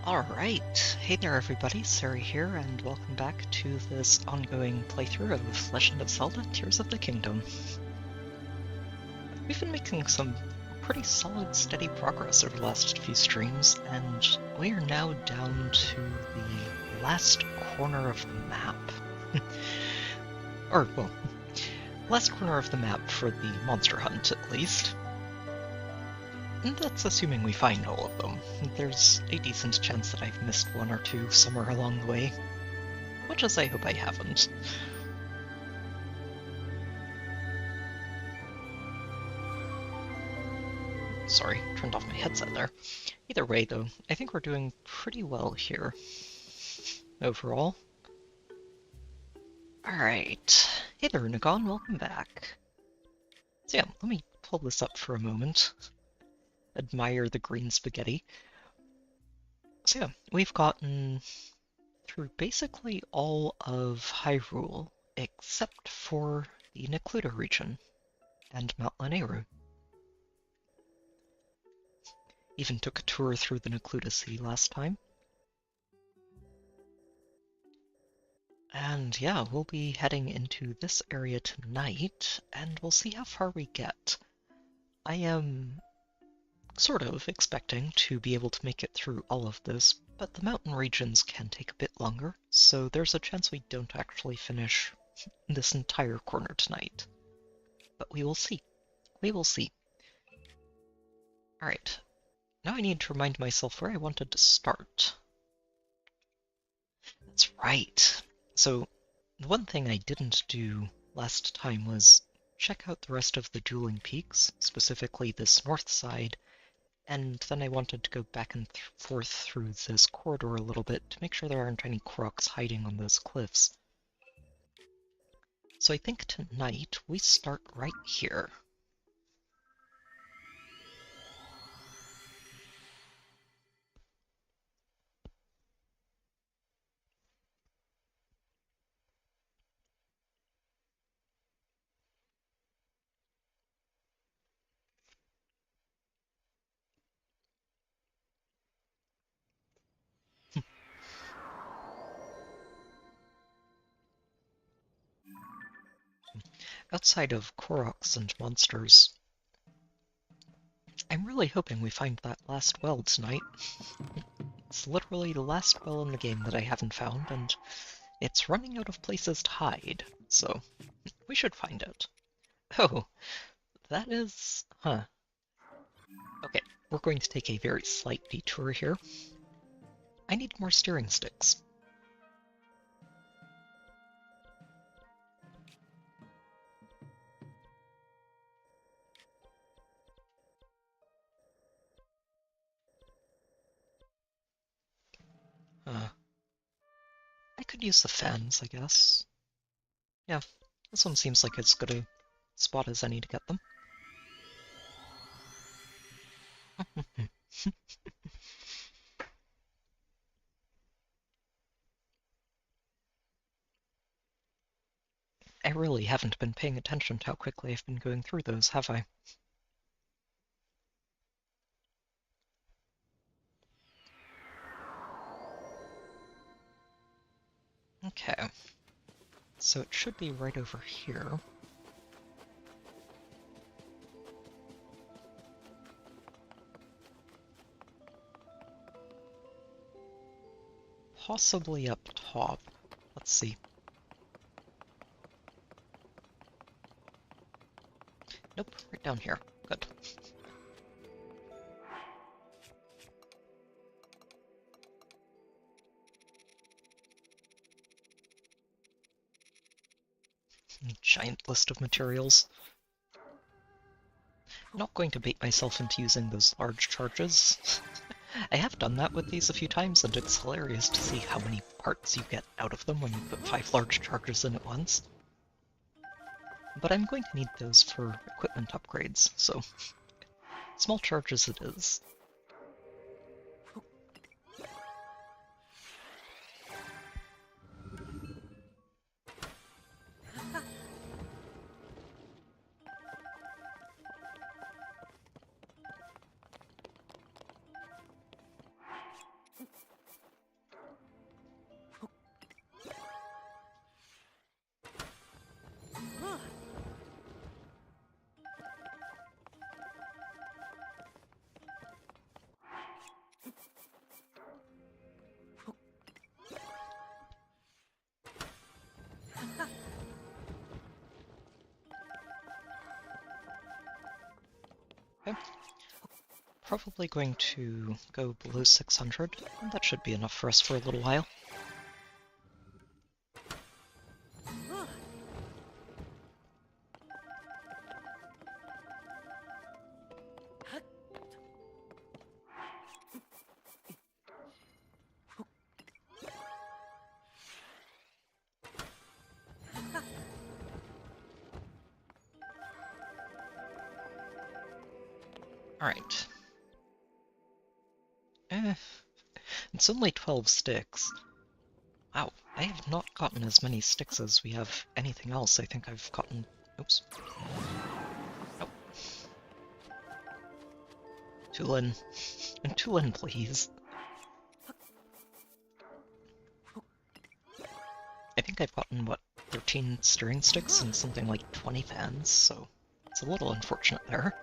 Alright, hey there everybody, Sari here, and welcome back to this ongoing playthrough of Legend of Zelda Tears of the Kingdom. We've been making some pretty solid, steady progress over the last few streams, and we are now down to the last corner of the map. Last corner of the map for the monster hunt, at least. And that's assuming we find all of them. There's a decent chance that I've missed one or two somewhere along the way. Much as I hope I haven't. Sorry, turned off my headset there. Either way, though, I think we're doing pretty well here. Overall. Alright. Hey there, Nagon, welcome back. So yeah, let me pull this up for a moment. Admire the green spaghetti. So yeah, we've gotten through basically all of Hyrule, except for the Necluda region and Mount Lanayru. Even took a tour through the Necluda City last time. And yeah, we'll be heading into this area tonight, and we'll see how far we get. I am sort of expecting to be able to make it through all of this, but the mountain regions can take a bit longer, so there's a chance we don't actually finish this entire corner tonight. But we will see. We will see. Alright, now I need to remind myself where I wanted to start. That's right. So, the one thing I didn't do last time was check out the rest of the Dueling Peaks, specifically this north side, and then I wanted to go back and forth through this corridor a little bit to make sure there aren't any crocs hiding on those cliffs. So I think tonight we start right here. Outside of Koroks and monsters, I'm really hoping we find that last well tonight. It's literally the last well in the game that I haven't found, and it's running out of places to hide, so we should find it. Oh, that is... huh. Okay, we're going to take a very slight detour here. I need more steering sticks. I could use the fans, I guess. Yeah, this one seems like as good a spot as any to get them. I really haven't been paying attention to how quickly I've been going through those, have I? Okay. So it should be right over here. Possibly up top. Let's see. Nope, right down here. Good. Giant list of materials. I'm not going to bait myself into using those large charges. I have done that with these a few times, and it's hilarious to see how many parts you get out of them when you put 5 large charges in at once. But I'm going to need those for equipment upgrades, so small charges it is. Okay. Probably going to go below 600, and that should be enough for us for a little while. Alright. It's only 12 sticks. Wow, I have not gotten as many sticks as we have anything else. I think I've gotten... Oops. Oh. Tulin. Tulin, please. I think I've gotten, what, 13 stirring sticks and something like 20 fans, so it's a little unfortunate there.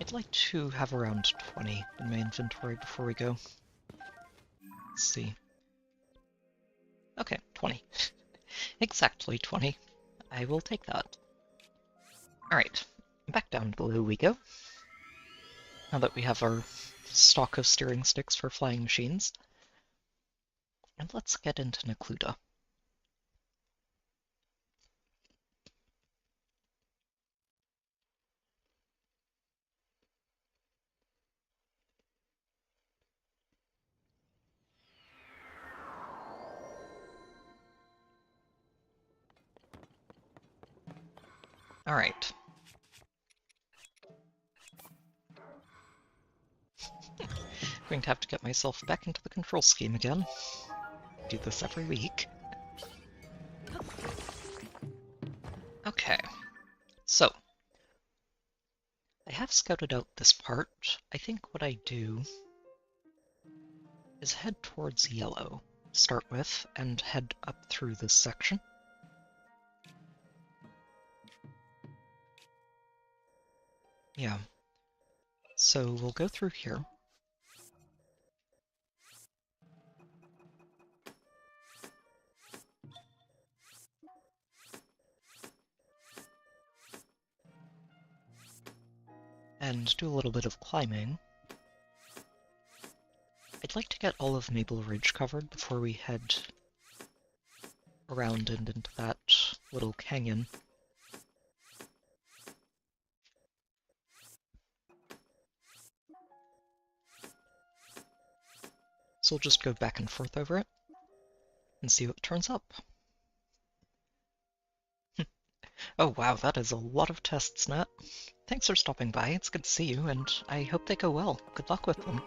I'd like to have around 20 in my inventory before we go. Let's see. Okay, 20. Exactly 20. I will take that. Alright, back down below we go. Now that we have our stock of steering sticks for flying machines. And let's get into Necluda. Alright. Going to have to get myself back into the control scheme again. Do this every week. Okay. So, I have scouted out this part. I think what I do is head towards yellow, to start with, and head up through this section. Yeah. So we'll go through here. And do a little bit of climbing. I'd like to get all of Maple Ridge covered before we head around and into that little canyon. So we'll just go back and forth over it and see what turns up. Oh wow, that is a lot of tests, Nat. Thanks for stopping by, it's good to see you, and I hope they go well. Good luck with them.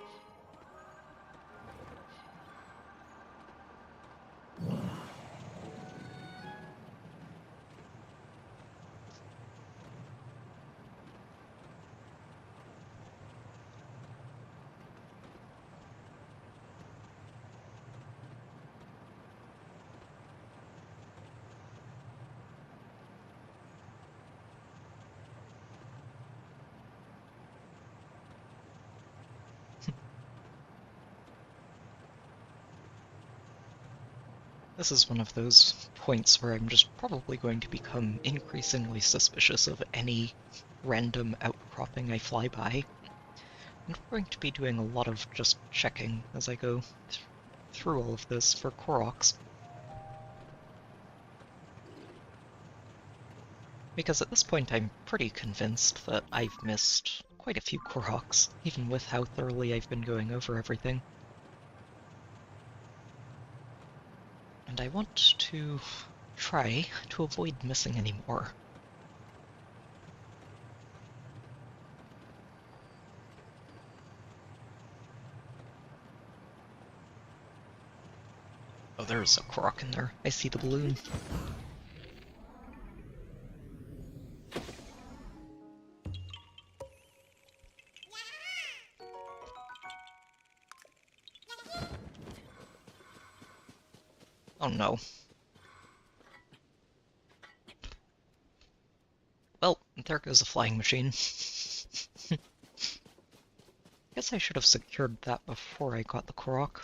This is one of those points where I'm just probably going to become increasingly suspicious of any random outcropping I fly by. And we're going to be doing a lot of just checking as I go through all of this for Koroks. Because at this point I'm pretty convinced that I've missed quite a few Koroks, even with how thoroughly I've been going over everything. And I want to try to avoid missing any more. Oh, there's a Korok in there. I see the balloon. Oh no. Well, there goes a flying machine. Guess I should have secured that before I got the Korok.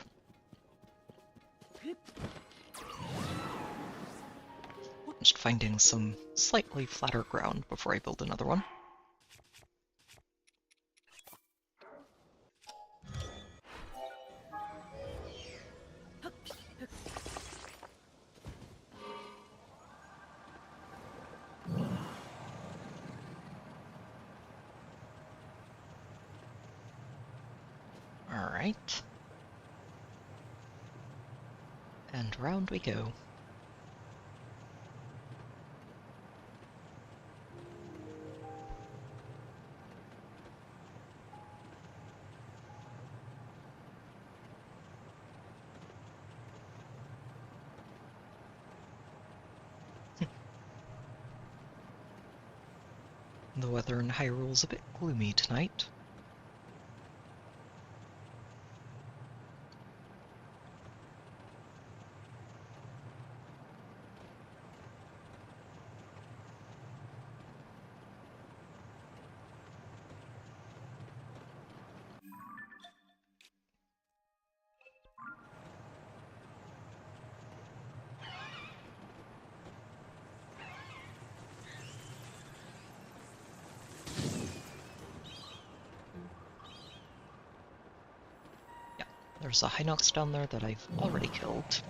Just finding some slightly flatter ground before I build another one. Alright. And round we go. The weather in Hyrule's a bit gloomy tonight. There's a Hinox down there that I've already killed.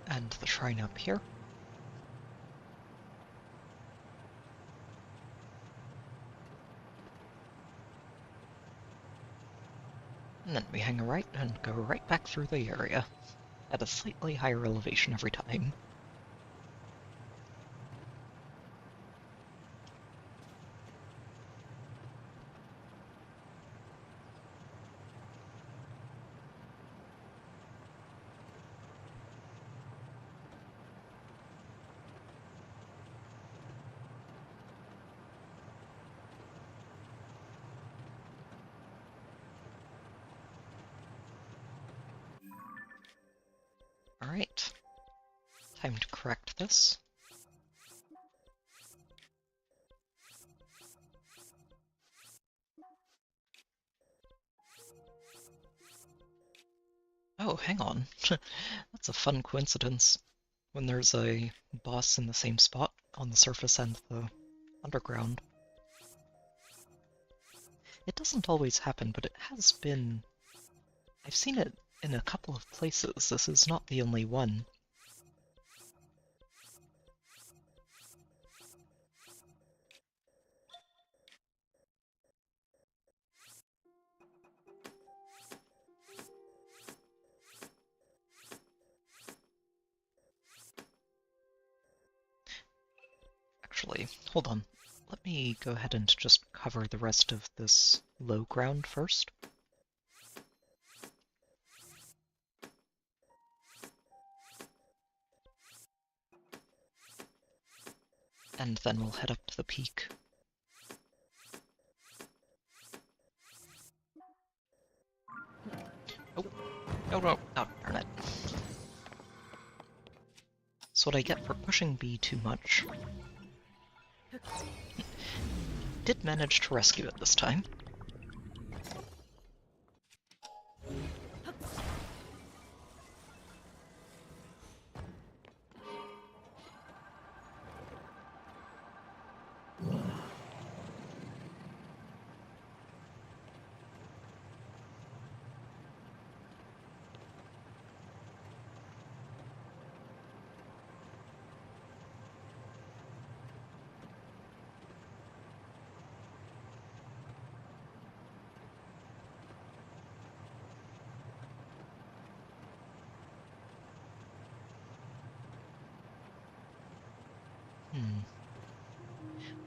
And the shrine up here. And then we hang a right and go right back through the area, at a slightly higher elevation every time. Alright, time to correct this. Oh, hang on. That's a fun coincidence. When there's a boss in the same spot, on the surface and the underground. It doesn't always happen, but it has been... I've seen it in a couple of places. This is not the only one. Actually, hold on. Let me go ahead and just cover the rest of this low ground first. And then we'll head up to the peak. Oh, no, oh, darn it. That's what I get for pushing B too much. Did manage to rescue it this time.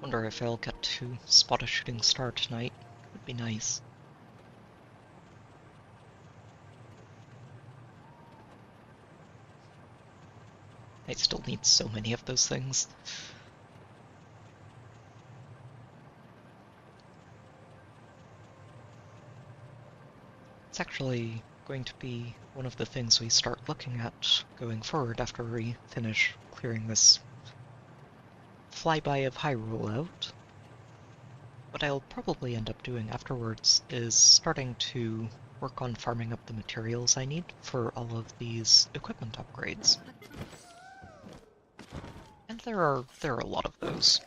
Wonder if I'll get to spot a shooting star tonight. Would be nice. I still need so many of those things. It's actually going to be one of the things we start looking at going forward after we finish clearing this flyby of Hyrule out. What I'll probably end up doing afterwards is starting to work on farming up the materials I need for all of these equipment upgrades. And there are a lot of those.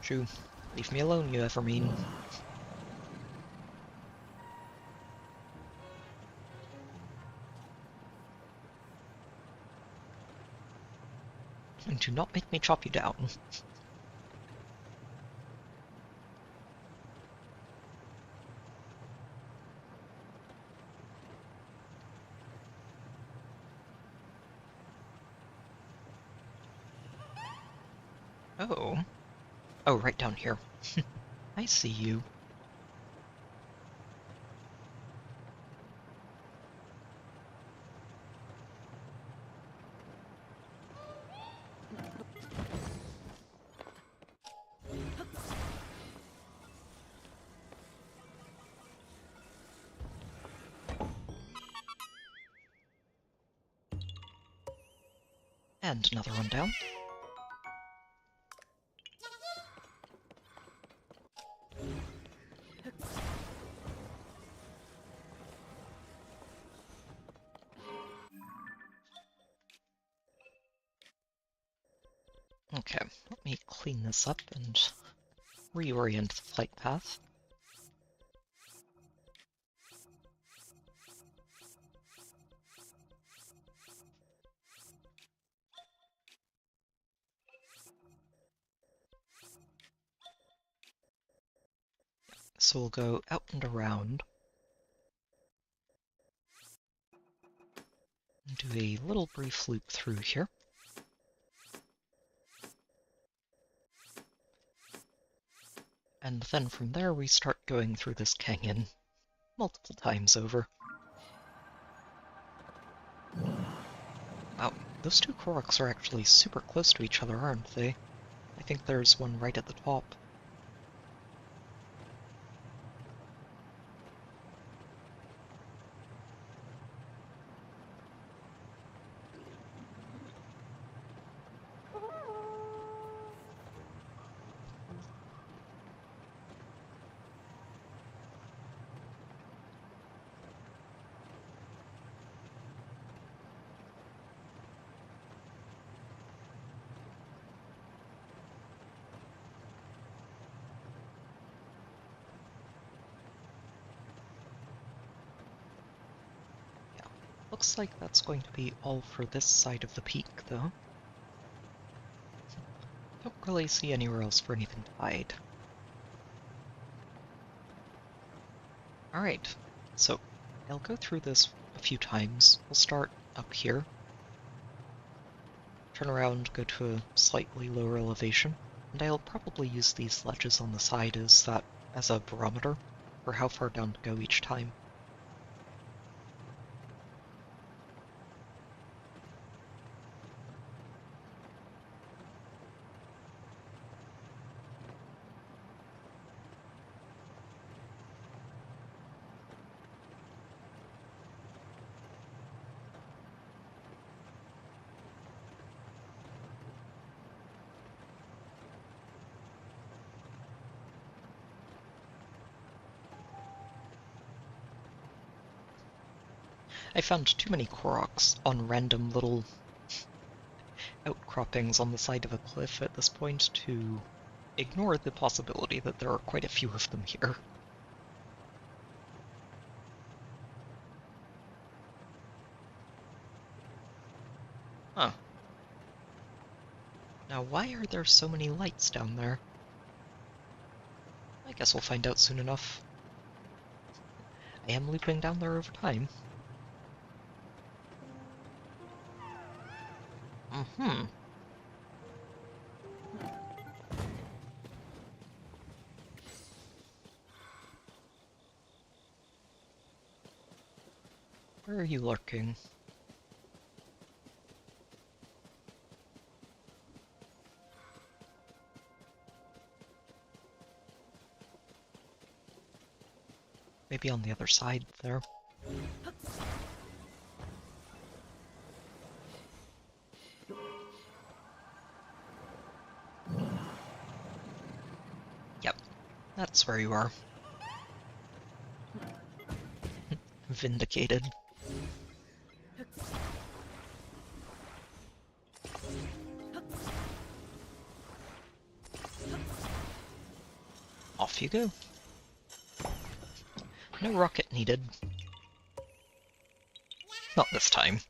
Shoo, leave me alone, you ever mean. And do not make me chop you down. Oh. Oh, right down here. I see you. And another one down. Okay, let me clean this up and reorient the flight path. So we'll go out and around. And do a little brief loop through here. And then from there we start going through this canyon multiple times over. Wow, those two Koroks are actually super close to each other, aren't they? I think there's one right at the top. Looks like that's going to be all for this side of the peak, though. Don't really see anywhere else for anything to hide. Alright, so I'll go through this a few times. We'll start up here. Turn around, go to a slightly lower elevation, and I'll probably use these ledges on the side as a barometer for how far down to go each time. I found too many Koroks on random little outcroppings on the side of a cliff at this point to ignore the possibility that there are quite a few of them here. Now, why are there so many lights down there? I guess we'll find out soon enough. I am looping down there over time. Mm-hmm. Where are you lurking? Maybe on the other side there. Yep, that's where you are. Vindicated. Off you go. No rocket needed. Not this time.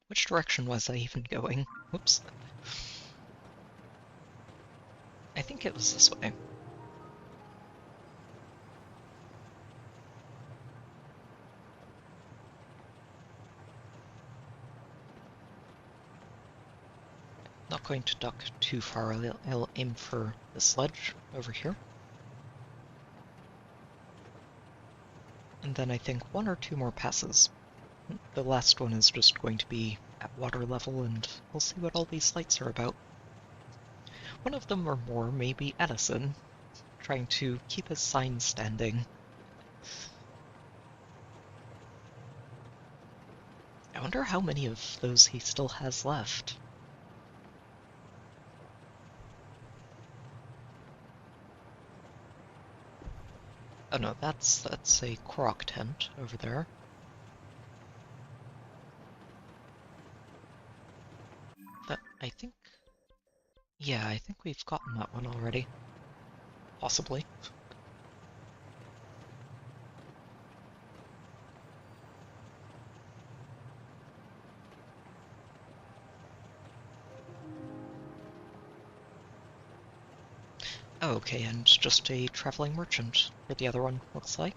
Which direction was I even going? Whoops. I think it was this way. Not going to duck too far. I'll aim for the sledge over here. And then I think one or two more passes. The last one is just going to be at water level, and we'll see what all these lights are about. One of them or more may be Edison, trying to keep his sign standing. I wonder how many of those he still has left. Oh no, that's a Korok tent over there. That, I think... Yeah, I think we've gotten that one already. Possibly. Oh, okay, and just a traveling merchant for the other one, looks like.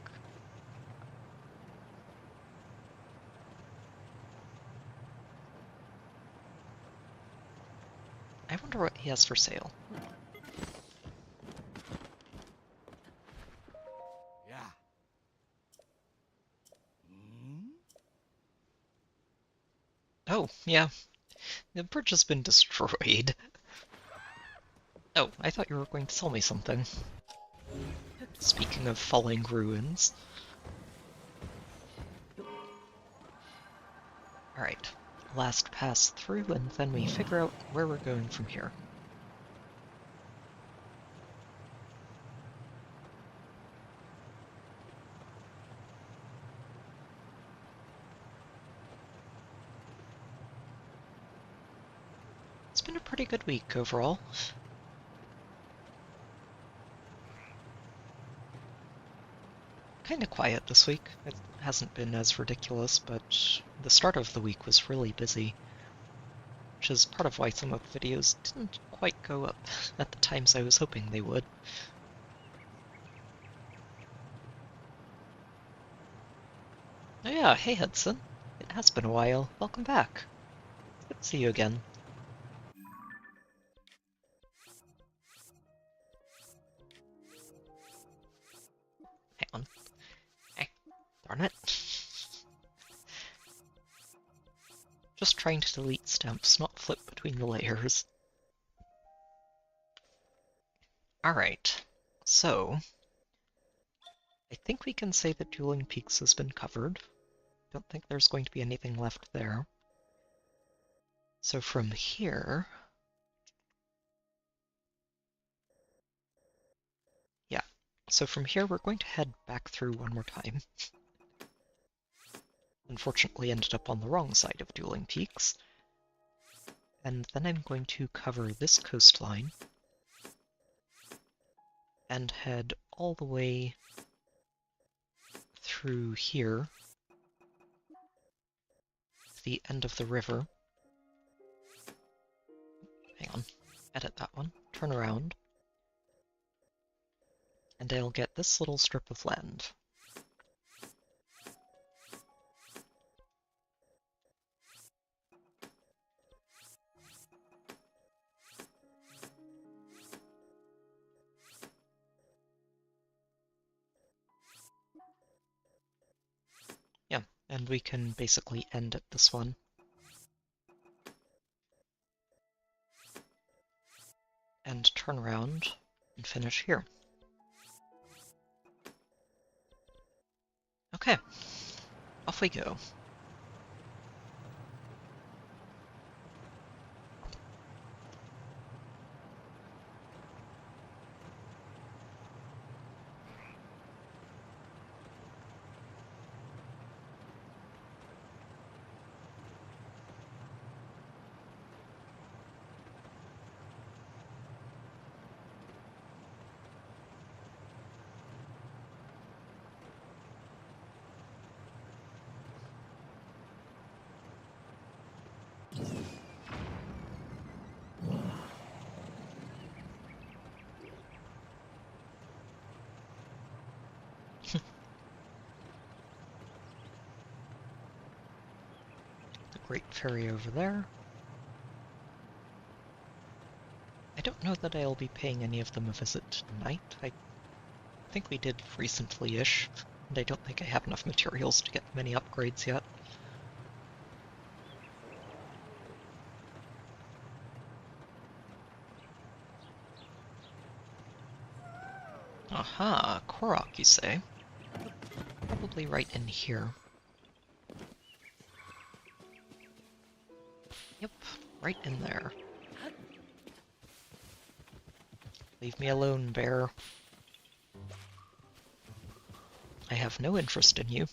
I wonder what he has for sale. Yeah. Oh, yeah. The bridge has been destroyed. Oh, I thought you were going to sell me something. Speaking of falling ruins. Alright, last pass through, and then we figure out where we're going from here. It's been a pretty good week overall. Kinda quiet this week. It hasn't been as ridiculous, but the start of the week was really busy, which is part of why some of the videos didn't quite go up at the times I was hoping they would. Oh yeah, hey Hudson. It has been a while. Welcome back. Good to see you again. Hang on. Hey, darn it. Just trying to delete stamps, not flip between the layers. Alright, so... I think we can say that Dueling Peaks has been covered. Don't think there's going to be anything left there. So from here... Yeah, so from here we're going to head back through one more time. Unfortunately ended up on the wrong side of Dueling Peaks. And then I'm going to cover this coastline and head all the way through here to the end of the river. Hang on, edit that one, turn around, and I'll get this little strip of land. Yeah, and we can basically end at this one. And turn around and finish here. Okay, off we go. The Great Ferry over there. I don't know that I'll be paying any of them a visit tonight. I think we did recently-ish, and I don't think I have enough materials to get many upgrades yet. Aha, Korok, you say? Probably right in here. Yep, right in there. Leave me alone, bear. I have no interest in you.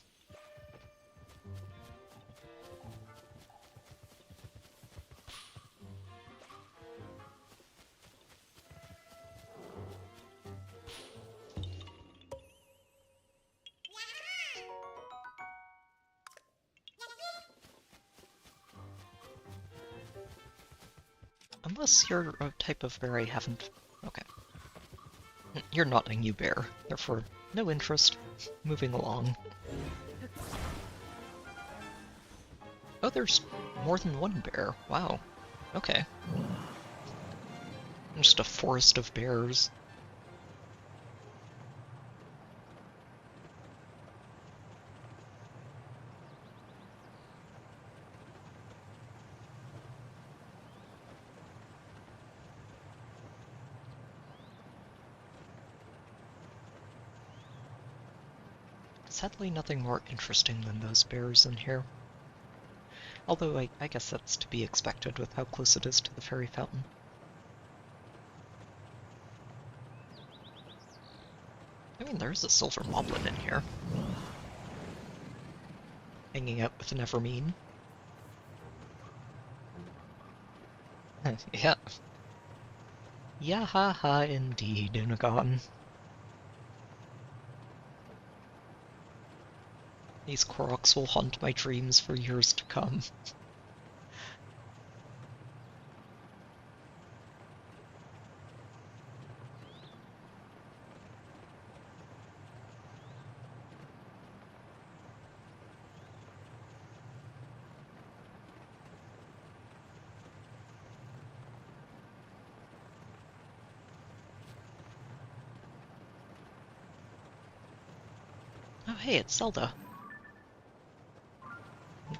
Unless you're a type of bear I haven't... Okay. You're not a new bear, therefore no interest. Moving along. Oh, there's more than one bear. Wow. Okay. Just a forest of bears. Sadly, nothing more interesting than those bears in here. Although I guess that's to be expected with how close it is to the fairy fountain. I mean, there's a silver moblin in here. Hanging out with an Evermean. Yeah. Yahaha indeed, Unagon. These Koroks will haunt my dreams for years to come. Oh hey, it's Zelda.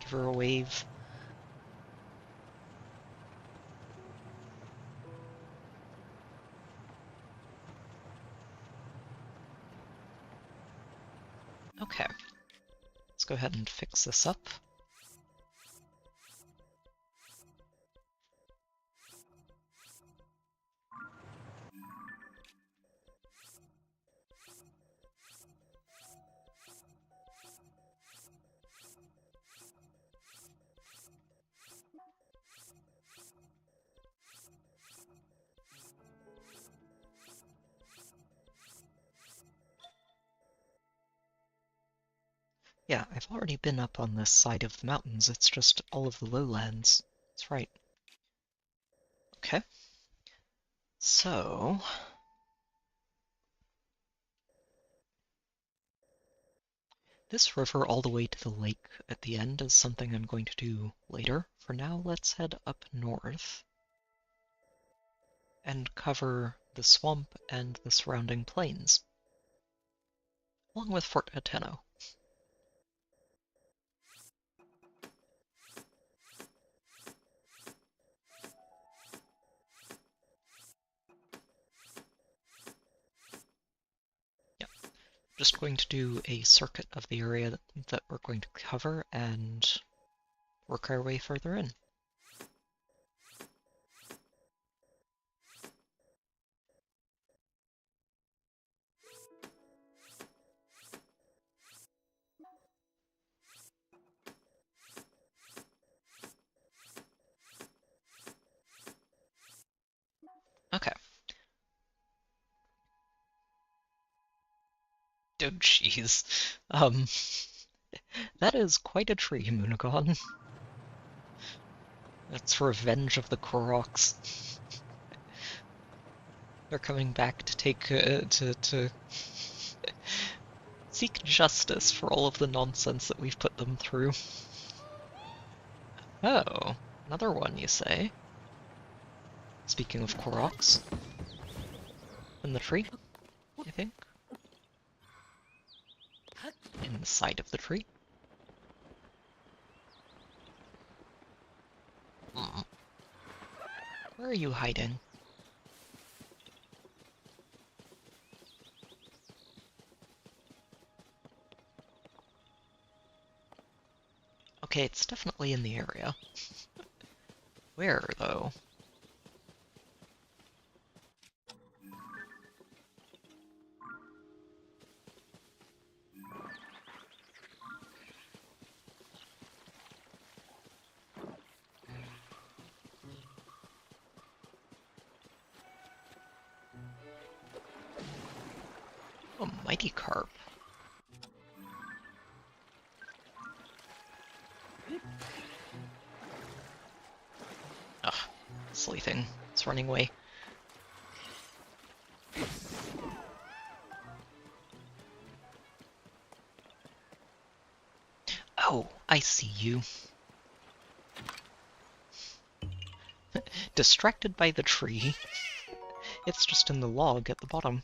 Give her a wave. Okay. Let's go ahead and fix this up. Yeah, I've already been up on this side of the mountains. It's just all of the lowlands. That's right. Okay. So... this river all the way to the lake at the end is something I'm going to do later. For now, let's head up north and cover the swamp and the surrounding plains, along with Fort Ateno. Yeah, just going to do a circuit of the area that we're going to cover and work our way further in. Okay. Oh, jeez. That is quite a tree, Moonagon. That's revenge of the Koroks. They're coming back to take, to seek justice for all of the nonsense that we've put them through. Oh, another one, you say? Speaking of Koroks. In the tree, I think? In the side of the tree? Where are you hiding? Okay, it's definitely in the area. Where, though? Oh, mighty carp. Ugh, sleeping. It's running away. Oh, I see you. Distracted by the tree. It's just in the log at the bottom.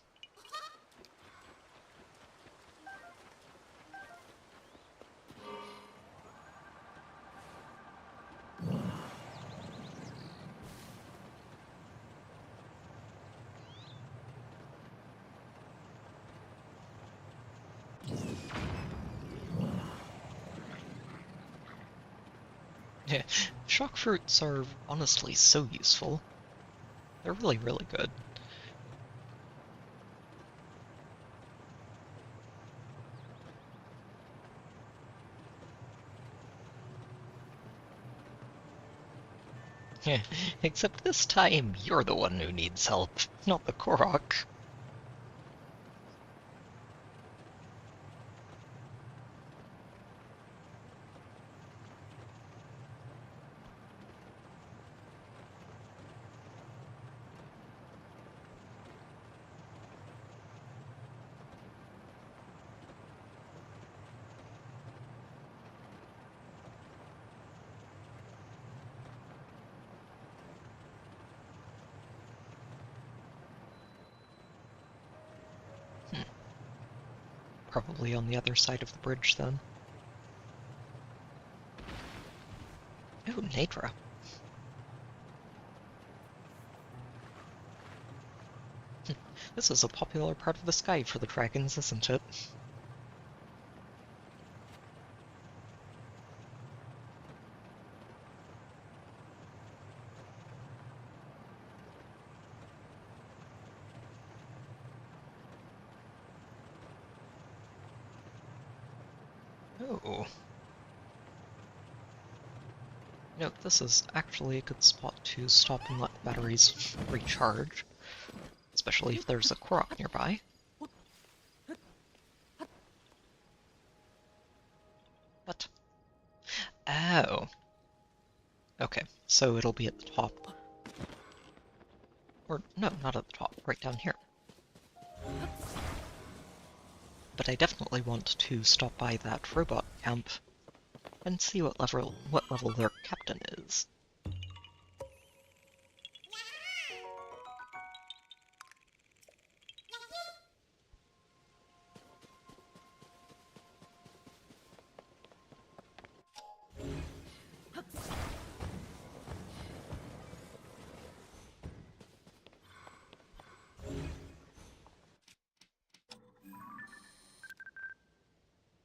Shock fruits are honestly so useful. They're really, really good. Except this time, you're the one who needs help, not the Korok. Probably on the other side of the bridge, then. Ooh, Nadra. This is a popular part of the sky for the dragons, isn't it? Oh. Note, this is actually a good spot to stop and let the batteries recharge, especially if there's a Korok nearby. Oh. Okay, so it'll be at the top. Or, no, not at the top, right down here. But I definitely want to stop by that robot camp and see what level their captain is.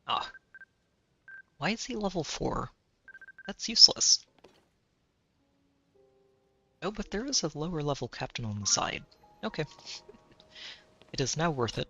Ah. Why is he level 4? That's useless. Oh, but there is a lower level captain on the side. Okay. It is now worth it.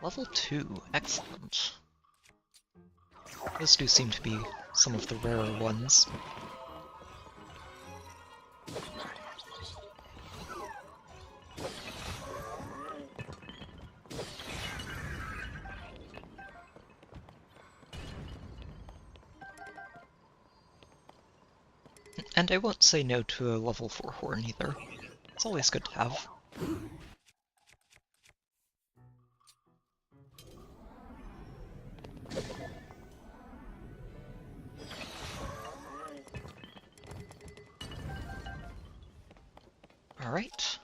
Level 2, excellent. Those do seem to be some of the rarer ones. And I won't say no to a level 4 horn either. It's always good to have. Alright.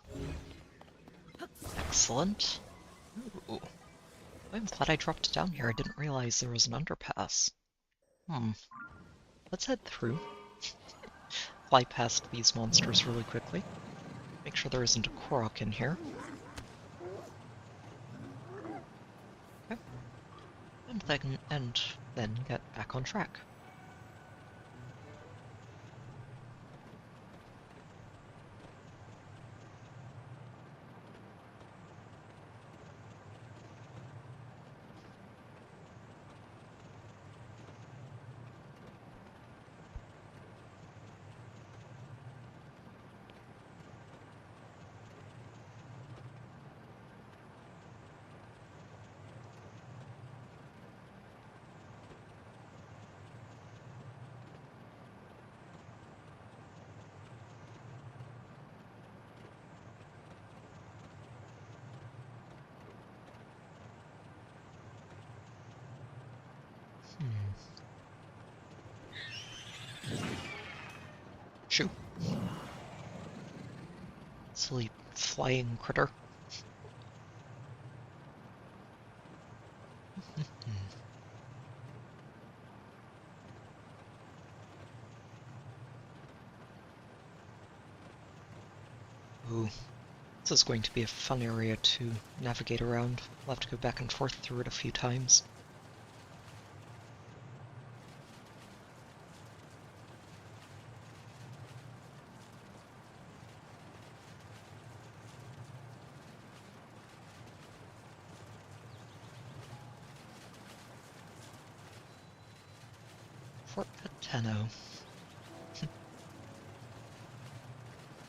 Excellent. Ooh. I'm glad I dropped down here. I didn't realize there was an underpass. Let's head through. Fly past these monsters really quickly. Make sure there isn't a Korok in here. Okay. And then get back on track. Shoo. Silly flying critter. Ooh. This is going to be a fun area to navigate around. We'll have to go back and forth through it a few times. Fort Pateno.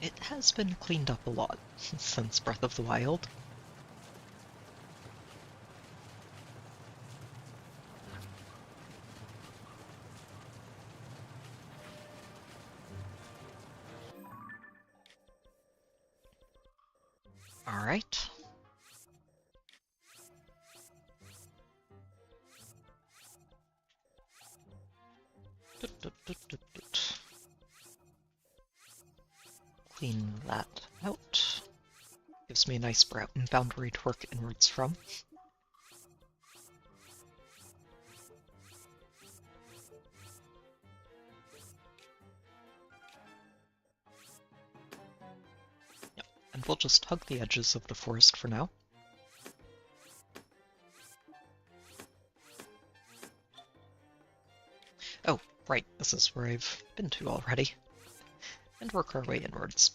It has been cleaned up a lot since Breath of the Wild. Alright. Clean that out. Gives me a nice boundary to work inwards from. Yep, and we'll just hug the edges of the forest for now. Oh, right, this is where I've been to already. And work our way inwards.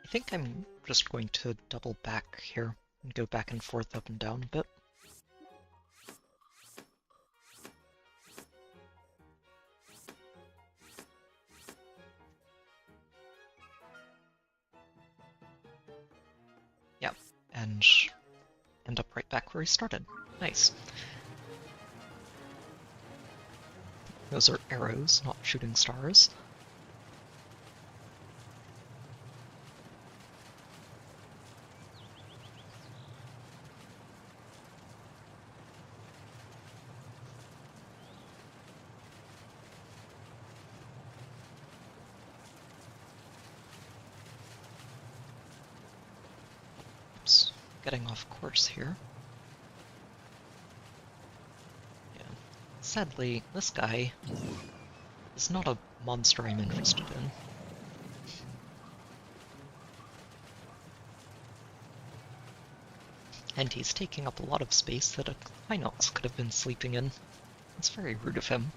I think I'm just going to double back here and go back and forth up and down a bit. Yep, and end up right back where we started. Nice. Those are arrows, not shooting stars. Oops, getting off course here. Yeah. Sadly, this guy is not a monster I'm interested in. And he's taking up a lot of space that a Hinox could have been sleeping in. It's very rude of him.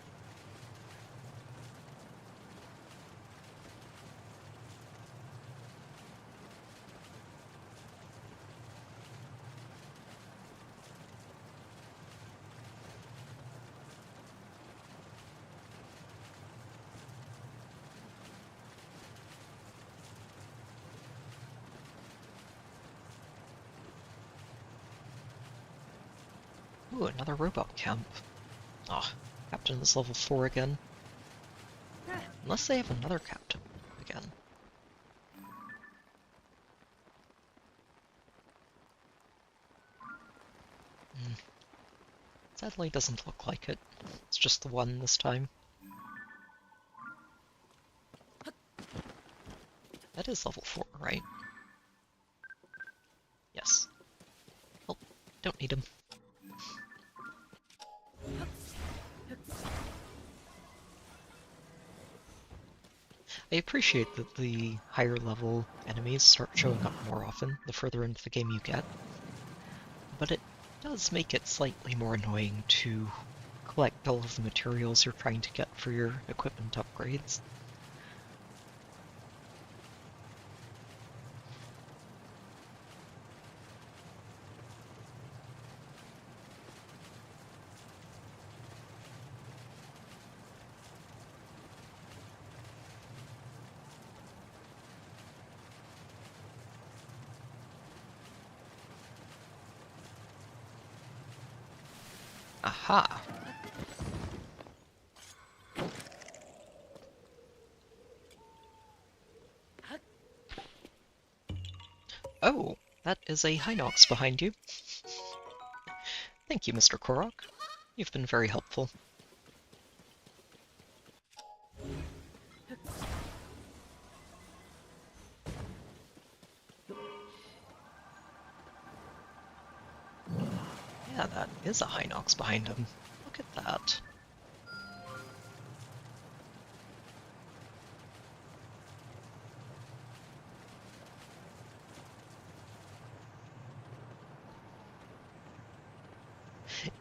Ooh, another robot camp. Ah, Captain is level 4 again. Unless they have another captain again. Sadly, doesn't look like it. It's just the one this time. That is level 4, right? Yes. Well, don't need him. I appreciate that the higher level enemies start showing up more often the further into the game you get, but it does make it slightly more annoying to collect all of the materials you're trying to get for your equipment upgrades. Aha! Oh, that is a Hinox behind you. Thank you, Mr. Korok. You've been very helpful. Yeah, that is a Hinox behind him. Look at that.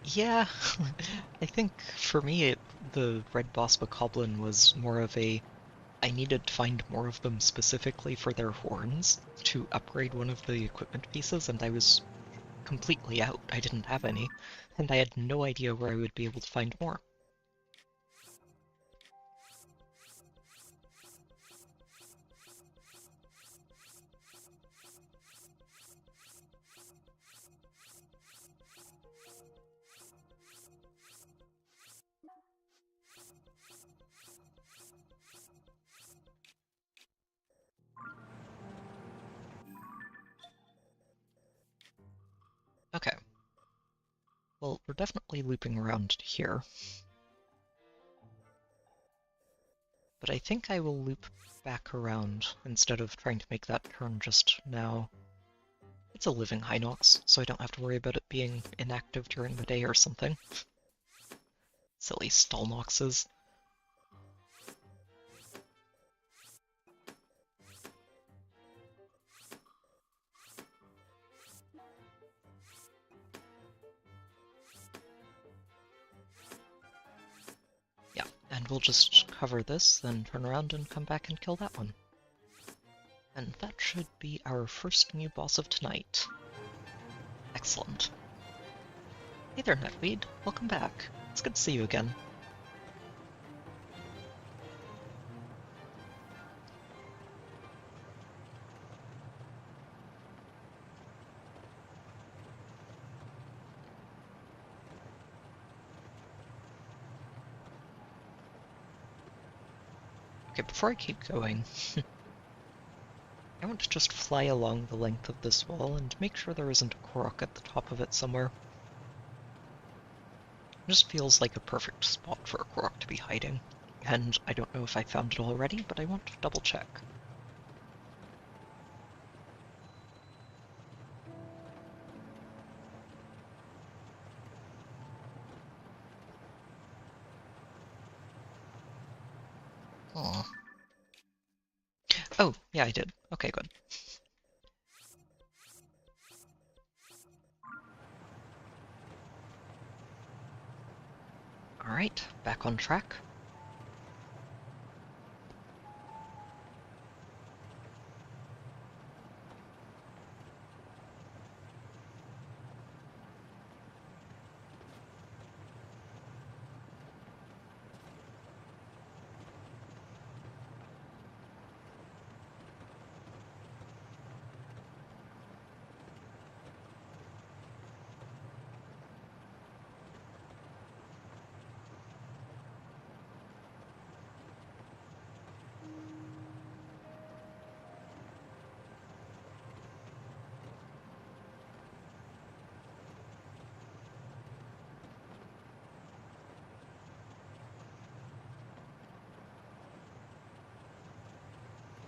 Yeah, I think for me, the Red Boss Bokoblin was more of a I needed to find more of them specifically for their horns to upgrade one of the equipment pieces, and I was completely out. I didn't have any, and I had no idea where I would be able to find more. Okay. Well, we're definitely looping around here. But I think I will loop back around instead of trying to make that turn just now. It's a living Hinox, so I don't have to worry about it being inactive during the day or something. Silly Stallnoxes. Yeah, and we'll just cover this, then turn around and come back and kill that one. And that should be our first new boss of tonight. Excellent. Hey there, Netweed. Welcome back. It's good to see you again. Okay, before I keep going, I want to just fly along the length of this wall and make sure there isn't a Korok at the top of it somewhere. It just feels like a perfect spot for a Korok to be hiding, and I don't know if I found it already, but I want to double check. Aw. Oh, yeah, I did. Okay, good. Alright, back on track.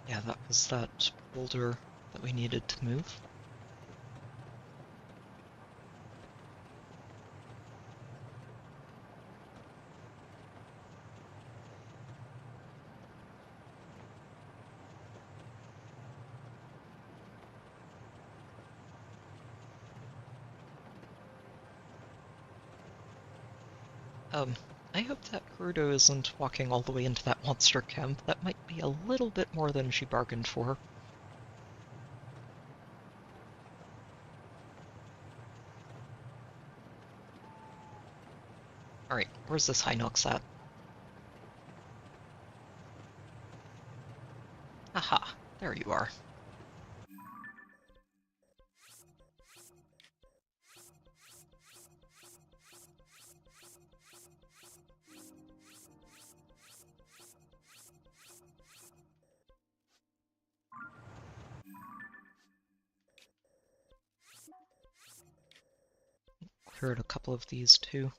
Yeah, that was that boulder that we needed to move. I hope that Gerudo isn't walking all the way into that monster camp. That might be a little bit more than she bargained for. Alright, where's this Hinox at? Aha, there you are. Cleared a couple of these too.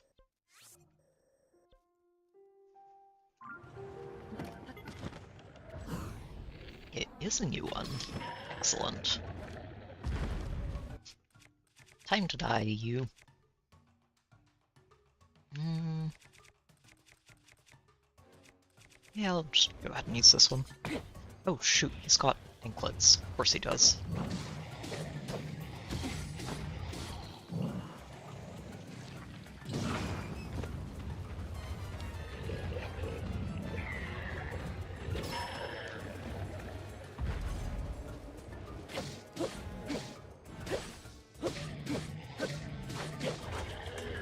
It is a new one. Excellent. Time to die, you. Yeah, I'll just go ahead and use this one. Oh shoot, he's got anklets. Of course he does.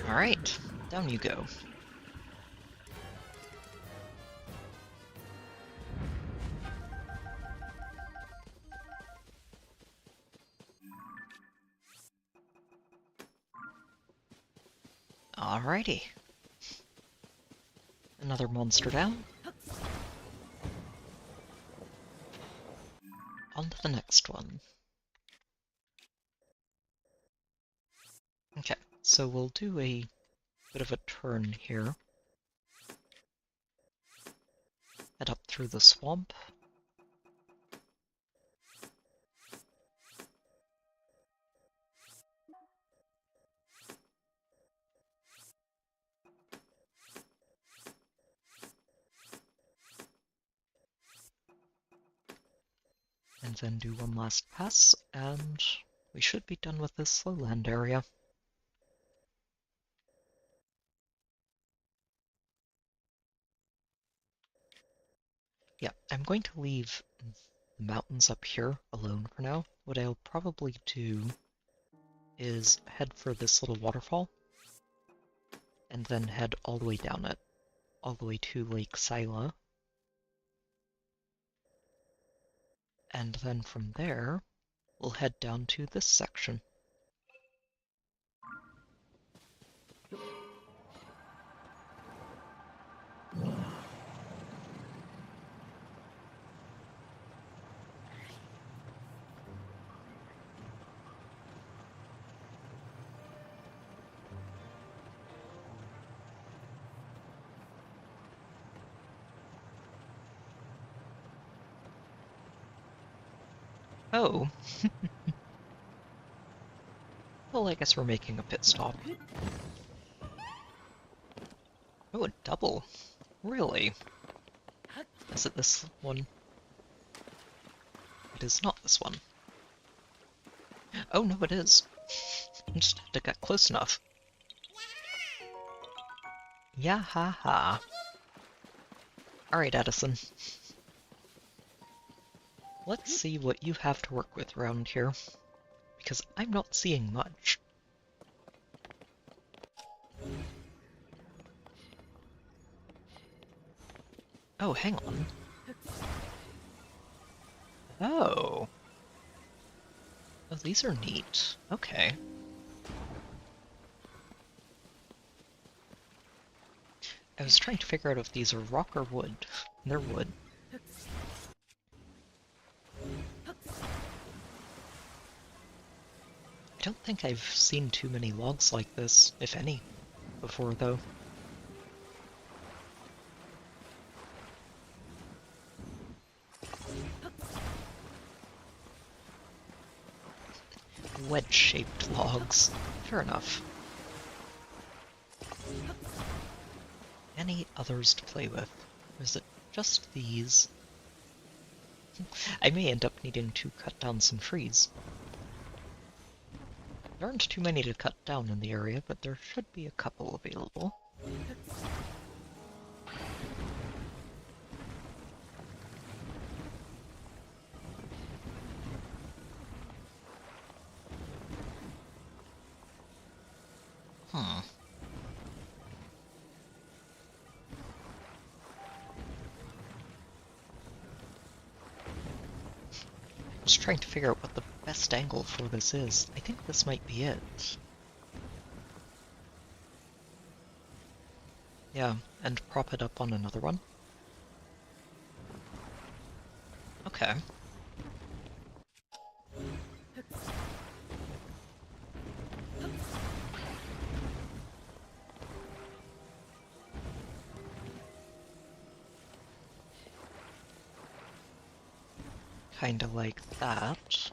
Alright, down you go. Alrighty. Another monster down. On to the next one. Okay, so we'll do a bit of a turn here. Head up through the swamp. And then do one last pass, and we should be done with this lowland area. Yeah, I'm going to leave the mountains up here alone for now. What I'll probably do is head for this little waterfall, and then head all the way down it, all the way to Lake Sila. And then from there, we'll head down to this section. Oh. Well, I guess we're making a pit stop. Oh, a double. Really? Is it this one? It is not this one. Oh, no, it is. I just had to get close enough. Yeah, ha ha. Alright, Edison. Let's see what you have to work with around here, because I'm not seeing much. Oh, hang on. Oh. Oh, these are neat. Okay. I was trying to figure out if these are rock or wood. They're wood. I don't think I've seen too many logs like this, if any, before, though. Wedge-shaped logs. Fair enough. Any others to play with? Or is it just these? I may end up needing to cut down some trees. There aren't too many to cut down in the area, but there should be a couple available. Just trying to figure out what the best angle for this is. I think this might be it. Yeah, and prop it up on another one. Okay. Kinda like that.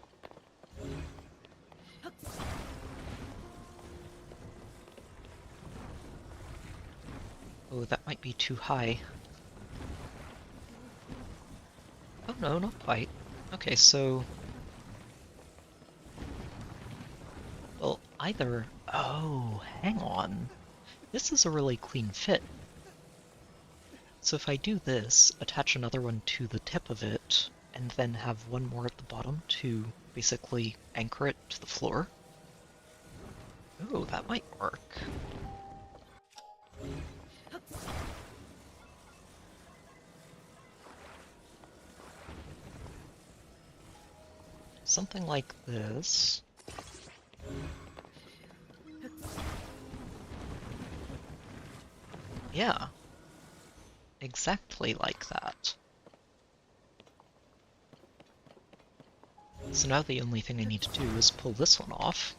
Oh, that might be too high. Oh no, not quite. Okay, so... well, either... oh, hang on. This is a really clean fit. So if I do this, attach another one to the tip of it, and then have one more at the bottom to basically anchor it to the floor. Ooh, that might work. Something like this. Yeah. Exactly like that. So now the only thing I need to do is pull this one off.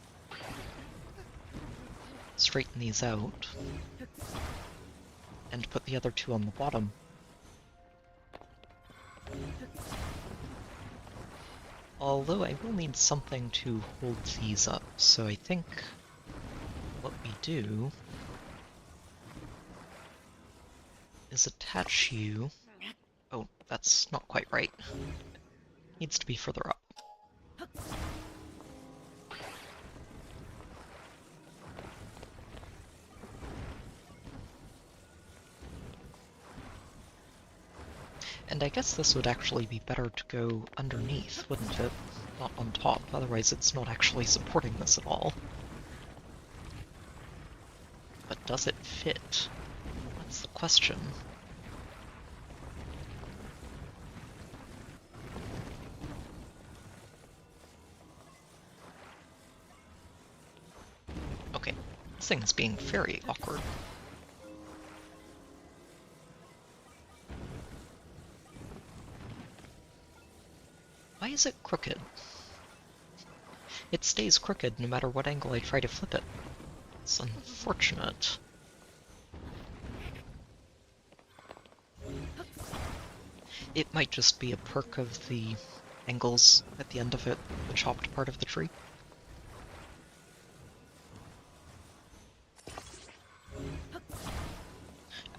Straighten these out. And put the other two on the bottom. Although I will need something to hold these up, so I think what we do is attach you... oh, that's not quite right. Needs to be further up. And I guess this would actually be better to go underneath, wouldn't it? Not on top, otherwise it's not actually supporting this at all. But does it fit? That's the question. Okay, this thing's being very awkward. Why is it crooked? It stays crooked no matter what angle I try to flip it. It's unfortunate. It might just be a perk of the angles at the end of it, the chopped part of the tree.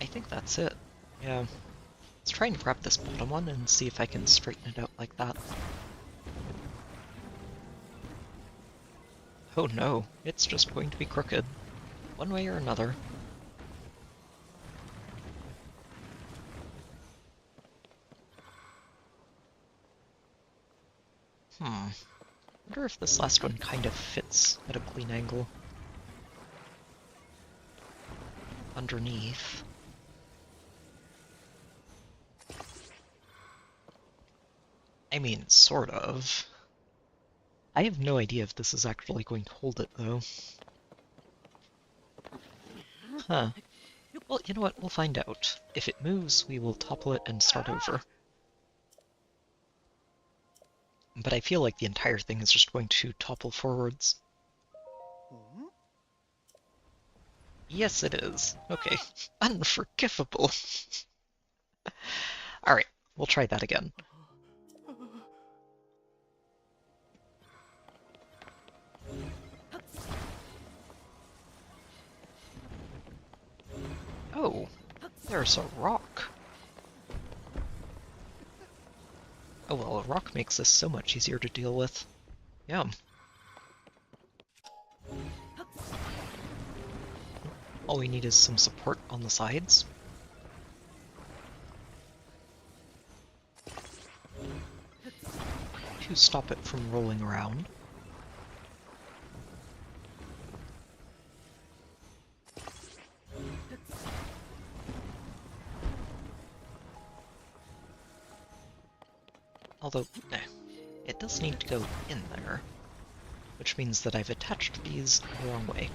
I think that's it. Yeah. Let's try and grab this bottom one and see if I can straighten it out like that. Oh no, it's just going to be crooked. One way or another. Wonder if this last one kind of fits at a clean angle. Underneath. I mean, sort of. I have no idea if this is actually going to hold it, though. Huh. Well, you know what? We'll find out. If it moves, we will topple it and start over. But I feel like the entire thing is just going to topple forwards. Yes, it is. Okay. Unforgivable. Alright, we'll try that again. Oh, there's a rock. Oh well, a rock makes this so much easier to deal with. Yeah. All we need is some support on the sides. To stop it from rolling around. Although, it does need to go in there, which means that I've attached these the wrong way.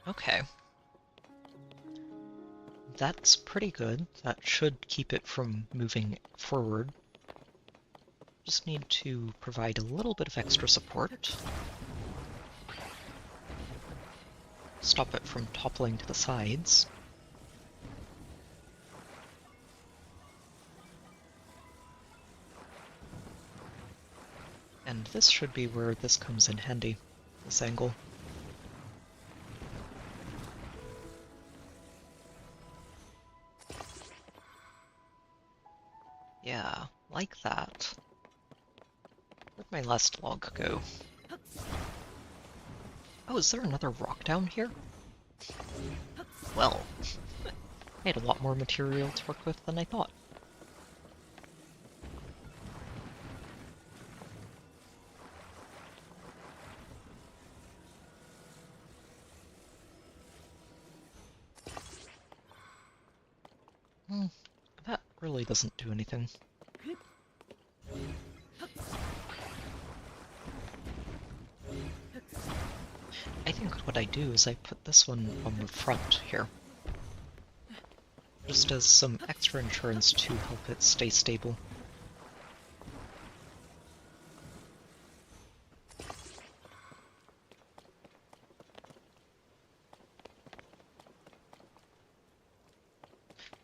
Okay. That's pretty good. That should keep it from moving forward. Just need to provide a little bit of extra support. Stop it from toppling to the sides. And this should be where this comes in handy, this angle. Yeah, like that. Where'd my last log go? Oh, is there another rock down here? Well, I had a lot more material to work with than I thought. That really doesn't do anything. I think what I do is I put this one on the front here. Just as some extra insurance to help it stay stable.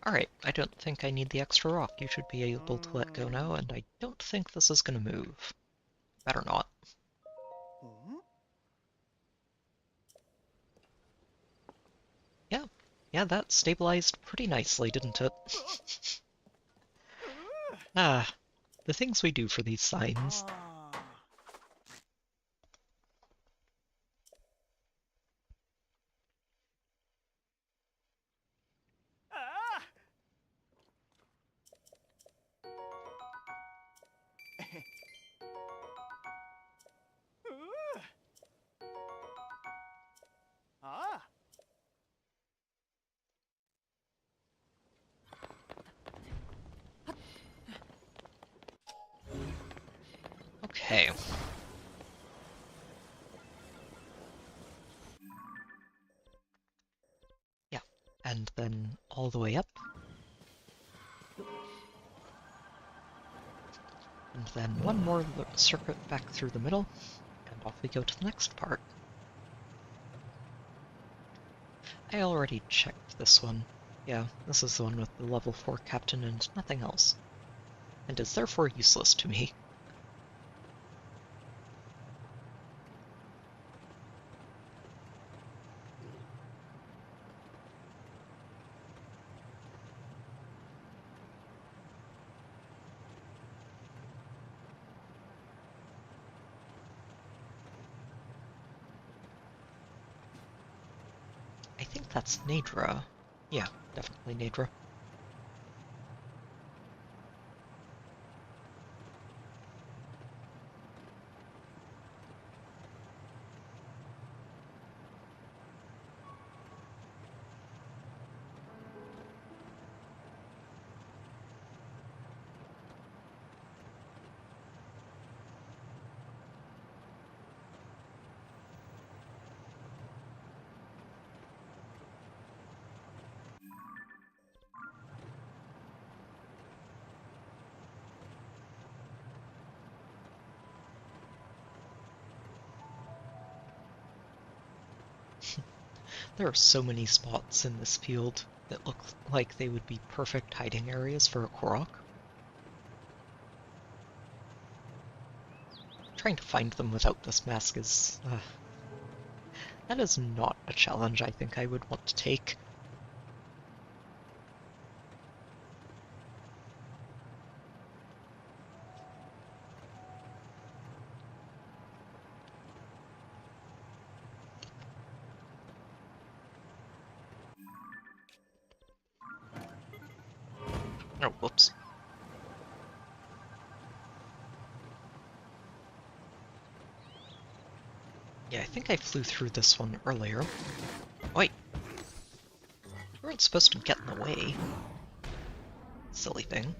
Alright, I don't think I need the extra rock. You should be able to let go now, and I don't think this is gonna move. Better not. Yeah, that stabilized pretty nicely, didn't it? Ah, the things we do for these signs. Okay. Yeah, and then all the way up. And then one more circuit back through the middle, and off we go to the next part. I already checked this one. Yeah, this is the one with the level 4 captain and nothing else. And is therefore useless to me. I think that's Nadra. Yeah, definitely Nadra. There are so many spots in this field that look like they would be perfect hiding areas for a Korok. Trying to find them without this mask is... that is not a challenge I think I would want to take. Oh, whoops. Yeah, I think I flew through this one earlier. Wait! You weren't supposed to get in the way. Silly thing.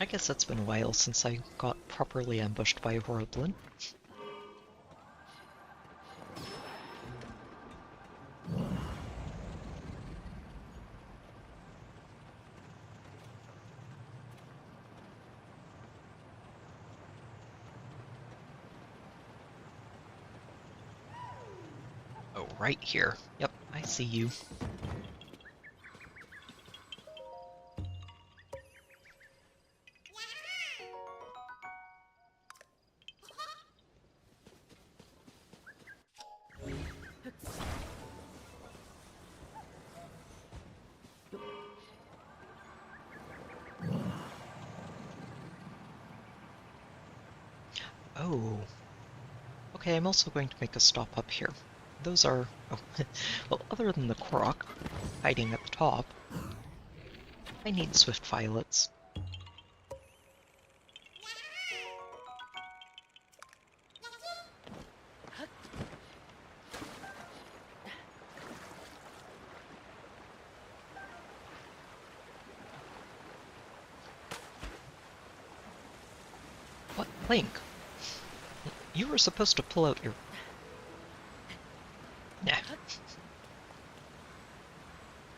I guess it's been a while since I got properly ambushed by a Horoblin. Oh, right here. Yep, I see you. Oh. Okay, I'm also going to make a stop up here. Those are... oh, well, other than the Korok hiding at the top, I need Swift Violets. What? Link? You were supposed to pull out your... Nah.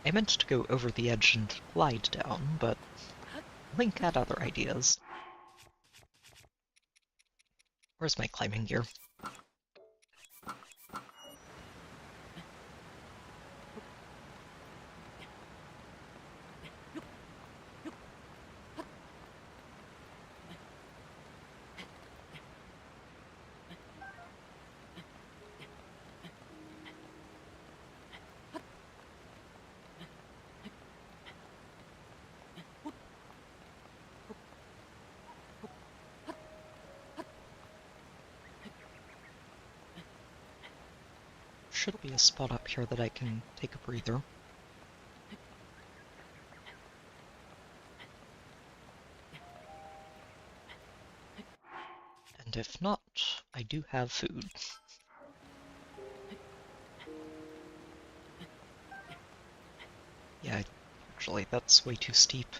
I meant to go over the edge and glide down, but Link had other ideas. Where's my climbing gear? Should be a spot up here that I can take a breather. And if not, I do have food. Yeah, actually, that's way too steep.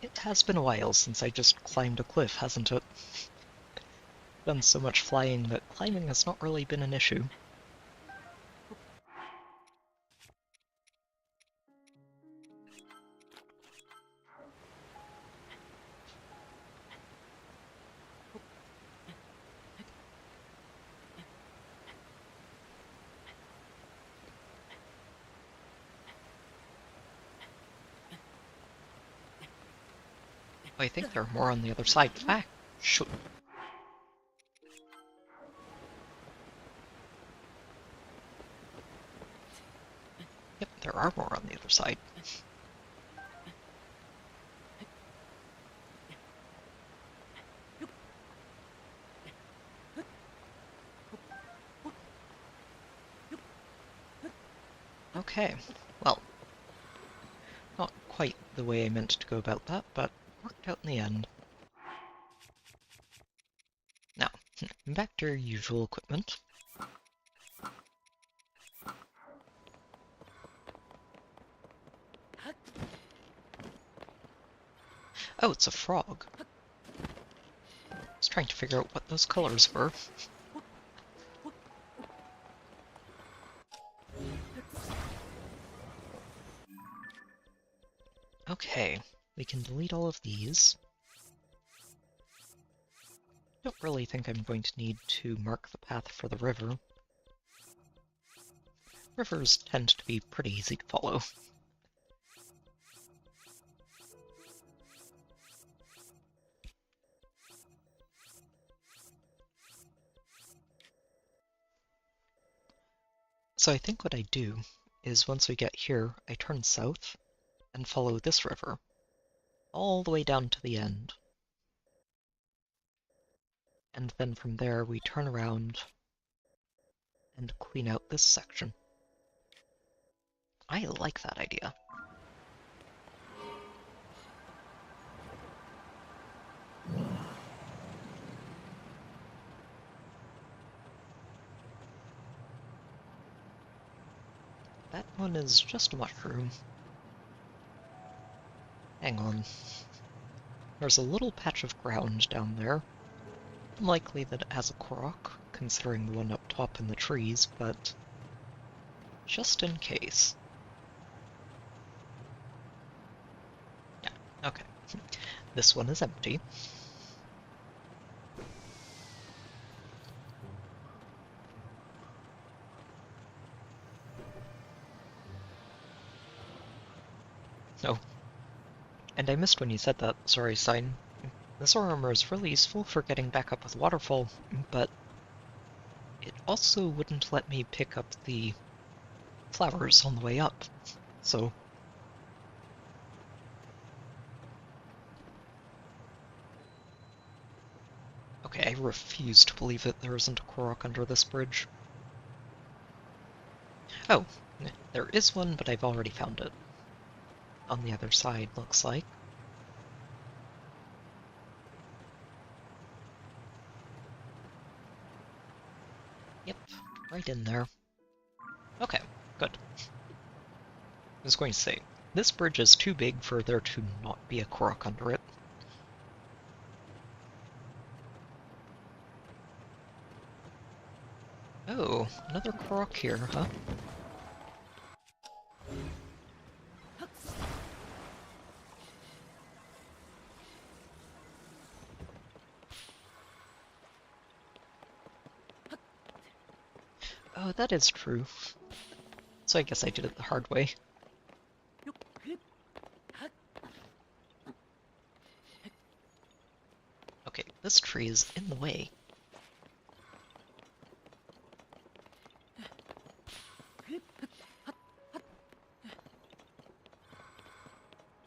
It has been a while since I just climbed a cliff, hasn't it? Done so much flying that climbing has not really been an issue. I think there are more on the other side. Ah, shoot. Yep, there are more on the other side. Okay, well, not quite the way I meant to go about that, but worked out in the end. Now, back to your usual equipment. Oh, it's a frog. I was trying to figure out what those colors were. Okay, we can delete all of these. Don't really think I'm going to need to mark the path for the river. Rivers tend to be pretty easy to follow. So I think what I do is once we get here, I turn south and follow this river all the way down to the end. And then from there we turn around and clean out this section. I like that idea. That one is just a mushroom. Hang on. There's a little patch of ground down there. Unlikely that it has a Korok, considering the one up top in the trees, but just in case. Yeah, okay. This one is empty. Oh. And I missed when you said that, sorry, Sign. This armor is really useful for getting back up with waterfall, but it also wouldn't let me pick up the flowers on the way up, so... Okay, I refuse to believe that there isn't a Korok under this bridge. Oh, there is one, but I've already found it. On the other side, looks like. Yep, right in there. Okay, good. I was going to say, this bridge is too big for there to not be a Korok under it. Oh, another Korok here, huh? Oh, that is true. So I guess I did it the hard way. Okay, this tree is in the way.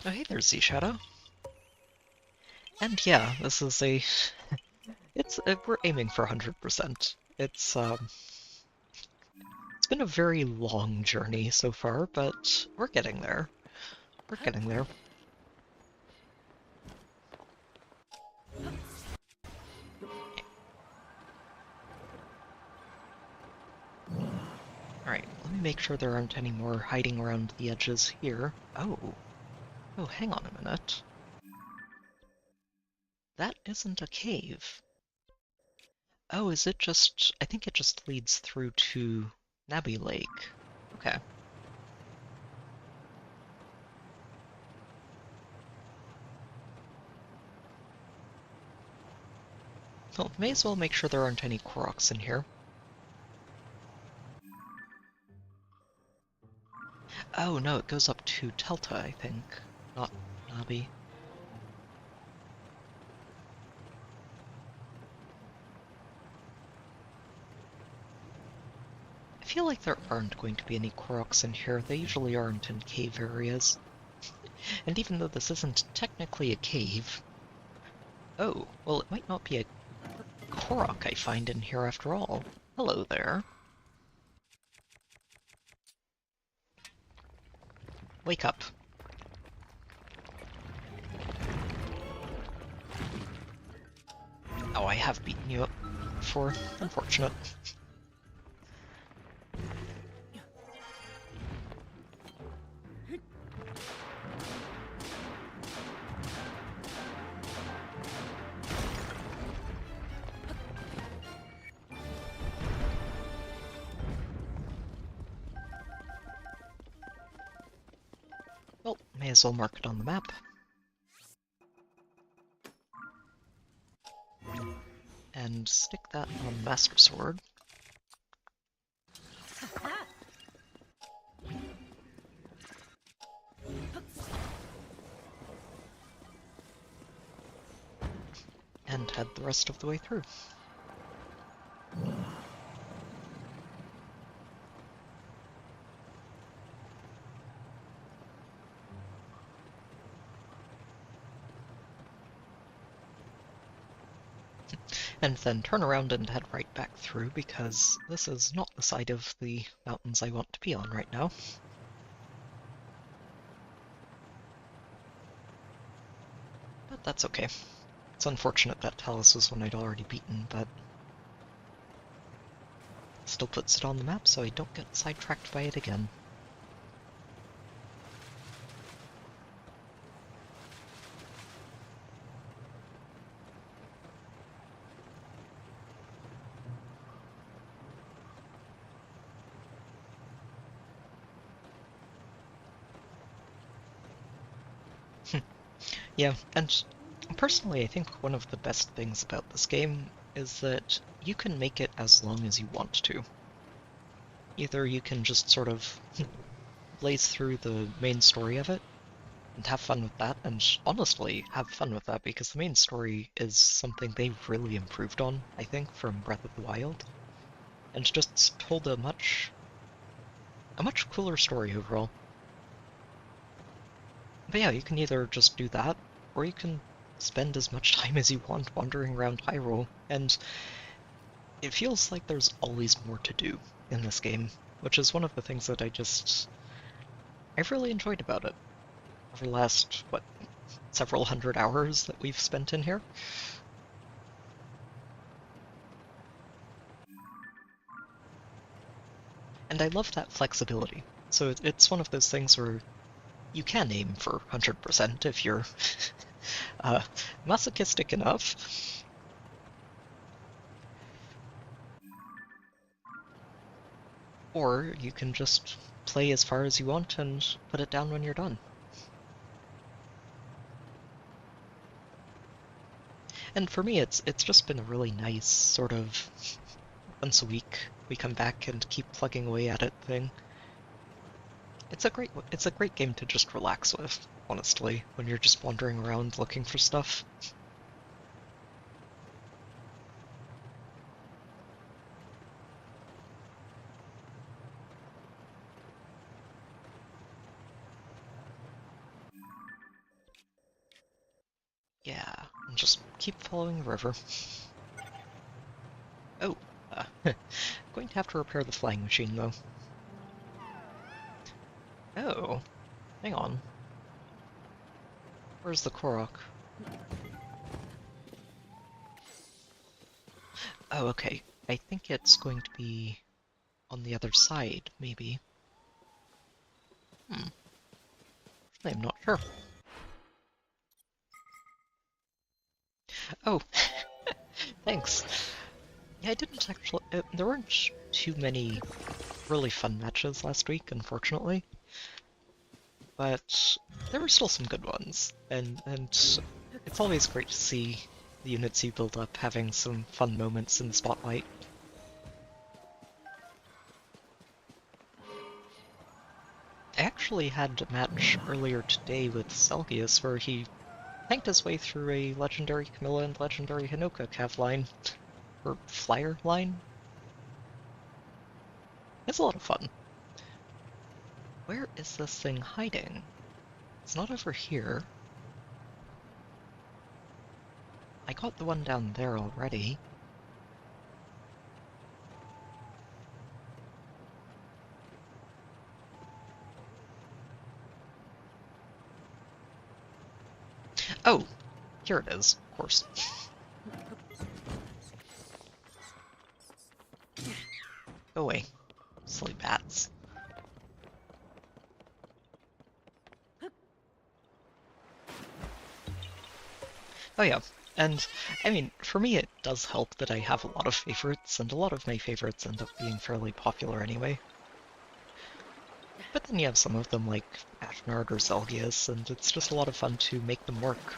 Oh, hey there, Sea Shadow. And yeah, this is a... we're aiming for 100%. It's been a very long journey so far, but we're getting there. We're getting there. Alright, let me make sure there aren't any more hiding around the edges here. Oh. Oh, hang on a minute. That isn't a cave. Oh, is it just... I think it just leads through to Nabby Lake. Okay. Well, may as well make sure there aren't any Koroks in here. Oh no, it goes up to Telta, I think. Not Nabi. I feel like there aren't going to be any Koroks in here. They usually aren't in cave areas. And even though this isn't technically a cave... Oh, well it might not be a Korok I find in here after all. Hello there. Wake up. Oh, I have beaten you up before. Unfortunate. Well, may as well mark it on the map. And stick that on Master Sword. And head the rest of the way through. And then turn around and head right back through, because this is not the side of the mountains I want to be on right now. But that's okay. It's unfortunate that Talus was one I'd already beaten, but still puts it on the map so I don't get sidetracked by it again. Yeah, and personally I think one of the best things about this game is that you can make it as long as you want to. Either you can just sort of blaze through the main story of it and have fun with that, and honestly have fun with that because the main story is something they've really improved on, I think, from Breath of the Wild, and just told a much cooler story overall. But yeah, you can either just do that, or you can spend as much time as you want wandering around Hyrule, and it feels like there's always more to do in this game, which is one of the things that I've really enjoyed about it over the last, what, several hundred hours that we've spent in here. And I love that flexibility. So it's one of those things where you can aim for 100% if you're masochistic enough. Or you can just play as far as you want and put it down when you're done. And for me, it's just been a really nice sort of once a week we come back and keep plugging away at it thing. It's a great game to just relax with, honestly, when you're just wandering around looking for stuff. Yeah, and just keep following the river. Oh, going to have to repair the flying machine, though. Oh, hang on. Where's the Korok? Oh, okay. I think it's going to be on the other side, maybe. I'm not sure. Oh, thanks. Yeah, I didn't actually... there weren't too many really fun matches last week, unfortunately. But there were still some good ones, and it's always great to see the units you build up having some fun moments in the spotlight. I actually had a match earlier today with Selgius where he tanked his way through a legendary Camilla and legendary Hinoka cav line, or flyer line. It's a lot of fun. Where is this thing hiding? It's not over here. I got the one down there already. Oh, here it is, of course. Go away, silly bats. Oh yeah, and I mean, for me it does help that I have a lot of favorites, and a lot of my favorites end up being fairly popular anyway. But then you have some of them like Ashnard or Zelgius, and it's just a lot of fun to make them work.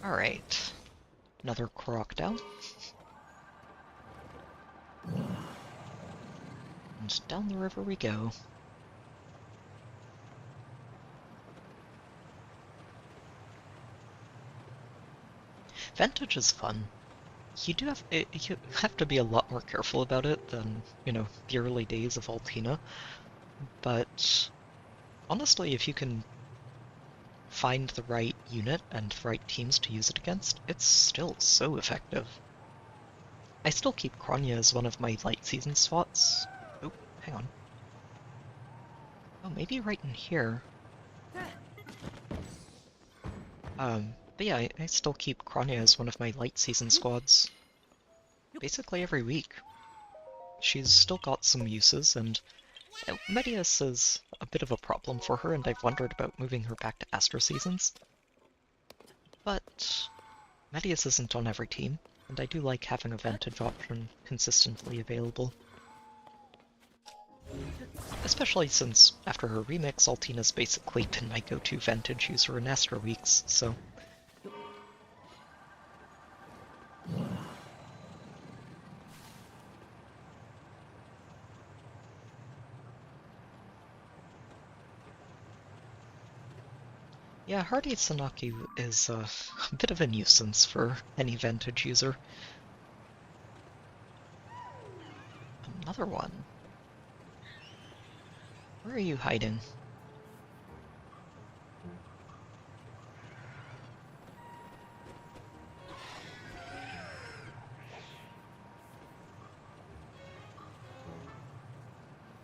Alright, another Korok down. And down the river we go. Vantage is fun. You have to be a lot more careful about it than, you know, the early days of Altina. But honestly, if you can find the right unit and the right teams to use it against, it's still so effective. I still keep Kronya as one of my light season spots. Oh, hang on. Oh, maybe right in here. But yeah, I still keep Kronya as one of my light season squads. Basically every week. She's still got some uses, and Medius is a bit of a problem for her, and I've wondered about moving her back to Astro Seasons. But Medius isn't on every team, and I do like having a Vantage option consistently available. Especially since, after her remix, Altina's basically been my go-to Vantage user in Astro weeks, so... Yeah, Hardy Sanaki is a bit of a nuisance for any Vantage user. Another one. Where are you hiding?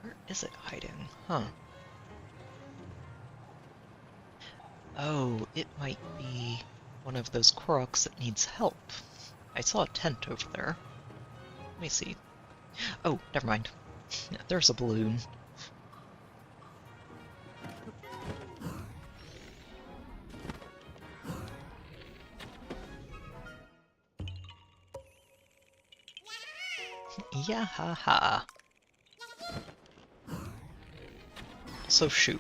Where is it hiding? Huh. Oh, it might be one of those Koroks that needs help. I saw a tent over there. Let me see. Oh, never mind. There's a balloon. Yeah, ha ha. So shoo.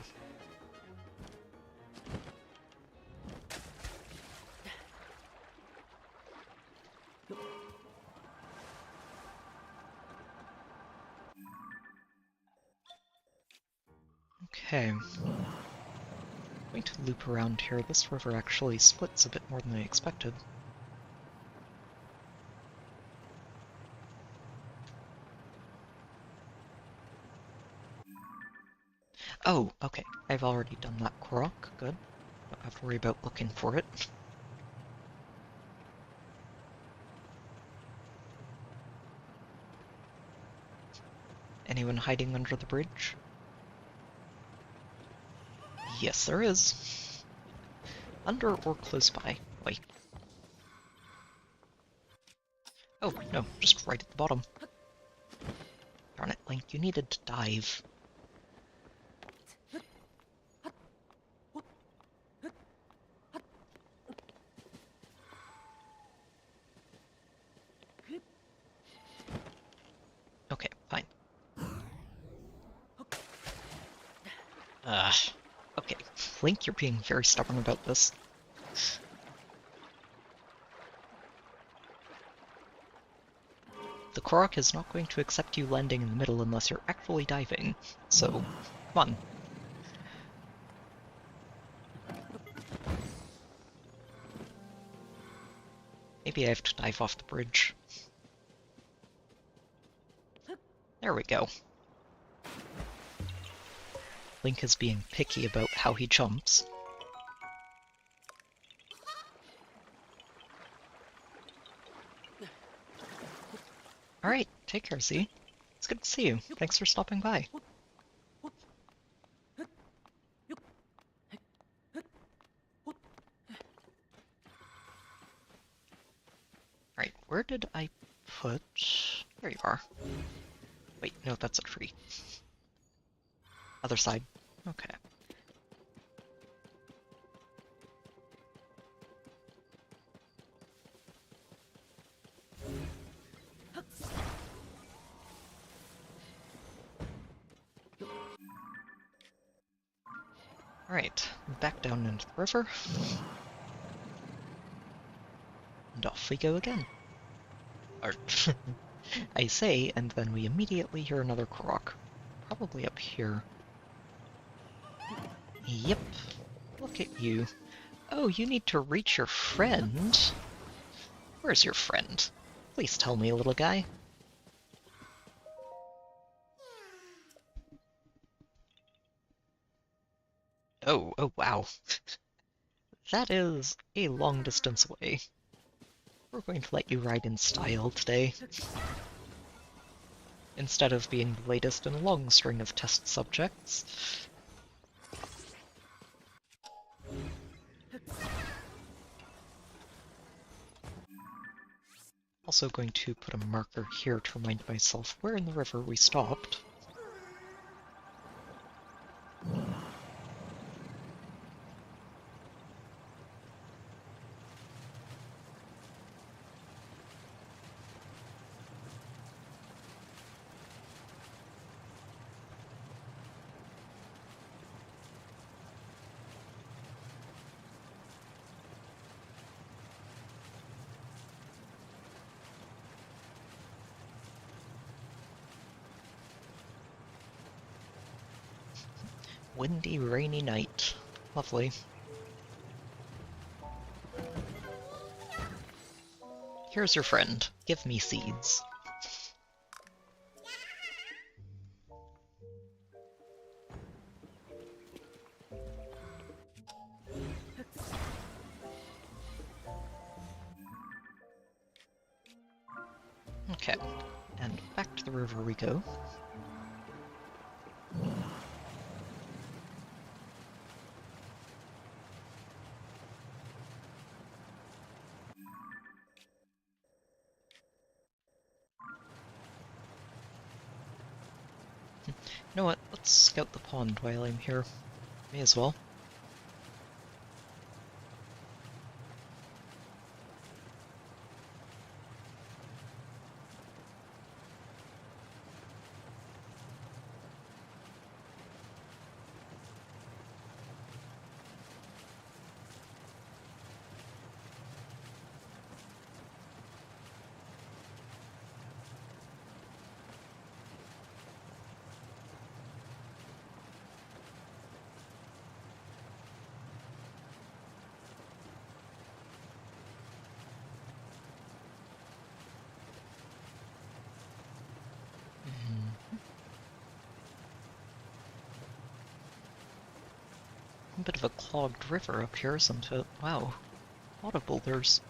Okay. Going to loop around here. This river actually splits a bit more than I expected. Oh, okay. I've already done that Korok. Good. Don't have to worry about looking for it. Anyone hiding under the bridge? Yes, there is. Under or close by. Wait. Oh, no, just right at the bottom. Darn it, Link, you needed to dive. Okay, fine. Okay. Link, you're being very stubborn about this. The Korok is not going to accept you landing in the middle unless you're actually diving, so come on. Maybe I have to dive off the bridge. There we go. Link is being picky about how he jumps. Alright, take care, Z. It's good to see you. Thanks for stopping by. Alright, where did I put... There you are. Wait, no, that's a tree. Other side. Okay. Alright, back down into the river. And off we go again. Or, I say, and then we immediately hear another Korok. Probably up here. Yep. Look at you. Oh, you need to reach your friend? Where's your friend? Please tell me, little guy. Oh wow. That is a long distance away. We're going to let you ride in style today, instead of being the latest in a long string of test subjects. Also going to put a marker here to remind myself where in the river we stopped. Windy, rainy night. Lovely. Here's your friend. Give me seeds. Okay, and back to the river we go. You know what, let's scout the pond while I'm here. May as well. A bit of a clogged river up here, isn't it? Wow. A lot of boulders.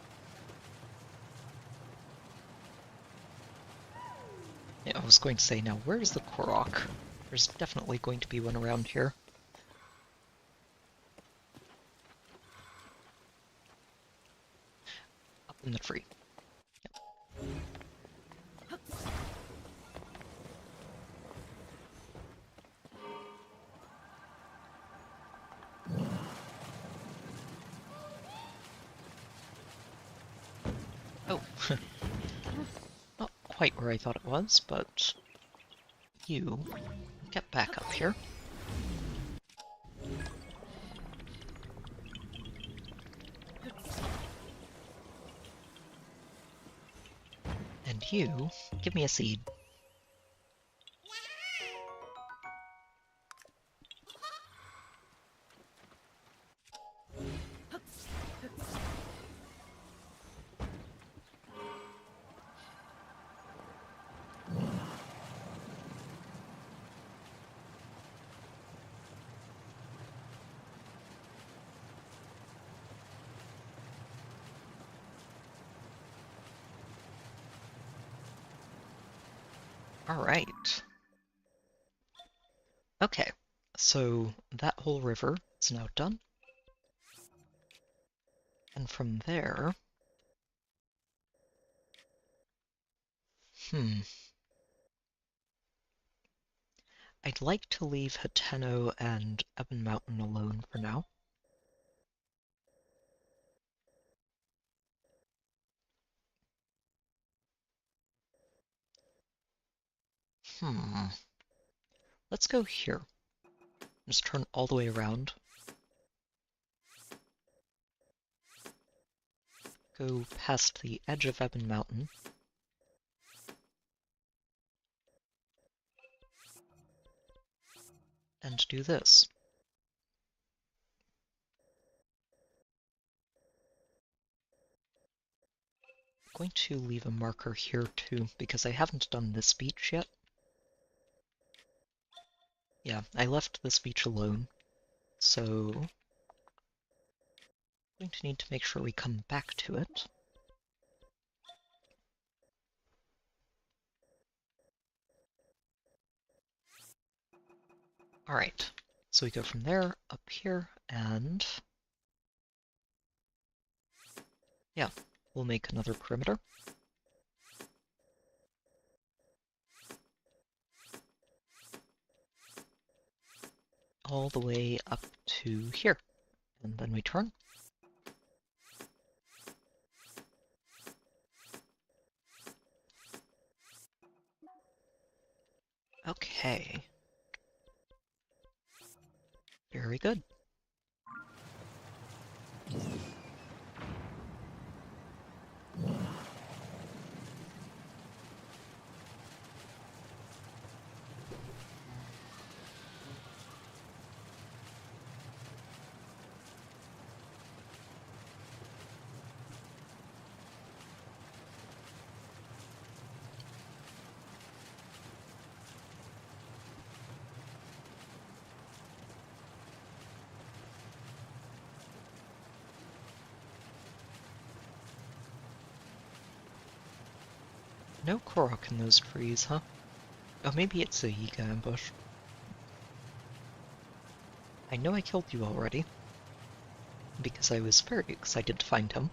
Yeah, I was going to say, now where's the Korok? There's definitely going to be one around here. Up in the tree. Oh, not quite where I thought it was, but you get back up here. And you give me a seed. Alright. Okay, so that whole river is now done. And from there... I'd like to leave Hateno and Ebon Mountain alone for now. Let's go here. Just turn all the way around. Go past the edge of Ebon Mountain. And do this. I'm going to leave a marker here too, because I haven't done this beach yet. Yeah, I left this beach alone, so I'm going to need to make sure we come back to it. Alright, so we go from there, up here, and... yeah, we'll make another perimeter. All the way up to here, and then we turn. Okay. Very good. No Korok in those trees, huh? Oh, maybe it's a Yiga ambush. I know I killed you already, because I was very excited to find him.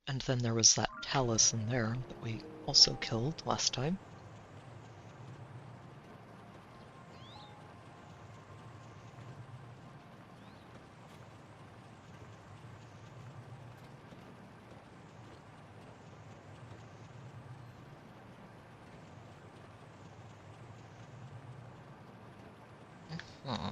And then there was that Talus in there that we also killed last time. Hmm.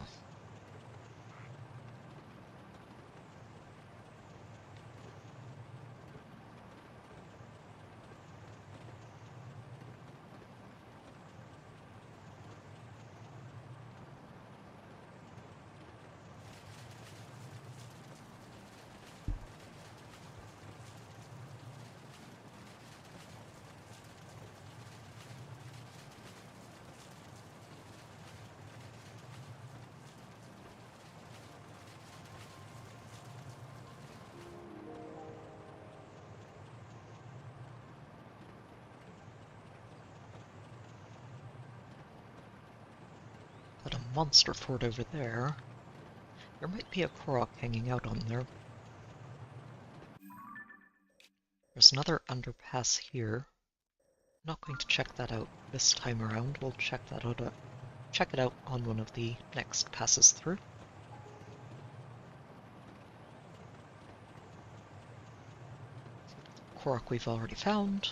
monster fort over there. There might be a Korok hanging out on there. There's another underpass here. I'm not going to check that out this time around. We'll check that out. Check it out on one of the next passes through. Korok we've already found.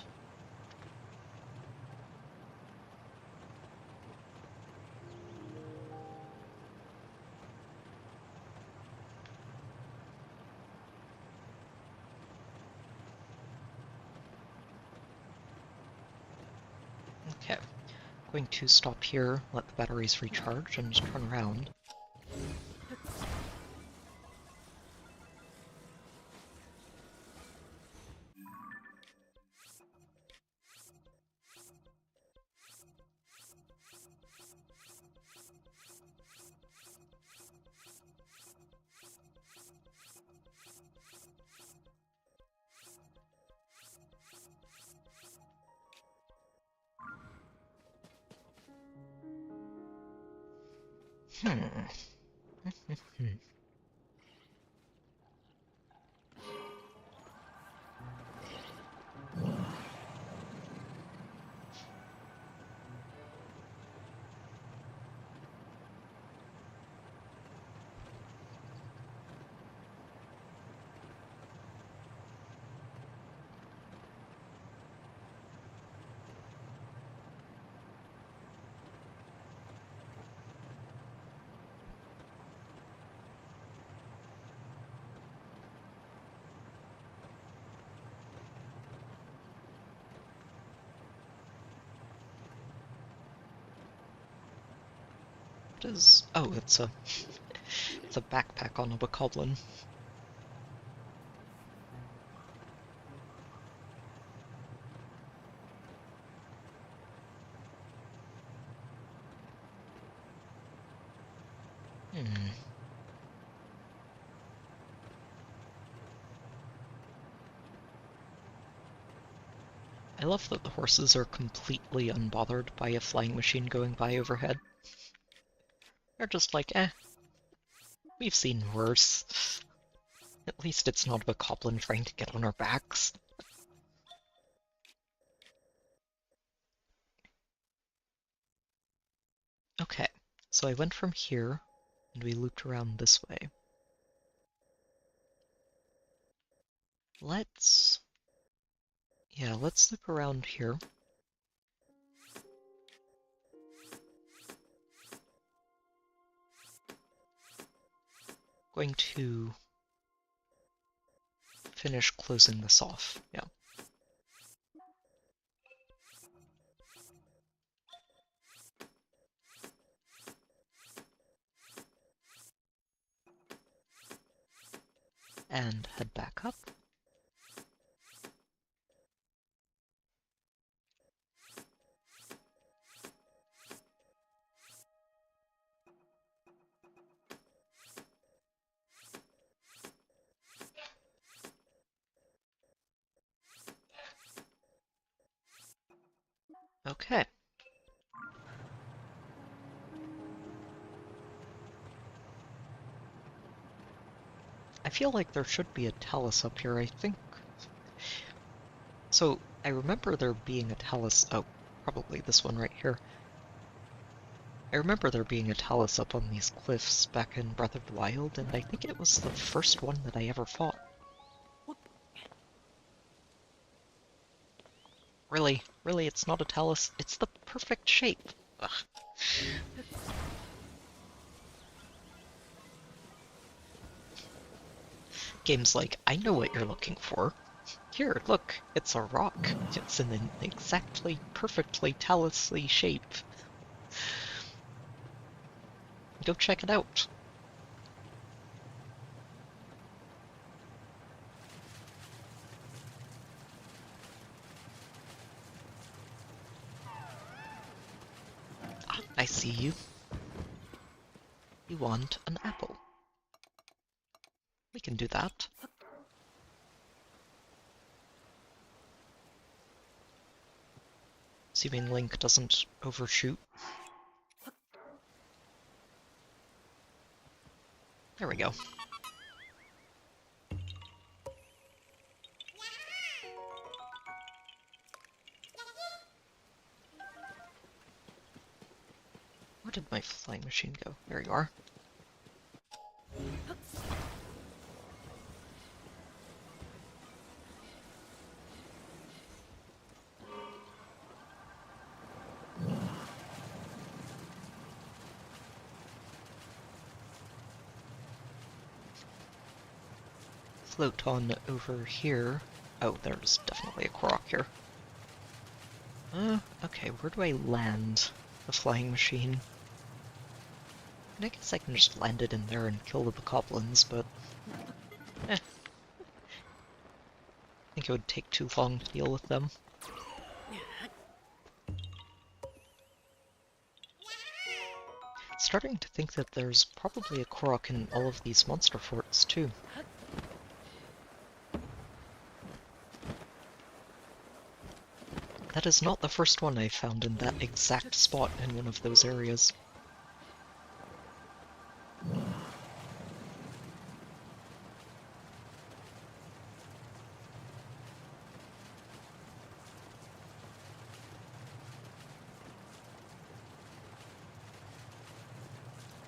Okay, I'm going to stop here, let the batteries recharge, and turn around. What is... Oh, it's a backpack on a bokoblin. I love that the horses are completely unbothered by a flying machine going by overhead. They're just like, we've seen worse. At least it's not a bokoblin trying to get on our backs. Okay, so I went from here, and we looped around this way. Let's loop around here. Going to finish closing this off, yeah. And head back up. Okay. I feel like there should be a talus up here, I think. So, I remember there being a talus... Oh, probably this one right here. I remember there being a talus up on these cliffs back in Breath of the Wild, and I think it was the first one that I ever fought. Really, it's not a talus. It's the perfect shape. Ugh. Game's like, I know what you're looking for. Here, look, it's a rock. It's in an exactly, perfectly talus-y shape. Go check it out. Ah, I see you. You want an apple. We can do that. Assuming Link doesn't overshoot. There we go. Where did my flying machine go? There you are. Float on over here. Oh, there's definitely a Korok here. Okay, where do I land the flying machine? And I guess I can just land it in there and kill the goblins, but... I think it would take too long to deal with them. Starting to think that there's probably a Korok in all of these monster forts, too. That is not the first one I found in that exact spot in one of those areas.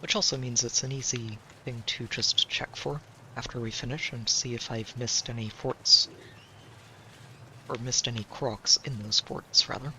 Which also means it's an easy thing to just check for after we finish and see if I've missed any forts, or missed any Koroks in those forts, rather.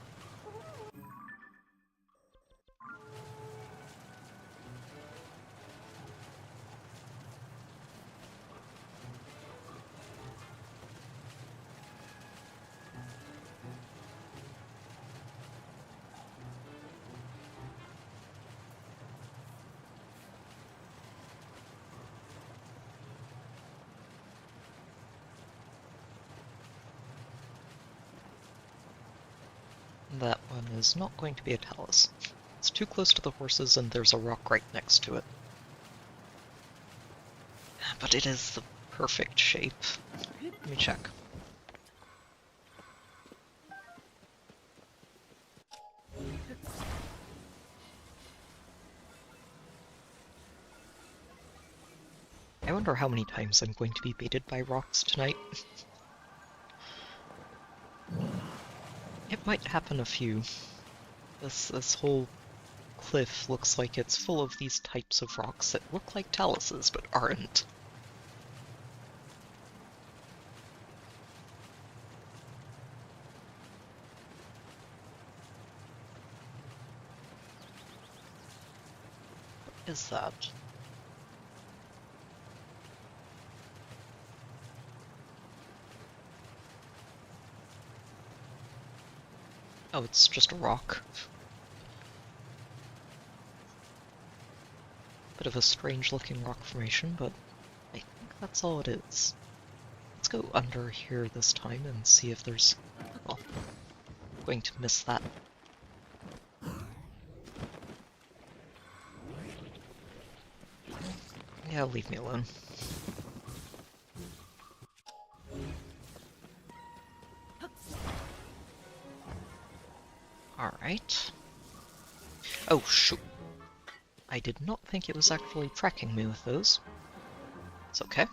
That one is not going to be a talus. It's too close to the horses and there's a rock right next to it. But it is the perfect shape. Let me check. I wonder how many times I'm going to be baited by rocks tonight. It might happen a few. This whole cliff looks like it's full of these types of rocks that look like taluses, but aren't. What is that? Oh, it's just a rock. Bit of a strange-looking rock formation, but I think that's all it is. Let's go under here this time and see if there's... Well, I'm going to miss that. Yeah, leave me alone. Alright. Oh, shoot. I did not think it was actually tracking me with those. It's okay.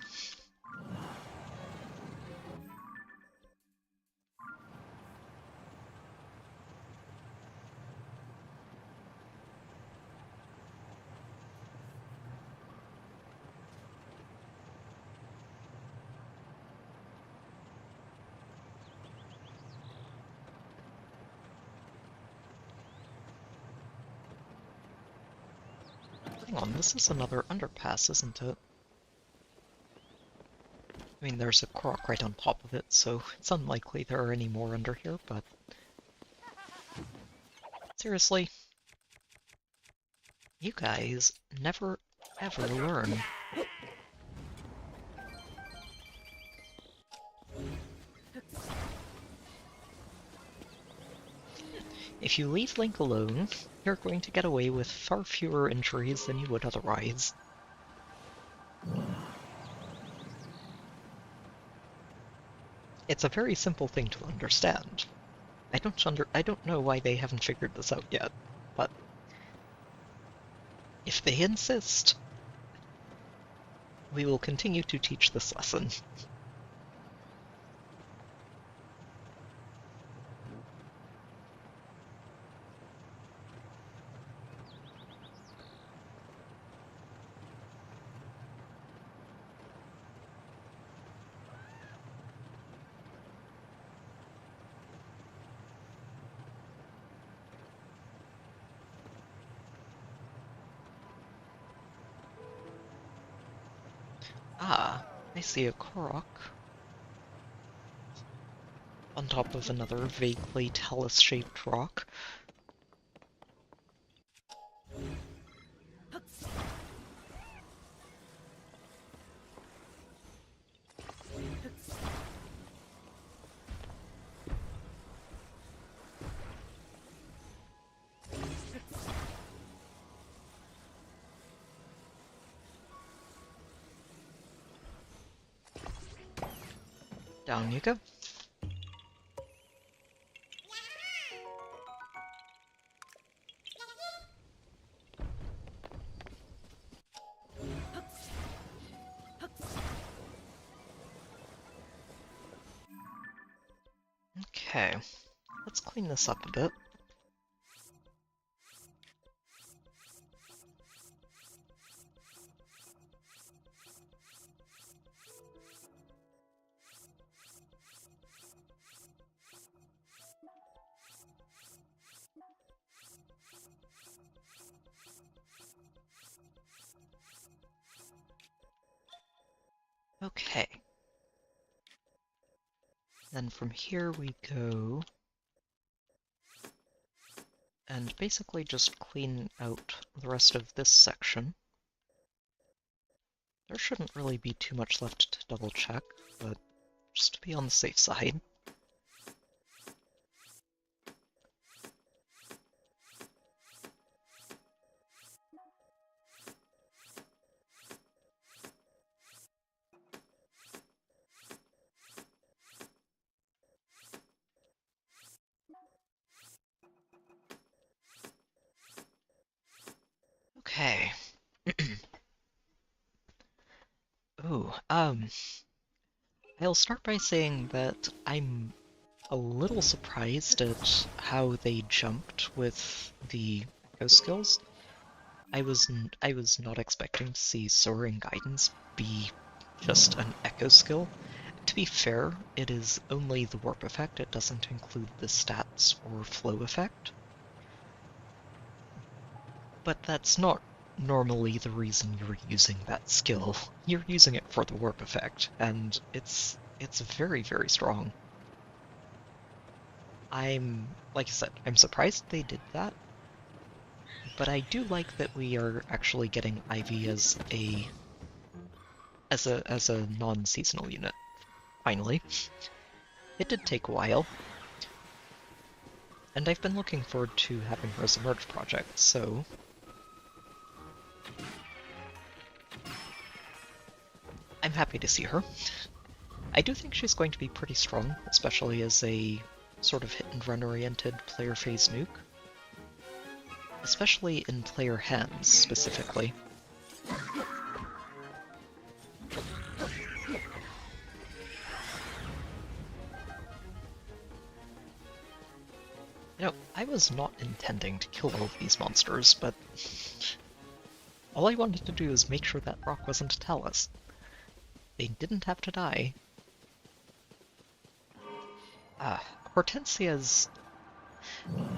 Hang on, this is another underpass, isn't it? I mean, there's a Korok right on top of it, so it's unlikely there are any more under here, but... Seriously? You guys never, ever learn. If you leave Link alone, you're going to get away with far fewer injuries than you would otherwise. It's a very simple thing to understand. I don't know why they haven't figured this out yet, but if they insist. we will continue to teach this lesson. Ah, I see a Korok on top of another vaguely talus-shaped rock. Down you go. Okay, let's clean this up a bit. Okay. Then from here we go and basically just clean out the rest of this section. There shouldn't really be too much left to double check, but just to be on the safe side. Okay. Ooh, I'll start by saying that I'm a little surprised at how they jumped with the echo skills. I was not expecting to see Soaring Guidance be just an echo skill. To be fair, it is only the warp effect, it doesn't include the stats or flow effect. But that's not normally the reason you're using that skill. You're using it for the warp effect, and it's very, very strong. Like I said, I'm surprised they did that, but I do like that we are actually getting Ivy as a non-seasonal unit. Finally. It did take a while, and I've been looking forward to having her as a merge project, so I'm happy to see her. I do think she's going to be pretty strong, especially as a sort of hit-and-run oriented player phase nuke. Especially in player hands, specifically. You know, I was not intending to kill all of these monsters, but all I wanted to do was make sure that rock wasn't a talus. They didn't have to die. Hortensia's...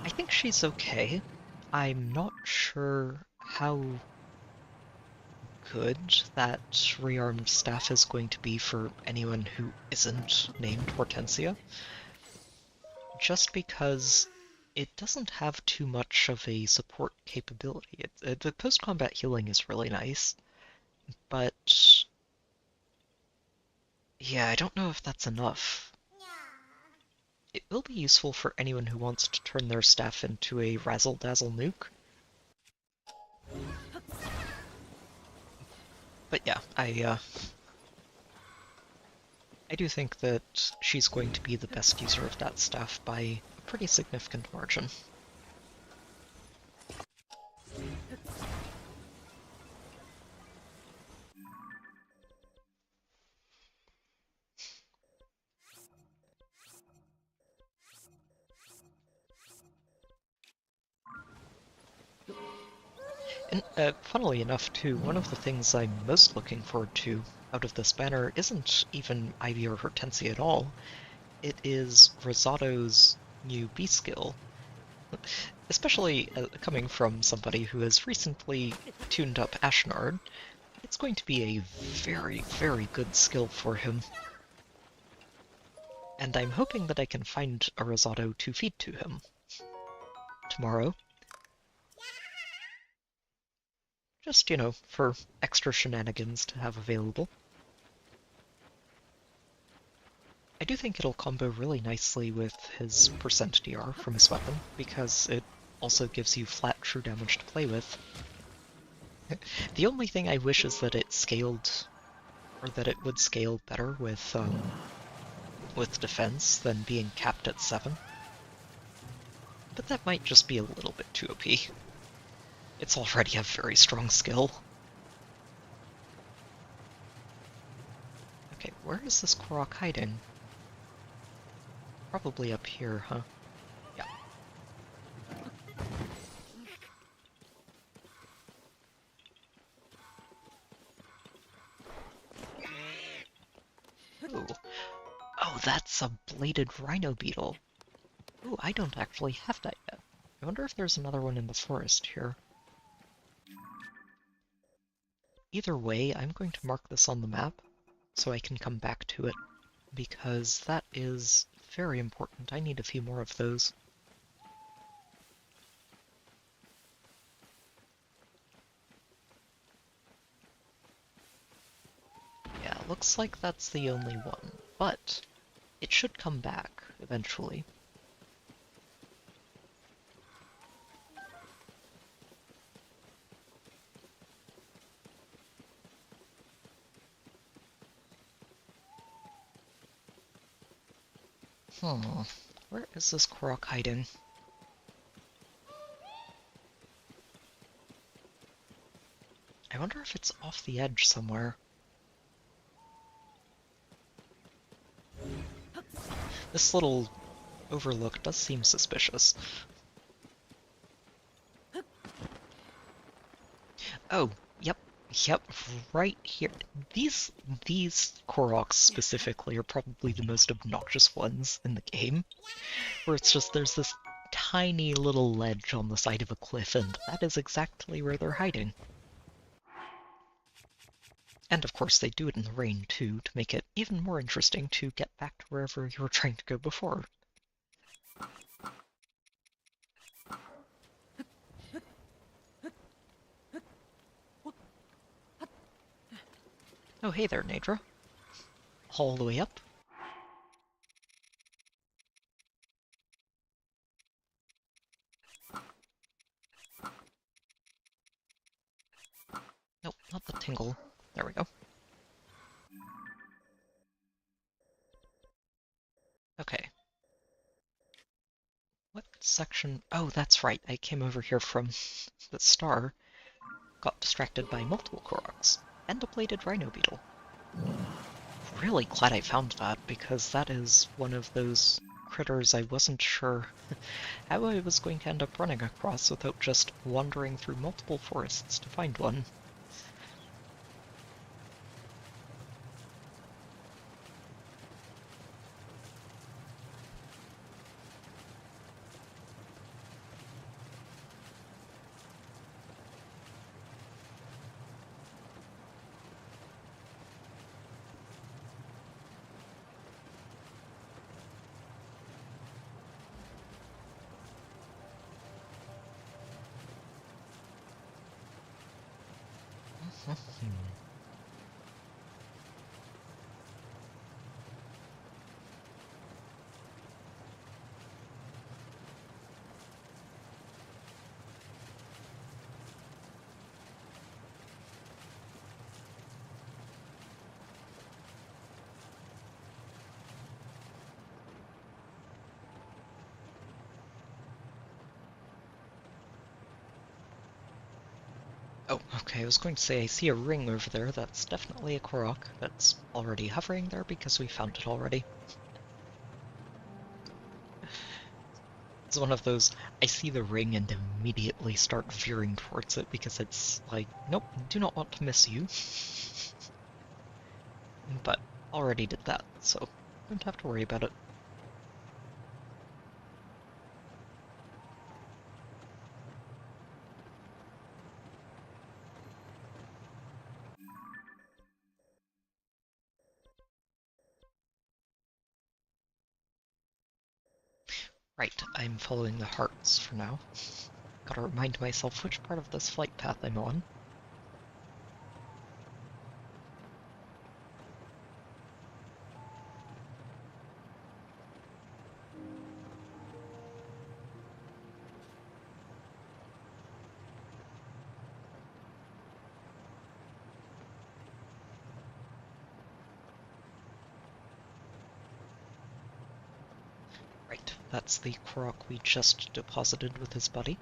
I think she's okay. I'm not sure how good that rearmed staff is going to be for anyone who isn't named Hortensia. Just because it doesn't have too much of a support capability. The post-combat healing is really nice, but yeah, I don't know if that's enough. It will be useful for anyone who wants to turn their staff into a razzle-dazzle nuke. But yeah, I do think that she's going to be the best user of that staff by a pretty significant margin. And funnily enough, too, one of the things I'm most looking forward to out of this banner isn't even Ivy or Hortensia at all. It is Rosado's new B skill. Especially coming from somebody who has recently tuned up Ashnard, it's going to be a very, very good skill for him. And I'm hoping that I can find a Rosado to feed to him tomorrow. Just, for extra shenanigans to have available. I do think it'll combo really nicely with his percent DR from his weapon, because it also gives you flat true damage to play with. The only thing I wish is that it scaled, or that it would scale better with defense than being capped at 7. But that might just be a little bit too OP. It's already a very strong skill. Okay, where is this Korok hiding? Probably up here, huh? Yeah. Ooh. Oh, that's a bladed rhino beetle. Ooh, I don't actually have that yet. I wonder if there's another one in the forest here. Either way, I'm going to mark this on the map so I can come back to it, because that is very important. I need a few more of those. Yeah, looks like that's the only one, but it should come back eventually. Where is this Korok hiding? I wonder if it's off the edge somewhere. This little overlook does seem suspicious. Oh, yep, right here. These Koroks specifically are probably the most obnoxious ones in the game, where it's just there's this tiny little ledge on the side of a cliff, and that is exactly where they're hiding. And of course they do it in the rain too, to make it even more interesting to get back to wherever you were trying to go before. Oh hey there, Nadra. All the way up. Nope, not the tingle. There we go. Okay. What section? Oh, that's right. I came over here from the star. Got distracted by multiple Koroks. And a bladed rhino beetle. Really glad I found that, because that is one of those critters I wasn't sure how I was going to end up running across without just wandering through multiple forests to find one. Oh, okay, I was going to say I see a ring over there. That's definitely a Korok that's already hovering there because we found it already. It's one of those, I see the ring and immediately start veering towards it because it's like, nope, do not want to miss you. But already did that, so don't have to worry about it. Right, I'm following the hearts for now. Gotta remind myself which part of this flight path I'm on. Right, that's the Korok we just deposited with his buddy.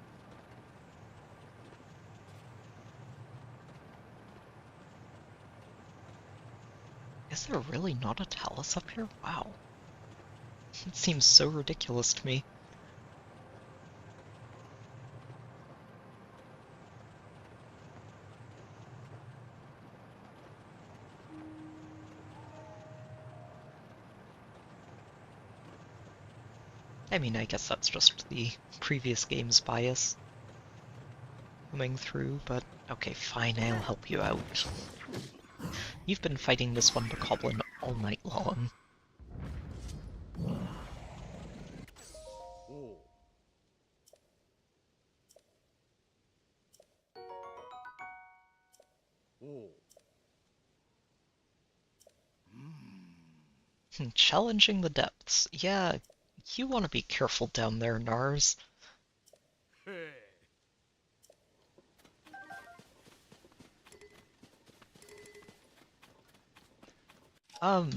Is there really not a Talus up here? Wow. It seems so ridiculous to me. I mean, I guess that's just the previous game's bias coming through, but okay, fine, I'll help you out. You've been fighting this one bokoblin all night long. Challenging the depths. Yeah, you want to be careful down there, Nars. Um,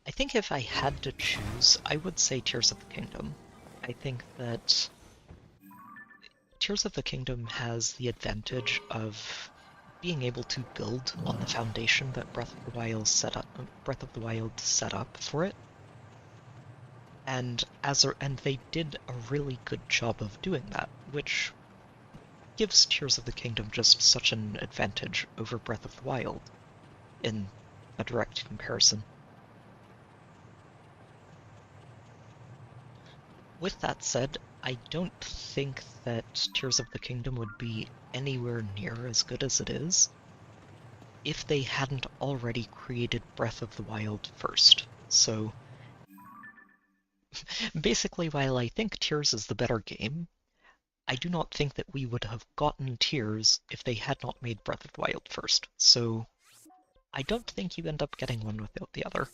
I think if I had to choose, I would say Tears of the Kingdom. I think that Tears of the Kingdom has the advantage of being able to build on the foundation that Breath of the Wild set up for it. And they did a really good job of doing that, which gives Tears of the Kingdom just such an advantage over Breath of the Wild in a direct comparison. With that said, I don't think that Tears of the Kingdom would be anywhere near as good as it is if they hadn't already created Breath of the Wild first. So basically, while I think Tears is the better game, I do not think that we would have gotten Tears if they had not made Breath of the Wild first. So I don't think you end up getting one without the other.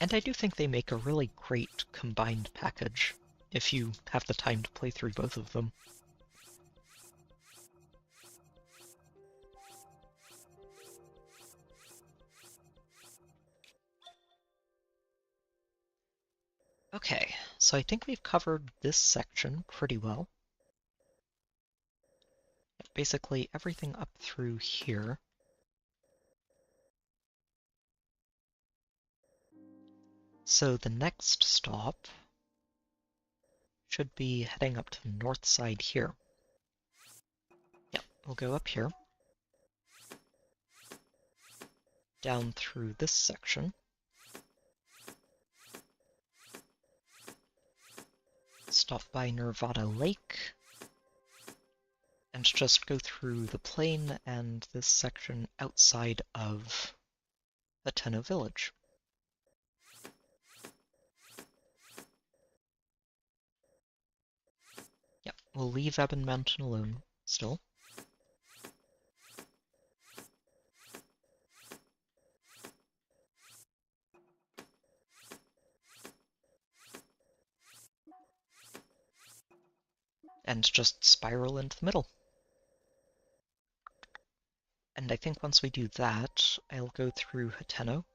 And I do think they make a really great combined package if you have the time to play through both of them. Okay, so I think we've covered this section pretty well. Basically everything up through here. So the next stop should be heading up to the north side here. Yep, we'll go up here, down through this section, stop by Nirvana Lake, and just go through the plain and this section outside of Ateno Village. Yep, we'll leave Ebon Mountain alone still. And just spiral into the middle. And I think once we do that, I'll go through Hateno,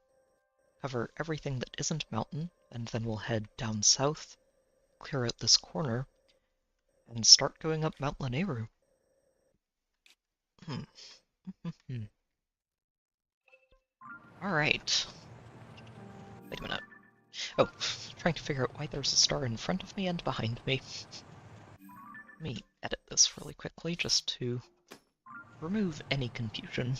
cover everything that isn't mountain, and then we'll head down south, clear out this corner, and start going up Mount Lanayru. Alright. Wait a minute. Oh, trying to figure out why there's a star in front of me and behind me. Let me edit this really quickly just to remove any confusion.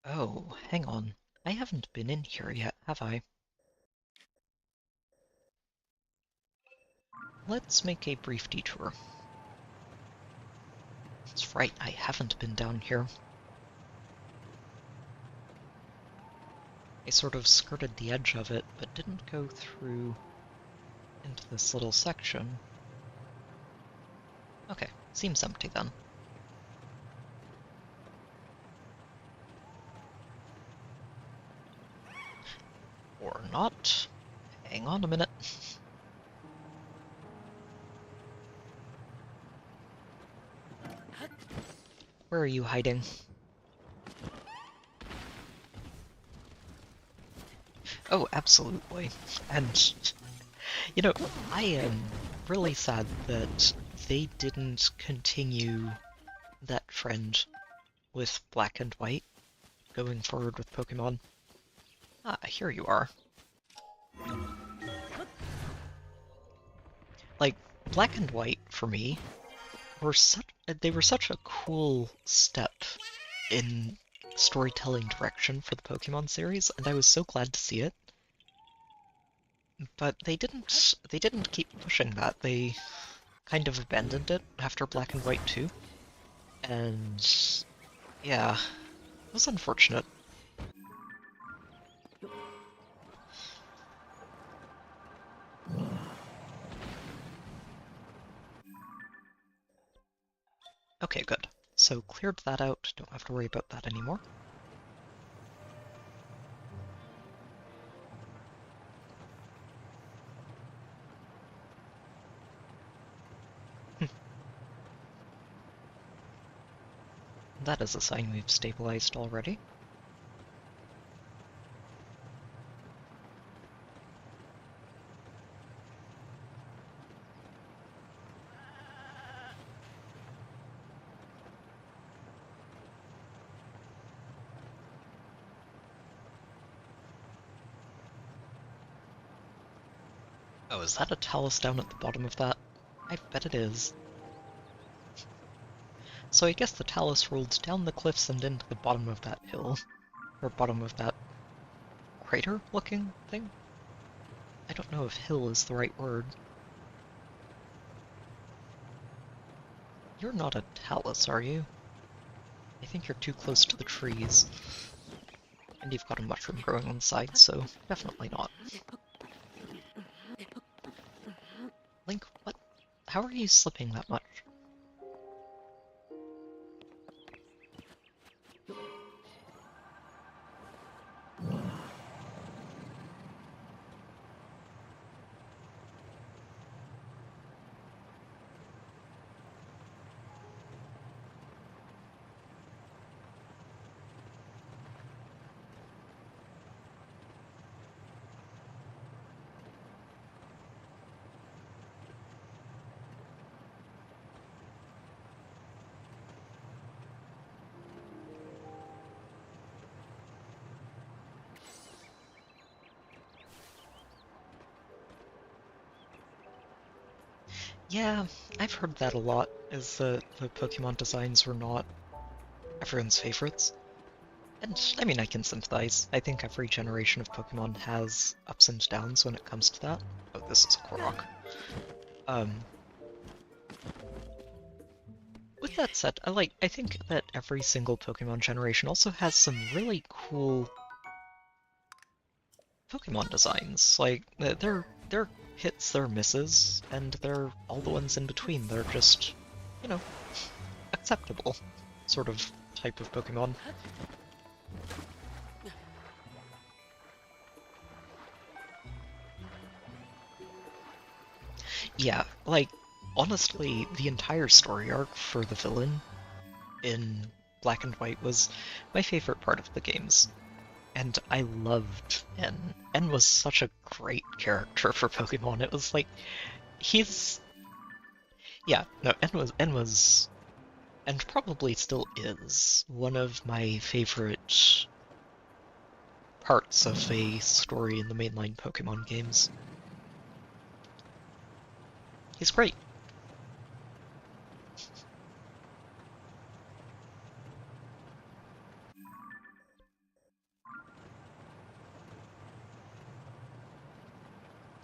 Oh, hang on. I haven't been in here yet, have I? Let's make a brief detour. That's right, I haven't been down here. I sort of skirted the edge of it, but didn't go through into this little section. Okay, seems empty then. Or not. Hang on a minute. Where are you hiding? Oh, absolutely. And, you know, I am really sad that they didn't continue that trend with Black and White going forward with Pokemon. Ah, here you are. Like, Black and White, for me, were such a cool step in storytelling direction for the Pokemon series, and I was so glad to see it. But they didn't keep pushing that. They kind of abandoned it after Black and White 2. And yeah, it was unfortunate. Okay, good. So cleared that out, don't have to worry about that anymore. That is a sign we've stabilized already. Oh, is that a talus down at the bottom of that? I bet it is. So I guess the talus rolled down the cliffs and into the bottom of that hill. Or bottom of that crater-looking thing? I don't know if hill is the right word. You're not a talus, are you? I think you're too close to the trees. And you've got a mushroom growing on the side, so definitely not. Link, what? How are you slipping that much? Yeah, I've heard that a lot, is that the Pokemon designs were not everyone's favorites. And, I mean, I can sympathize. I think every generation of Pokemon has ups and downs when it comes to that. Oh, this is a Korok. With that said, I think that every single Pokemon generation also has some really cool Pokemon designs. Like, they're hits, they're misses, and they're all the ones in between. They're just, you know, acceptable sort of type of Pokemon. Yeah, like, honestly, the entire story arc for the villain in Black and White was my favorite part of the games. And I loved N. N was such a great character for Pokemon. It was like, he's... Yeah, no, N was, and probably still is, one of my favorite parts of a story in the mainline Pokemon games. He's great.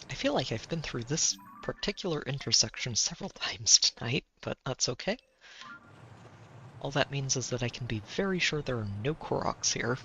I feel like I've been through this particular intersection several times tonight, but that's okay. All that means is that I can be very sure there are no Koroks here.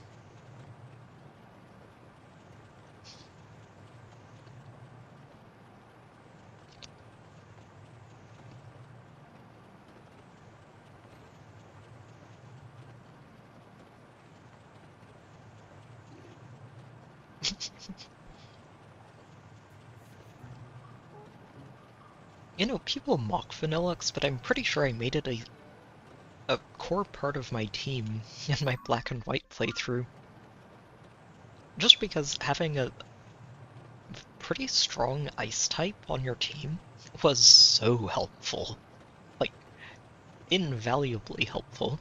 You know, people mock Vanillux, but I'm pretty sure I made it a core part of my team in my Black and White playthrough. Just because having a pretty strong ice type on your team was so helpful. Like, invaluably helpful.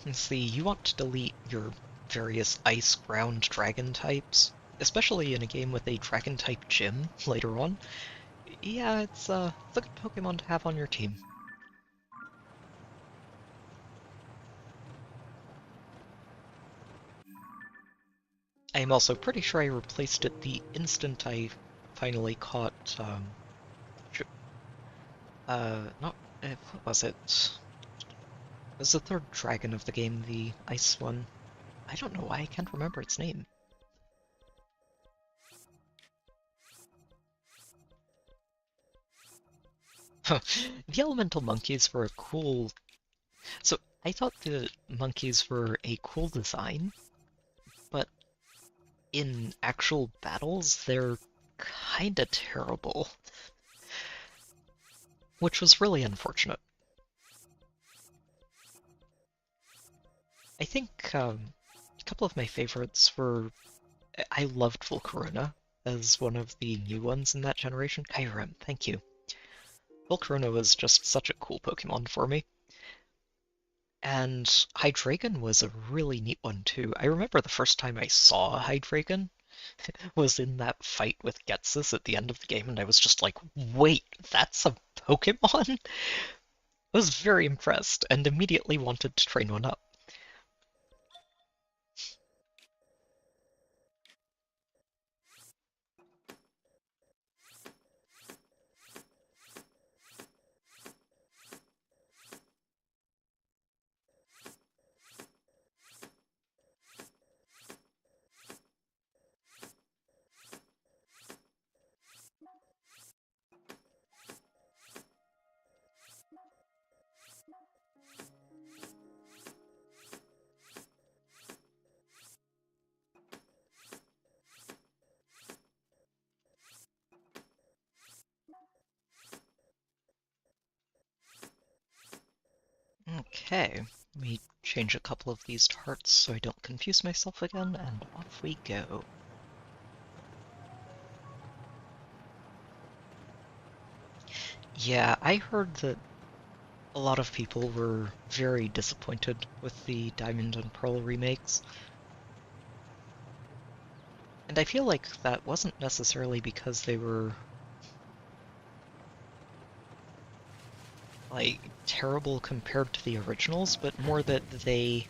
And see, you want to delete your various ice, ground, dragon types, especially in a game with a dragon type gym later on. Yeah, it's a good Pokemon to have on your team. I am also pretty sure I replaced it the instant I finally caught, not, what was it? It was the third dragon of the game, the ice one. I don't know why I can't remember its name. The elemental monkeys were a cool... So, I thought the monkeys were a cool design, but in actual battles, they're kinda terrible. Which was really unfortunate. I think a couple of my favorites were... I loved Volcarona as one of the new ones in that generation. Kyurem, thank you. Volcarona was just such a cool Pokemon for me. And Hydreigon was a really neat one too. I remember the first time I saw Hydreigon was in that fight with Ghetsis at the end of the game, and I was just like, wait, that's a Pokemon? I was very impressed and immediately wanted to train one up. Okay, let me change a couple of these to hearts so I don't confuse myself again, and off we go. Yeah, I heard that a lot of people were very disappointed with the Diamond and Pearl remakes. And I feel like that wasn't necessarily because they were, like, terrible compared to the originals, but more that they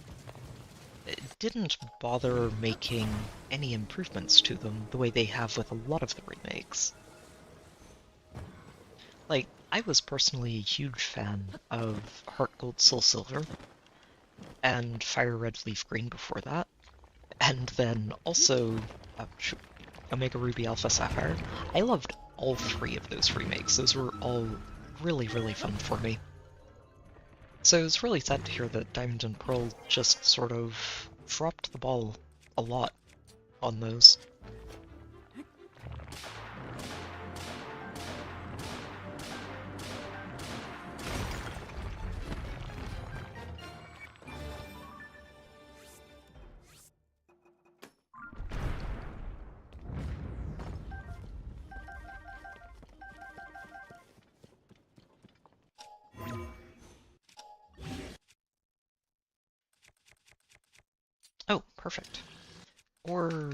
didn't bother making any improvements to them the way they have with a lot of the remakes. Like, I was personally a huge fan of Heart Gold Soul Silver and Fire Red Leaf Green before that, and then also Omega Ruby Alpha Sapphire. I loved all three of those remakes. Those were all really, really fun for me. So it was really sad to hear that Diamond and Pearl just sort of dropped the ball a lot on those. Oh, perfect. Or...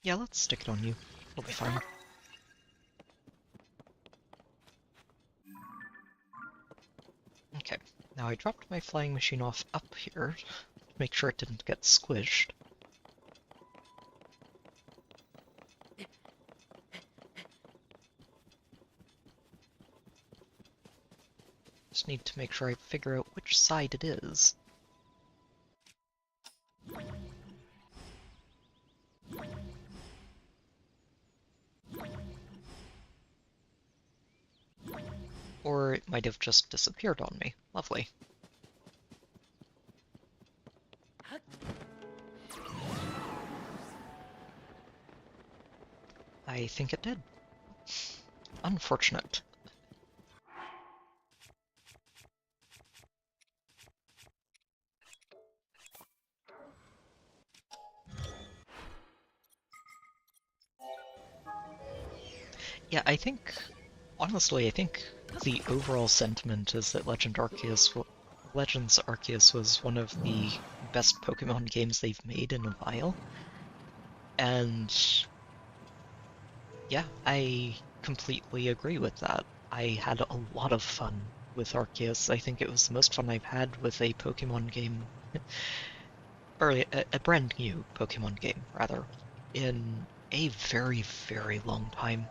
Yeah, let's stick it on you. It'll be fine. Okay, now I dropped my flying machine off up here to make sure it didn't get squished. Just need to make sure I figure out which side it is. Or it might have just disappeared on me. Lovely. I think it did. Unfortunate. Yeah, honestly, I think the overall sentiment is that Legends Arceus was one of the best Pokemon games they've made in a while. And yeah, I completely agree with that. I had a lot of fun with Arceus. I think it was the most fun I've had with a Pokemon game, or a brand new Pokemon game, rather, in a very, very long time.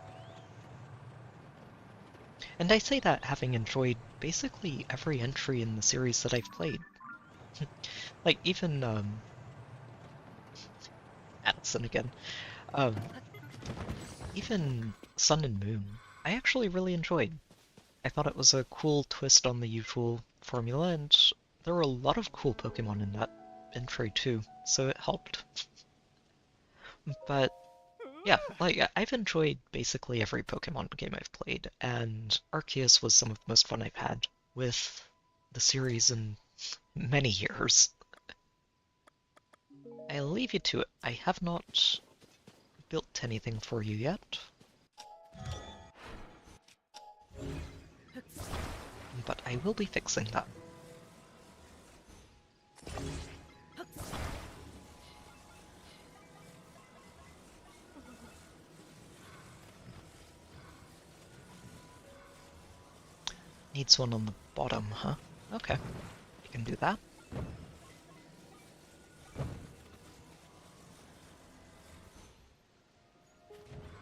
And I say that having enjoyed basically every entry in the series that I've played. Like, even, Addison again. Um, even Sun and Moon, I actually really enjoyed. I thought it was a cool twist on the usual formula, and there were a lot of cool Pokemon in that entry too, so it helped. But yeah, like, I've enjoyed basically every Pokemon game I've played, and Arceus was some of the most fun I've had with the series in many years. I'll leave you to it. I have not built anything for you yet, but I will be fixing that. Needs one on the bottom, huh? Okay, you can do that.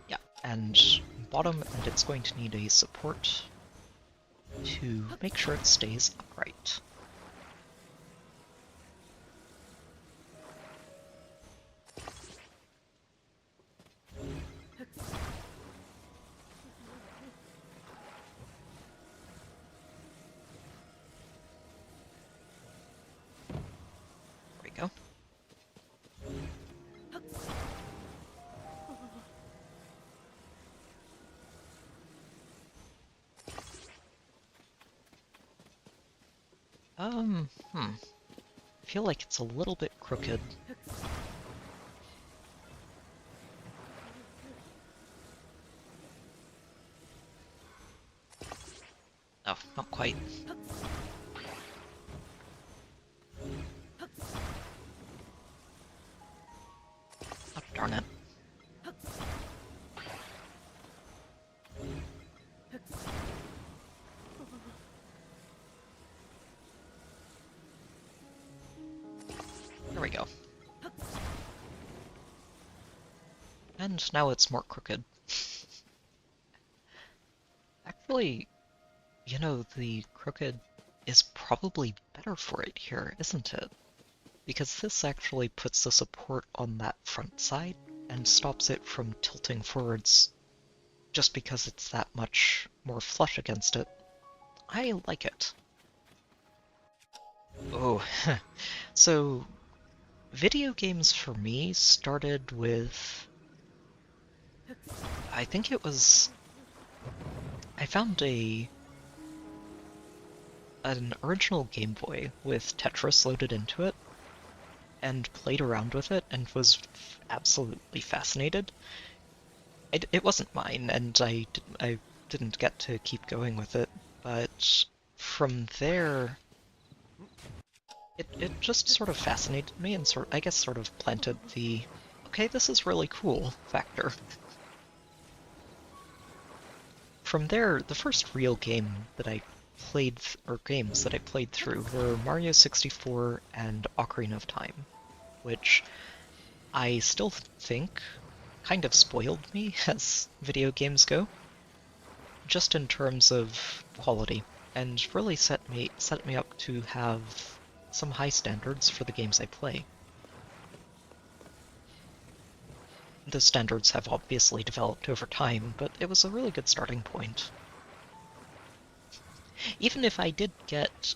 Yeah, and bottom, and it's going to need a support to make sure it stays upright. There we go. I feel like it's a little bit crooked. Oh, not quite. Oh, darn it. There we go. And now it's more crooked. Actually, you know, the crooked is probably better for it here, isn't it? Because this actually puts the support on that front side and stops it from tilting forwards just because it's that much more flush against it. I like it. Oh, so Video games for me started with... I think it was... I found an original Game Boy with Tetris loaded into it, and played around with it, and was absolutely fascinated. It wasn't mine, and I didn't get to keep going with it, but from there, it just sort of fascinated me, and I guess sort of planted the, okay, this is really cool factor. From there, the first real game that I played, or games that I played through, were Mario 64 and Ocarina of Time, which I still think kind of spoiled me as video games go, just in terms of quality, and really set me up to have some high standards for the games I play. The standards have obviously developed over time, but it was a really good starting point. Even if I did get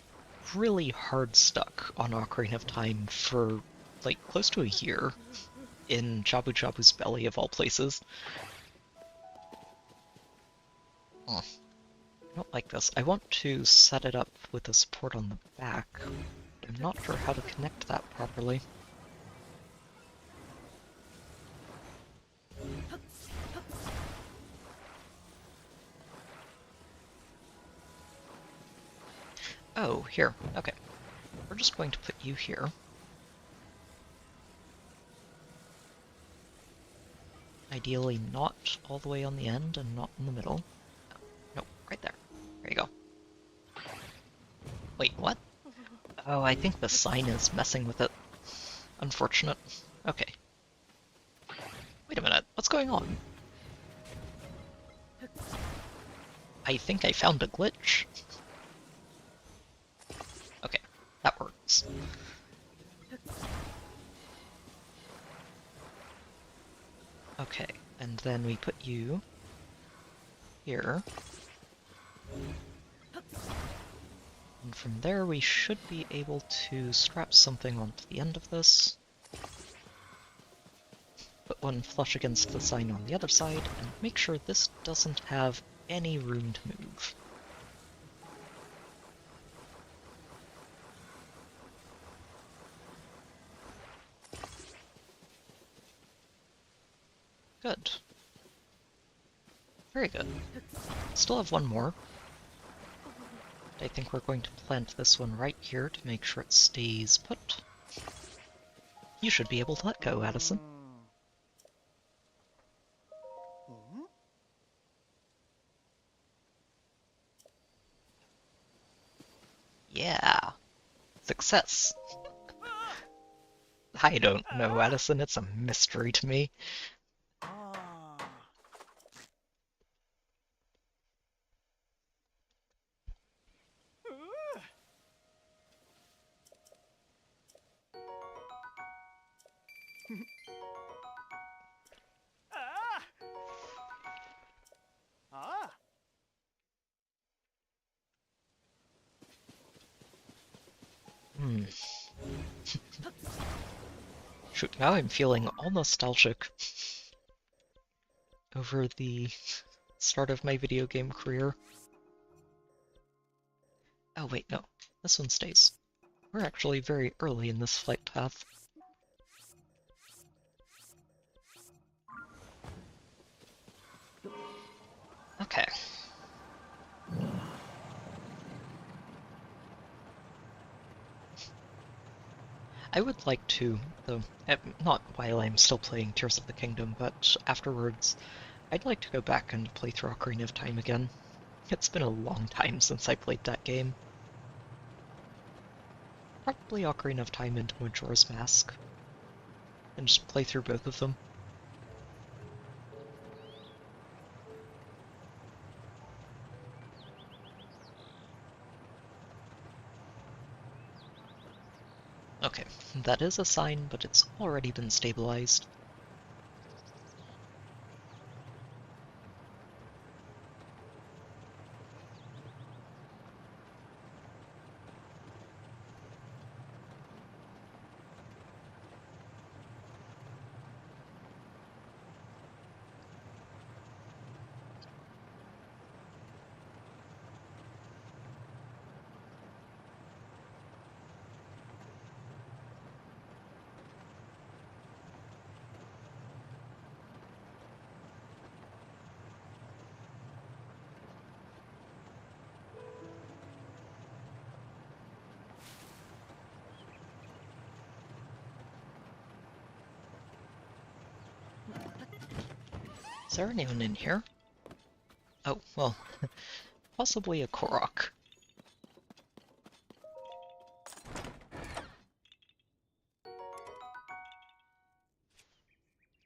really hard stuck on Ocarina of Time for, like, close to a year in Jabu Jabu's belly of all places. Oh, I don't like this. I want to set it up with the support on the back. I'm not sure how to connect that properly. Oh, here. Okay. We're just going to put you here. Ideally not all the way on the end and not in the middle. No, right there. There you go. Wait, what? Oh, I think the sign is messing with it. Unfortunate. Okay. Wait a minute, what's going on? I think I found a glitch. Okay, that works. Okay, and then we put you here. And from there we should be able to strap something onto the end of this. Put one flush against the sign on the other side, and make sure this doesn't have any room to move. Good. Very good. Still have one more. I think we're going to plant this one right here to make sure it stays put. You should be able to let go, Addison. Yeah! Success! I don't know, Addison, it's a mystery to me. Shoot, now I'm feeling all nostalgic over the start of my video game career. Oh wait, no. This one stays. We're actually very early in this flight path. Okay. I would like to, though, not while I'm still playing Tears of the Kingdom, but afterwards, I'd like to go back and play through Ocarina of Time again. It's been a long time since I played that game. Probably Ocarina of Time and Majora's Mask. And just play through both of them. Okay, that is a sign, but it's already been stabilized. Is there anyone in here? Oh, well, possibly a Korok.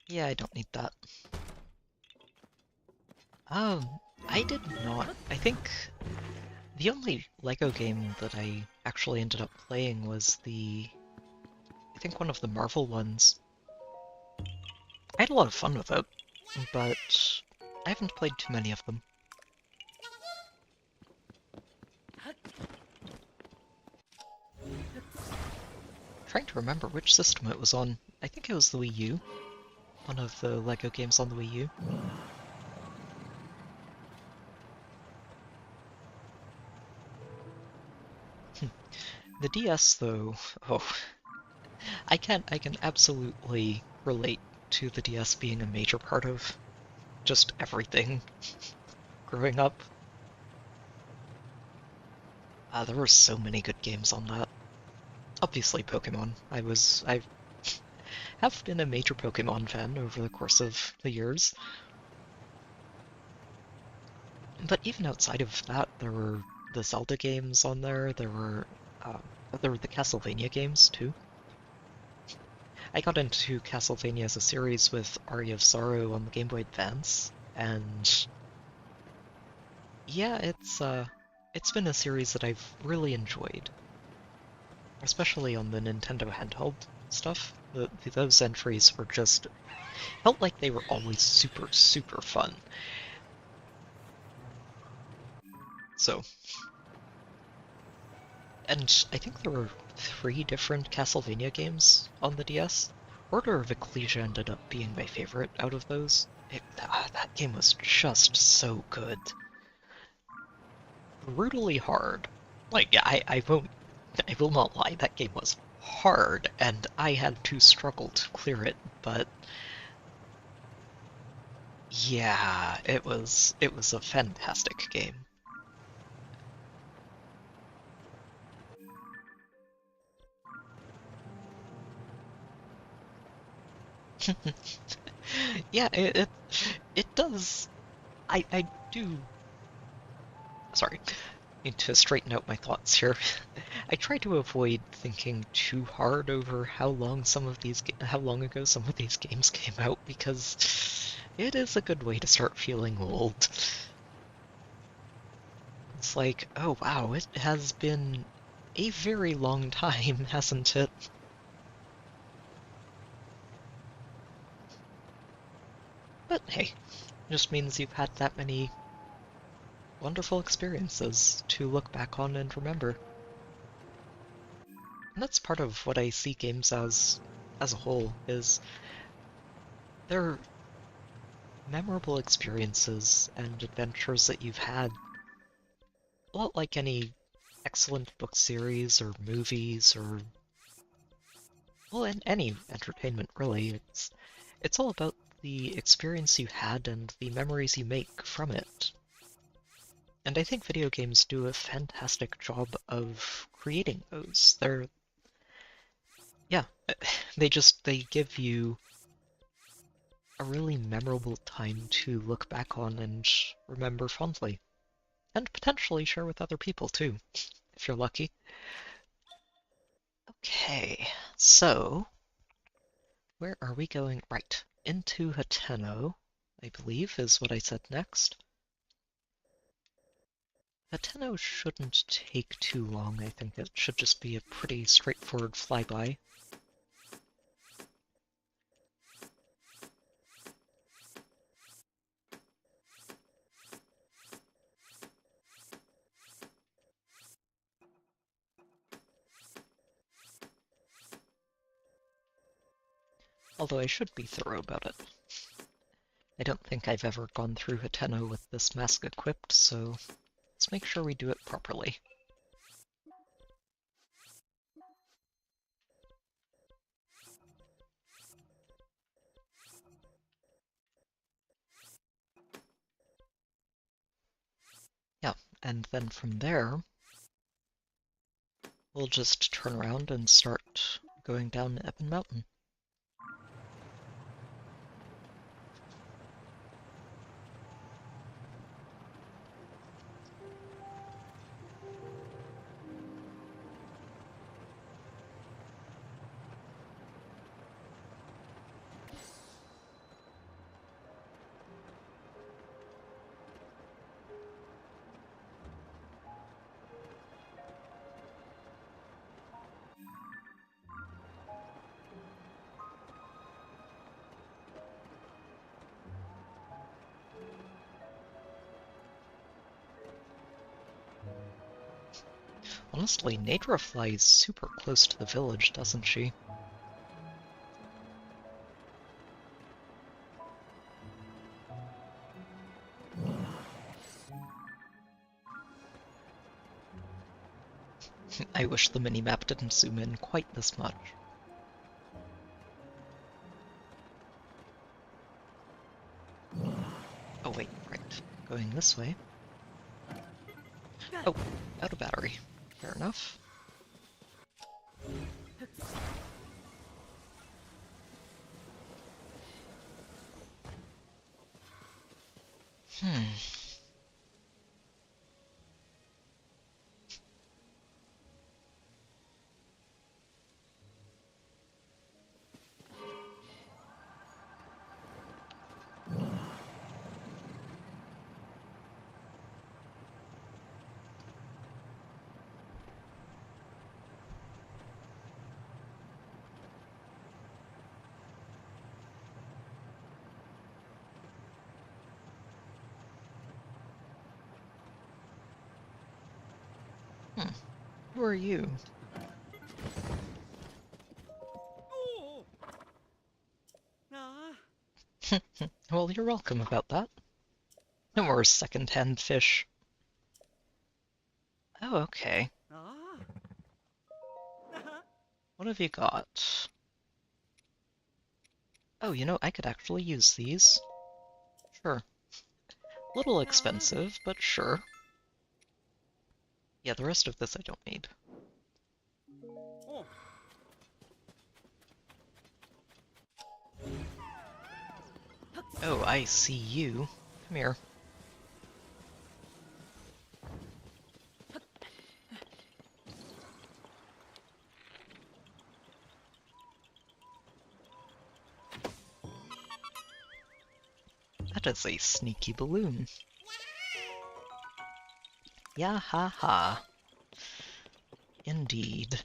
Yeah, I don't need that. I did not. I think the only LEGO game that I actually ended up playing was I think one of the Marvel ones. I had a lot of fun with it, but I haven't played too many of them. Trying to remember which system it was on. I think it was the Wii U. One of the LEGO games on the Wii U. The DS, though, oh, I can absolutely relate to the DS being a major part of just everything growing up. There were so many good games on that. Obviously, Pokemon. I have been a major Pokemon fan over the course of the years. But even outside of that, there were the Zelda games on there. There were the Castlevania games too. I got into Castlevania as a series with Aria of Sorrow on the Game Boy Advance, and yeah, it's been a series that I've really enjoyed, especially on the Nintendo handheld stuff. Those entries were just felt like they were always super, super fun. So, and I think there were 3 different Castlevania games on the DS. Order of Ecclesia ended up being my favorite out of those. That game was just so good. Brutally hard. Like, I will not lie, that game was hard, and I had to struggle to clear it, but yeah, it was a fantastic game. Yeah, it does. I do. Sorry, need to straighten out my thoughts here. I try to avoid thinking too hard over how long ago some of these games came out, because it is a good way to start feeling old. It's like, oh wow, it has been a very long time, hasn't it? But hey, just means you've had that many wonderful experiences to look back on and remember. And that's part of what I see games as a whole, is they're memorable experiences and adventures that you've had. A lot like any excellent book series or movies or, well, in any entertainment really. It's all about the experience you had and the memories you make from it. And I think video games do a fantastic job of creating those. Yeah, they give you a really memorable time to look back on and remember fondly. And potentially share with other people too, if you're lucky. Okay, so where are we going? Right, into Hateno, I believe is what I said next. Hateno shouldn't take too long, I think it should just be a pretty straightforward flyby. Although I should be thorough about it. I don't think I've ever gone through Hateno with this mask equipped, so let's make sure we do it properly. Yeah, and then from there, we'll just turn around and start going down Ebon Mountain. Honestly, Nadra flies super close to the village, doesn't she? I wish the minimap didn't zoom in quite this much. Oh wait, right. Going this way. Oh, out of battery. Fair enough. Hmm. Who are you? Well, you're welcome about that. No more second-hand fish. Oh, okay. What have you got? Oh, you know, I could actually use these. Sure. Little expensive, but sure. Yeah, the rest of this I don't need. Oh, I see you. Come here. That is a sneaky balloon. Yeah, ha ha. Indeed.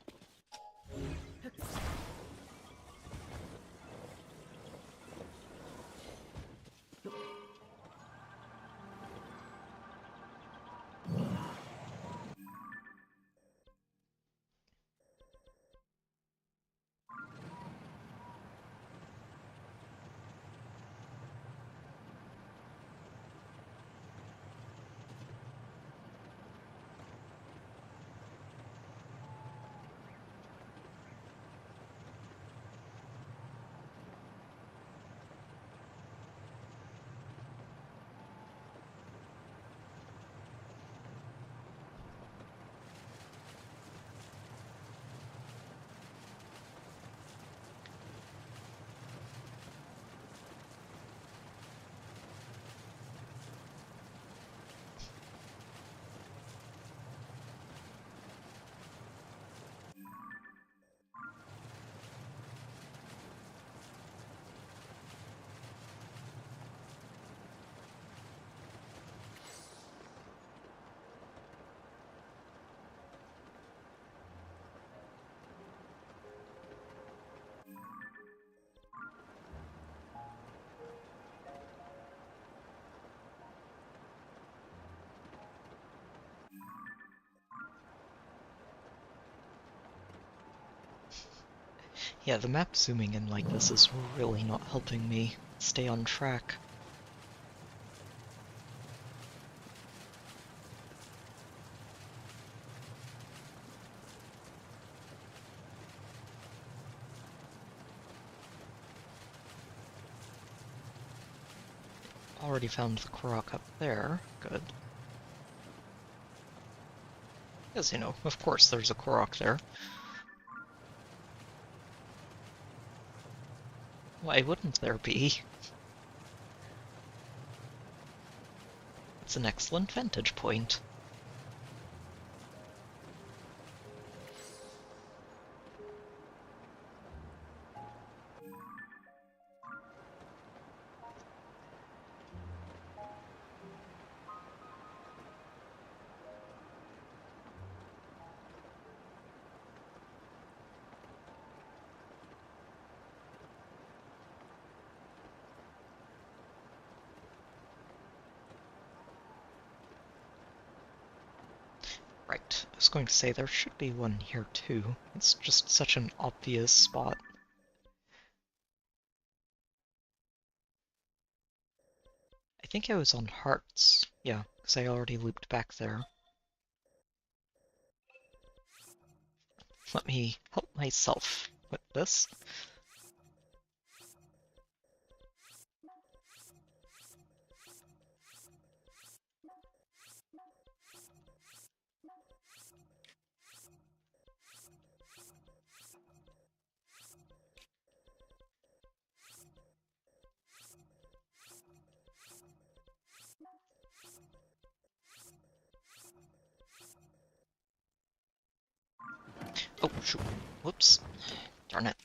Yeah, the map zooming in like this is really not helping me stay on track. Already found the Korok up there. Good. Because, you know, of course there's a Korok there. Why wouldn't there be? It's an excellent vantage point. I was going to say, there should be one here too. It's just such an obvious spot. I think I was on hearts. Yeah, because I already looped back there. Let me help myself with this. Oh, shoot. Whoops. Darn it.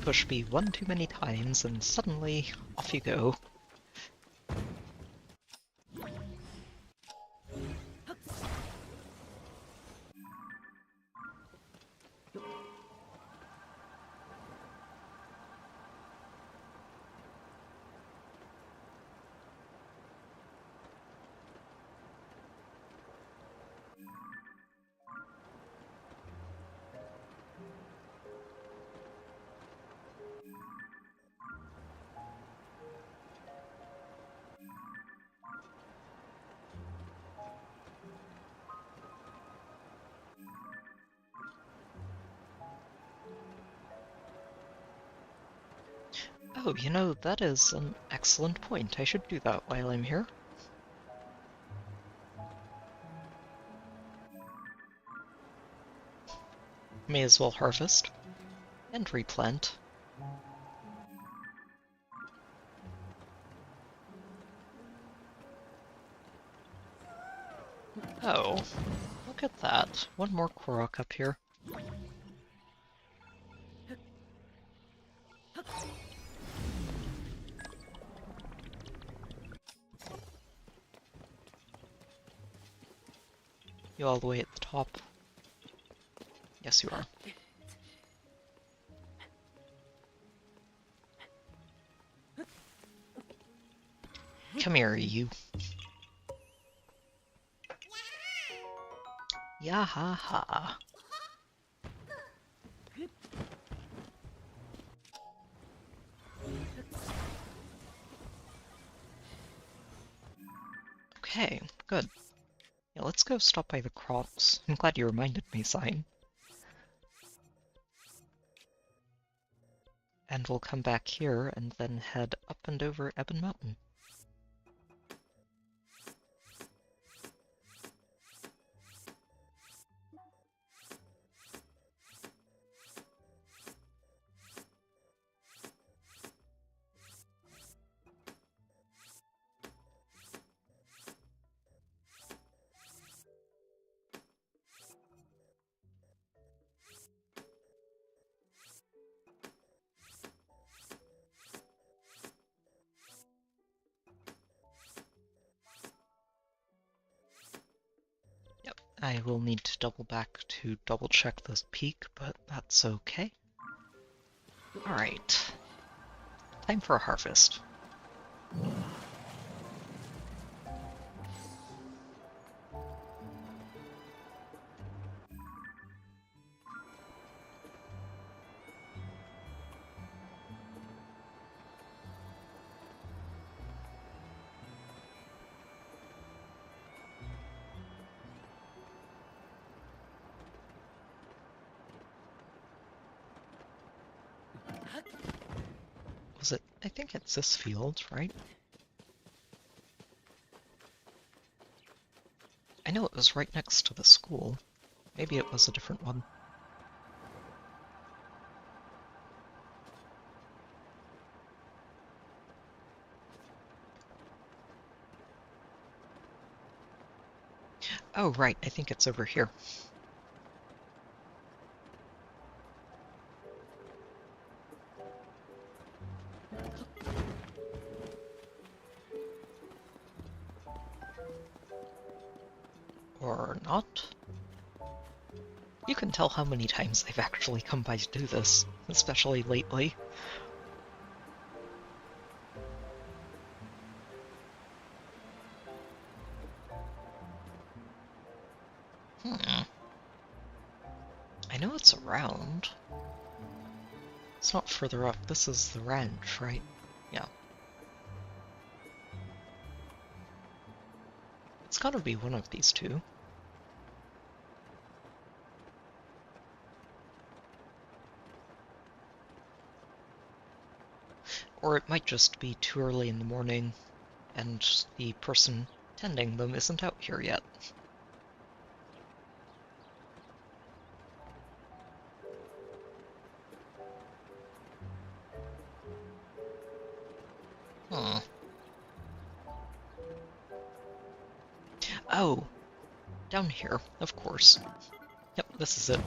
Push B one too many times, and suddenly, off you go. Oh, you know, that is an excellent point. I should do that while I'm here. May as well harvest and replant. Oh, look at that. One more Korok up here. You all the way at the top? Yes, you are. Come here, you. Yahaha. Okay, good. Yeah, let's go stop by the crops. I'm glad you reminded me, Sign. And we'll come back here and then head up and over Ebon Mountain. I will need to double back to double check this peak, but that's okay. Alright. Time for a harvest. Was it? I think it's this field, right? I know it was right next to the school. Maybe it was a different one. Oh, right, I think it's over here. Or not. You can tell how many times I've actually come by to do this, especially lately. what's around. It's not further up. This is the ranch, right? Yeah. It's gotta be one of these two. Or it might just be too early in the morning, and the person tending them isn't out here yet. Hmm. Oh! Down here, of course. Yep, this is it.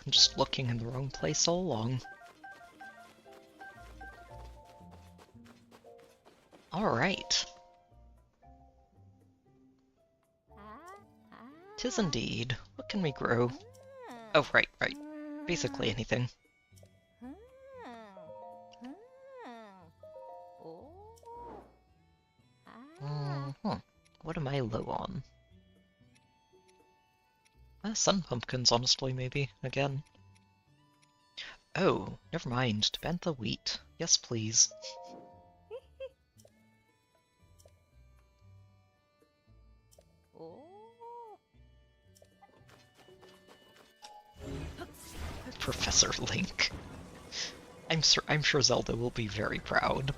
I'm just looking in the wrong place all along. Alright. 'Tis indeed. What can we grow? Oh, right. Basically anything. What am I low on? Sun pumpkins, honestly, maybe, again. Oh, never mind. Bantha wheat. Yes, please. Professor Link. I'm sure Zelda will be very proud.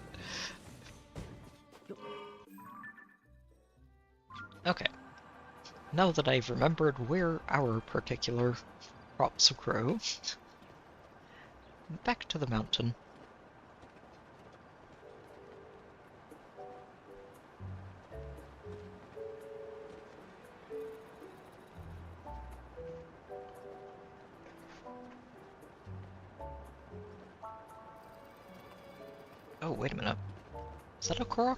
Okay. Now that I've remembered where our particular crops grow, back to the mountain. Oh, wait a minute. Is that a Korok?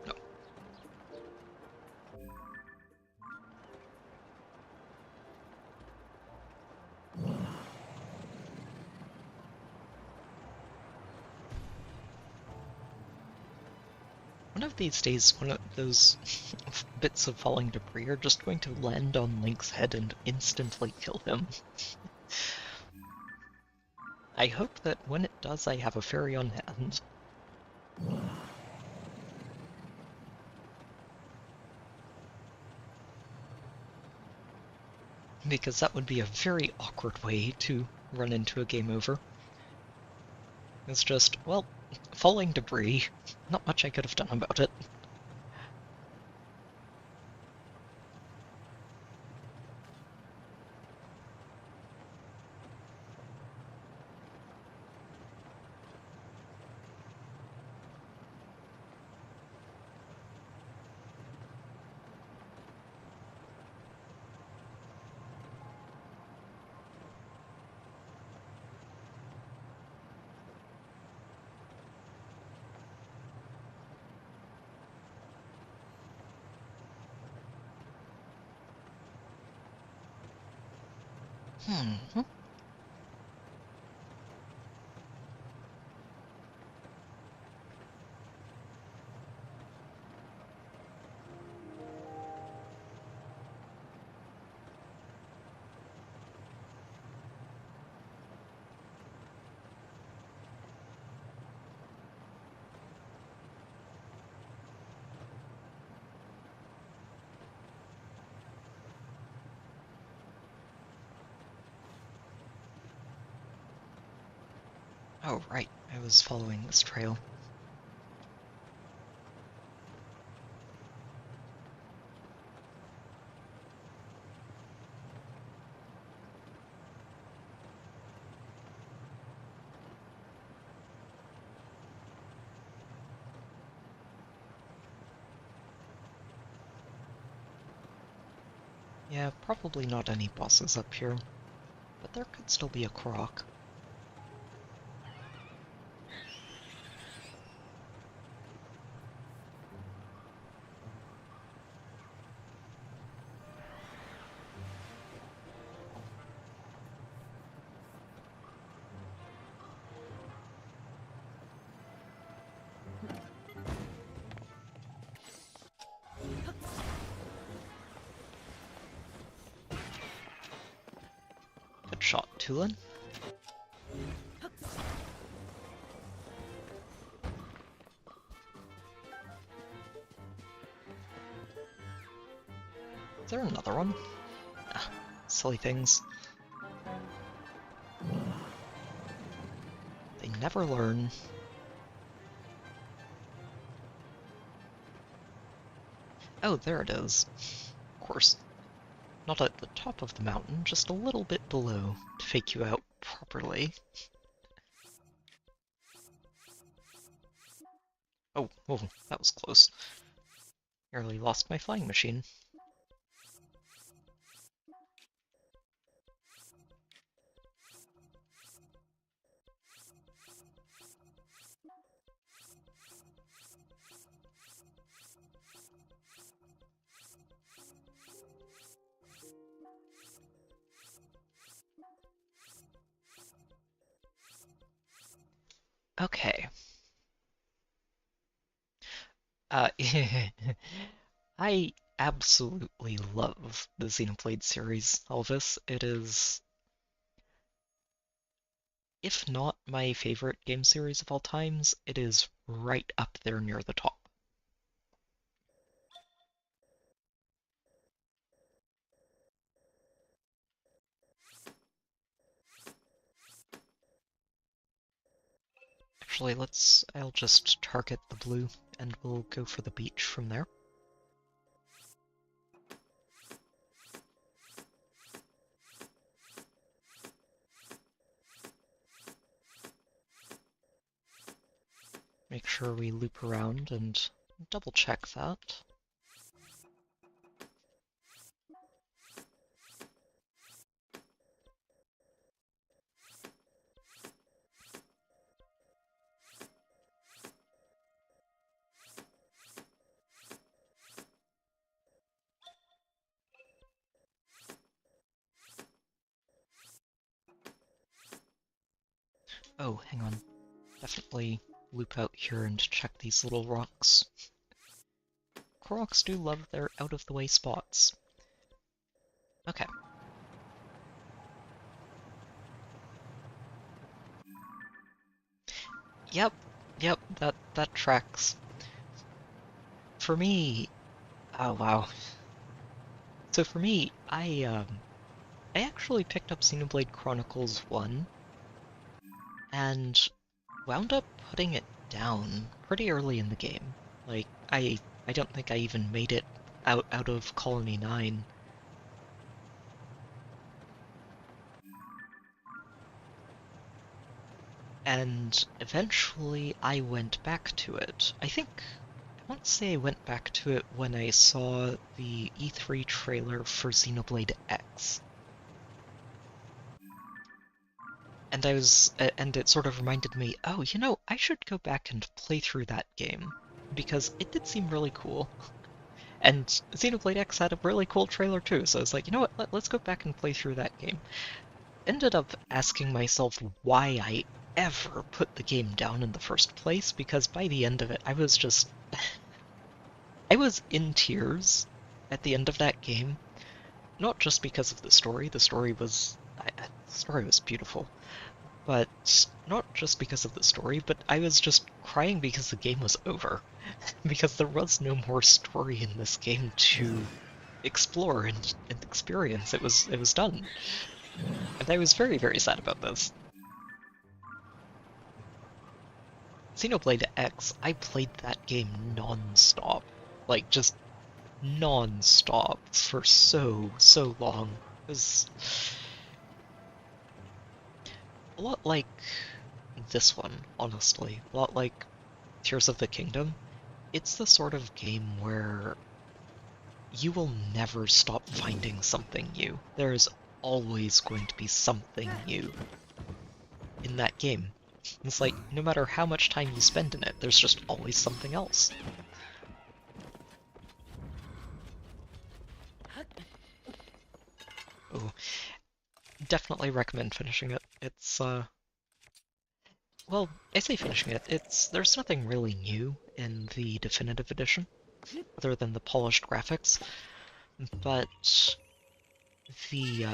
No. One of these days, one of those bits of falling debris are just going to land on Link's head and instantly kill him. I hope that when it does, I have a fairy on hand. Because that would be a very awkward way to run into a game over. It's just, well, falling debris. Not much I could have done about it. Oh, right. I was following this trail. Yeah, probably not any bosses up here, but there could still be a Korok. shot, Tulin. Is there another one? Ah, silly things. They never learn. Oh, there it is. Of course. Not at the top of the mountain, just a little bit below, to fake you out properly. Oh, that was close. Nearly lost my flying machine. Okay. I absolutely love the Xenoblade series, Elvis. It is, if not my favorite game series of all times, it is right up there near the top. Actually, I'll just target the blue, and we'll go for the beach from there. Make sure we loop around and double check that. Oh, hang on. Definitely loop out here and check these little rocks. Koroks do love their out-of-the-way spots. Okay. Yep, that tracks. For me, oh wow. So for me, I actually picked up Xenoblade Chronicles 1 and wound up putting it down pretty early in the game. Like, I don't think I even made it out of Colony 9. And eventually I went back to it. I want to say I went back to it when I saw the E3 trailer for Xenoblade X. And and it sort of reminded me, oh, you know, I should go back and play through that game, because it did seem really cool. And Xenoblade X had a really cool trailer too, so I was like, you know what, let's go back and play through that game. Ended up asking myself why I ever put the game down in the first place, because by the end of it, I was just... I was in tears at the end of that game. Not just because of the story the story was beautiful, but not just because of the story, but I was just crying because the game was over. Because there was no more story in this game to explore and experience. It was done. And I was very, very sad about this. Xenoblade X, I played that game non-stop. Like, just non-stop for so long. It was a lot like this one, honestly. A lot like Tears of the Kingdom. It's the sort of game where you will never stop finding something new. There is always going to be something new in that game. It's like, no matter how much time you spend in it, there's just always something else. Oh, definitely recommend finishing it. It's, well, I say finishing it, there's nothing really new in the definitive edition, other than the polished graphics, but the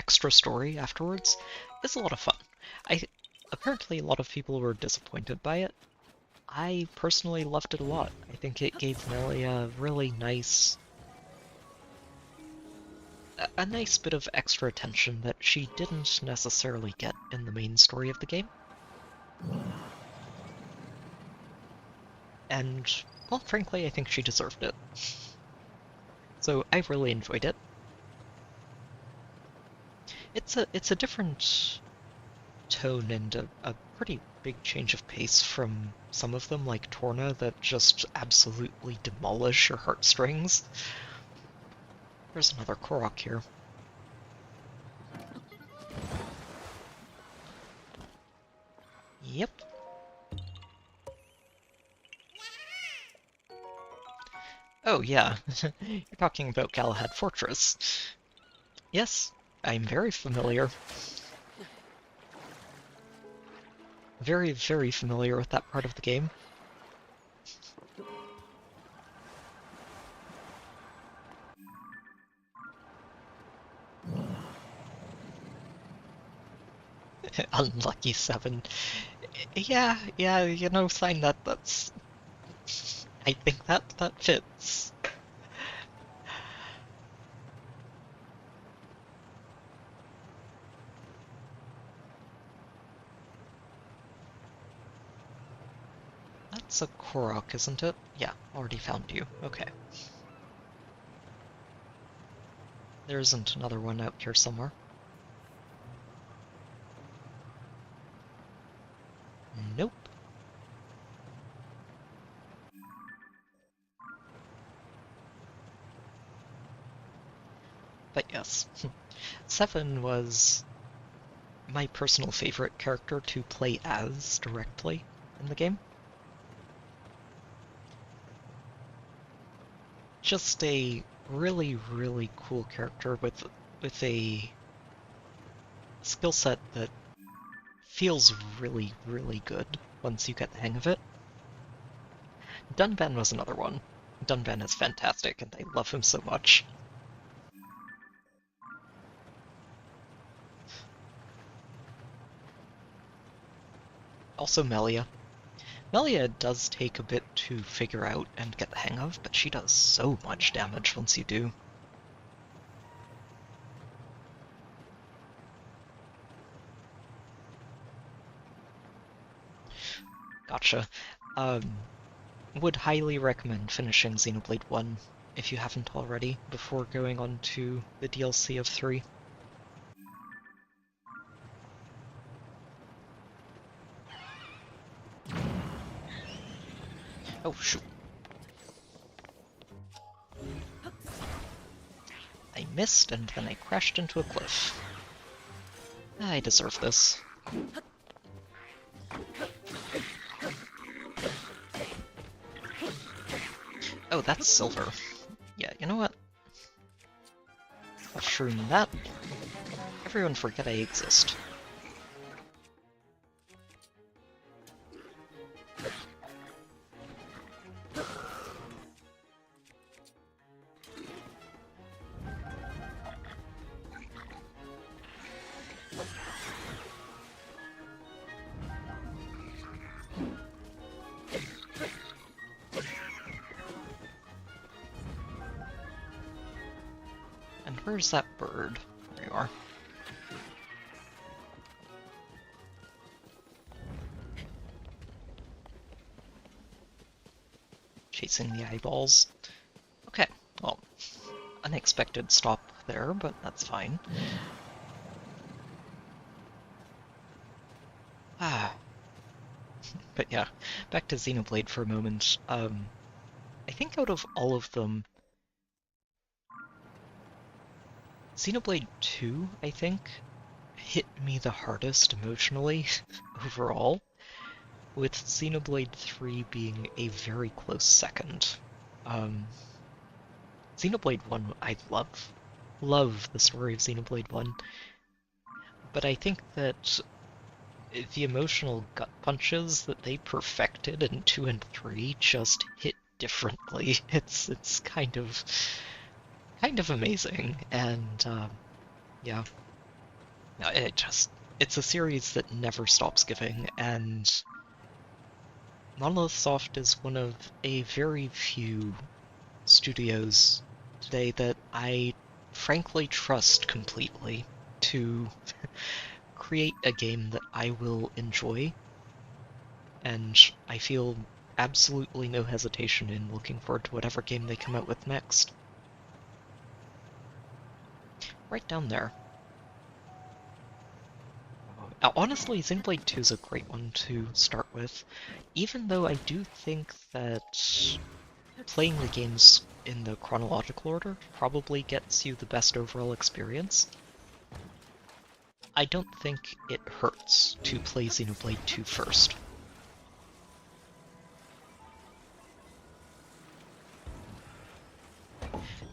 extra story afterwards is a lot of fun. Apparently a lot of people were disappointed by it. I personally loved it a lot. I think it gave Melly a really nice bit of extra attention that she didn't necessarily get in the main story of the game. And, well, frankly, I think she deserved it. So I really enjoyed it. It's a different tone and a pretty big change of pace from some of them, like Torna, that just absolutely demolish your heartstrings. There's another Korok here. Yep. Oh yeah, you're talking about Galahad Fortress. Yes, I'm very familiar. Very, very familiar with that part of the game. Unlucky 7. Yeah, you know, sign that, that's... I think that fits. That's a Korok, isn't it? Yeah, already found you. Okay. There isn't another one out here somewhere. Nope. But yes, 7 was my personal favorite character to play as directly in the game. Just a really, really cool character with a skill set that feels really, really good once you get the hang of it. Dunban was another one. Dunban is fantastic, and I love him so much. Also Melia. Melia does take a bit to figure out and get the hang of, but she does so much damage once you do. Gotcha. Would highly recommend finishing Xenoblade 1 if you haven't already, before going on to the DLC of 3. Oh, shoot. I missed, and then I crashed into a cliff. I deserve this. Oh, that's silver. Yeah, you know what? I'll shroom that. Everyone forget I exist. Where's that bird? There you are. Chasing the eyeballs. Okay, well, unexpected stop there, but that's fine. But yeah, back to Xenoblade for a moment. I think out of all of them, Xenoblade 2, I think, hit me the hardest emotionally overall, with Xenoblade 3 being a very close second. Xenoblade 1, I love the story of Xenoblade 1, but I think that the emotional gut punches that they perfected in 2 and 3 just hit differently. It's kind of amazing, and yeah. No, it's a series that never stops giving, and Monolith Soft is one of a very few studios today that I frankly trust completely to create a game that I will enjoy, and I feel absolutely no hesitation in looking forward to whatever game they come out with next. Right down there. Honestly, Xenoblade 2 is a great one to start with, even though I do think that playing the games in the chronological order probably gets you the best overall experience. I don't think it hurts to play Xenoblade 2 first.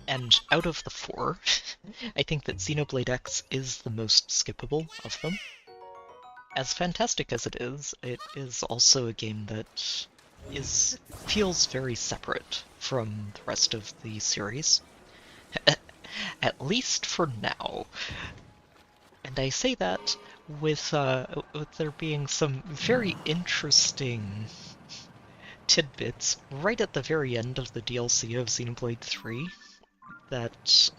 And out of the four, I think that Xenoblade X is the most skippable of them. As fantastic as it is also a game that feels very separate from the rest of the series. At least for now. And I say that with there being some very interesting tidbits right at the very end of the DLC of Xenoblade 3 that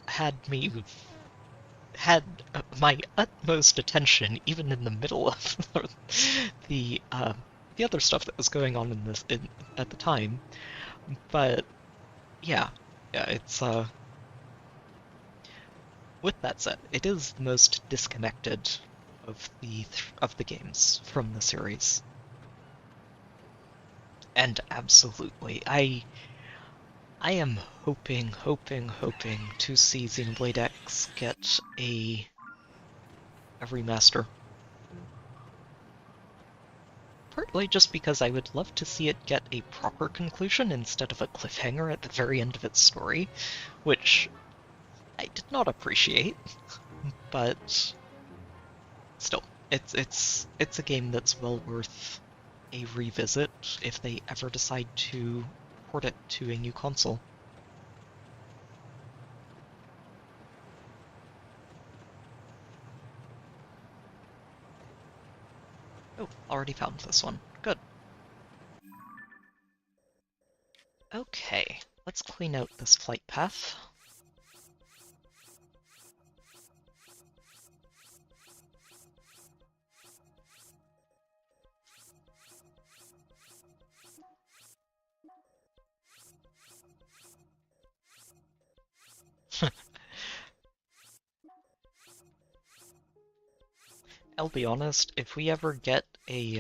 had my utmost attention even in the middle of the the other stuff that was going on at the time. But yeah, it's with that said, it is the most disconnected of the games from the series. And absolutely, I am hoping to see Xenoblade X get a remaster. Partly just because I would love to see it get a proper conclusion instead of a cliffhanger at the very end of its story, which I did not appreciate, but still, it's a game that's well worth a revisit if they ever decide to port it to a new console. Oh, already found this one. Good. Okay, let's clean out this flight path. I'll be honest, if we ever get a,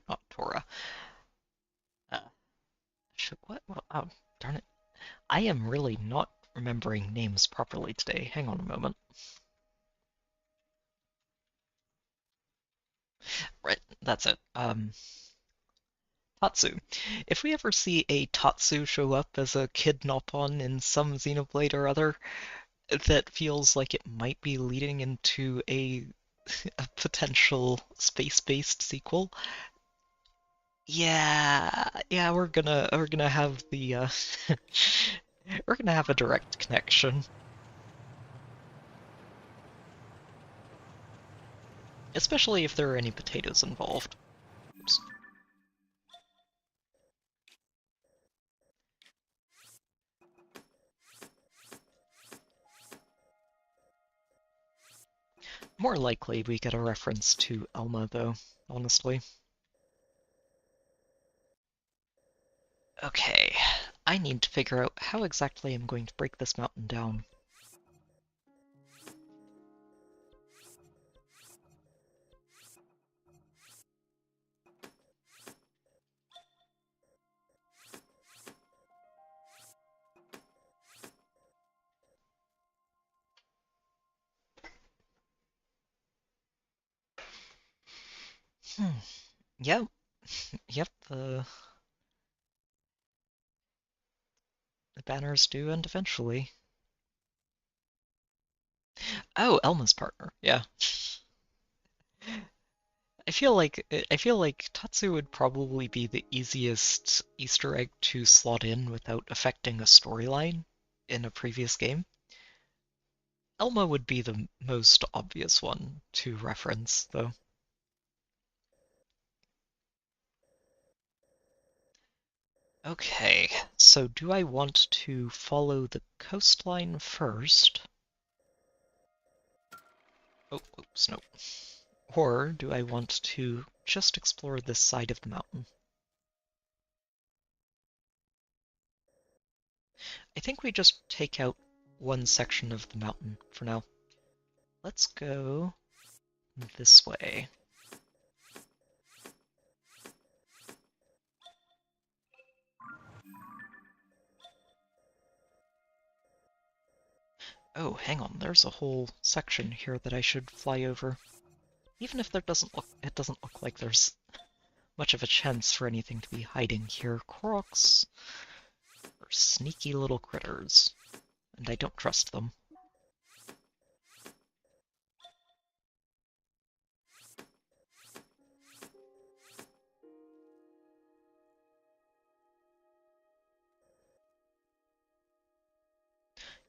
not Tora, uh, oh, darn it. I am really not remembering names properly today. Hang on a moment. Right, that's it. Tatsu. If we ever see a Tatsu show up as a kid Nopon in some Xenoblade or other, that feels like it might be leading into a potential space-based sequel. Yeah, we're gonna have the we're gonna have a direct connection. Especially if there are any potatoes involved. Oops. More likely we get a reference to Elma, though, honestly. Okay, I need to figure out how exactly I'm going to break this mountain down. Hmm. Yep, yep, the banners do end eventually. Oh, Elma's partner, yeah. I feel like Tatsu would probably be the easiest Easter egg to slot in without affecting a storyline in a previous game. Elma would be the most obvious one to reference, though. Okay, so do I want to follow the coastline first? Oh, oops, no. Or do I want to just explore this side of the mountain? I think we just take out one section of the mountain for now. Let's go this way. Oh, hang on, there's a whole section here that I should fly over. Even if it doesn't look like there's much of a chance for anything to be hiding here. Koroks are sneaky little critters, and I don't trust them.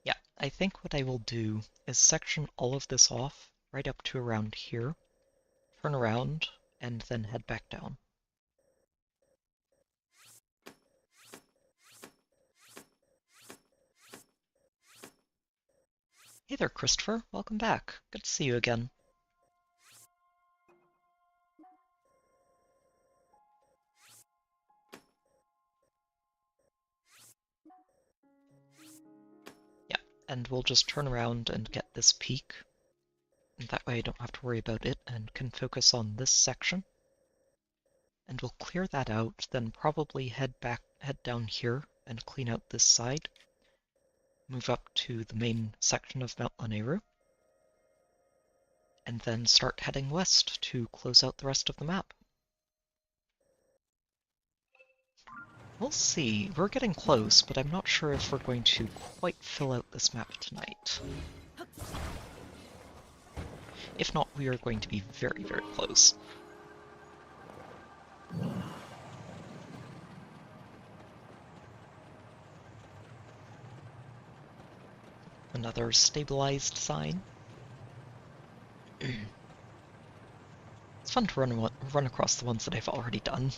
Yeah, I think what I will do is section all of this off right up to around here, turn around, and then head back down. Hey there, Christopher. Welcome back. Good to see you again. Yeah, and we'll just turn around and get this peak. And that way I don't have to worry about it and can focus on this section. And we'll clear that out, then probably head down here and clean out this side. Move up to the main section of Mount Lanayru. And then start heading west to close out the rest of the map. We'll see. We're getting close, but I'm not sure if we're going to quite fill out this map tonight. If not, we are going to be very, very close. Another stabilized sign. It's fun to run across the ones that I've already done.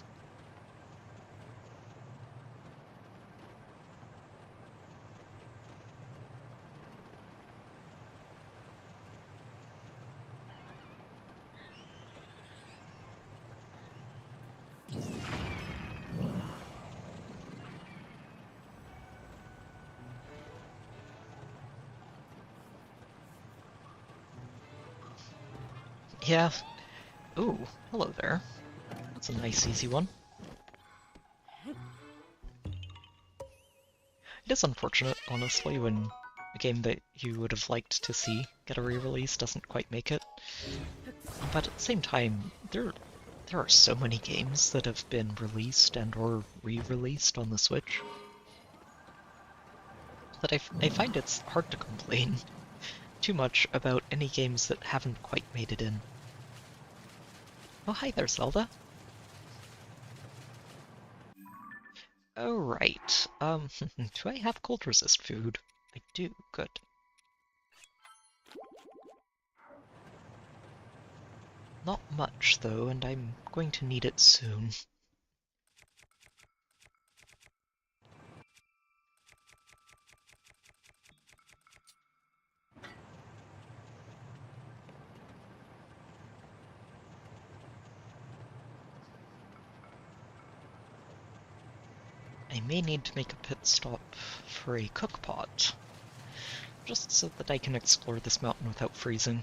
Yeah. Ooh, hello there. That's a nice, easy one. It is unfortunate, honestly, when a game that you would have liked to see get a re-release doesn't quite make it. But at the same time, there are so many games that have been released and or re-released on the Switch that I find it's hard to complain too much about any games that haven't quite made it in. Oh, hi there, Zelda. Oh, right. Do I have cold resist food? I do, good. Not much, though, and I'm going to need it soon. I may need to make a pit stop for a cook pot, just so that I can explore this mountain without freezing.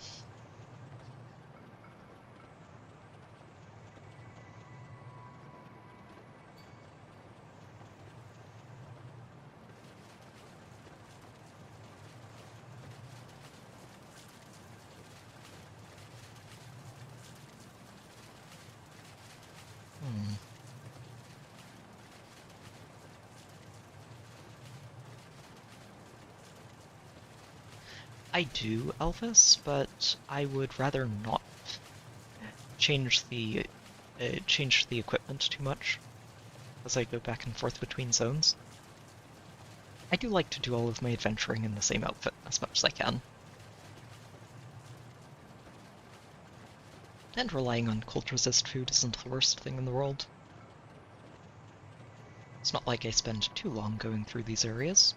I do, Elvis, but I would rather not change the equipment too much as I go back and forth between zones. I do like to do all of my adventuring in the same outfit as much as I can. And relying on cold resist food isn't the worst thing in the world. It's not like I spend too long going through these areas.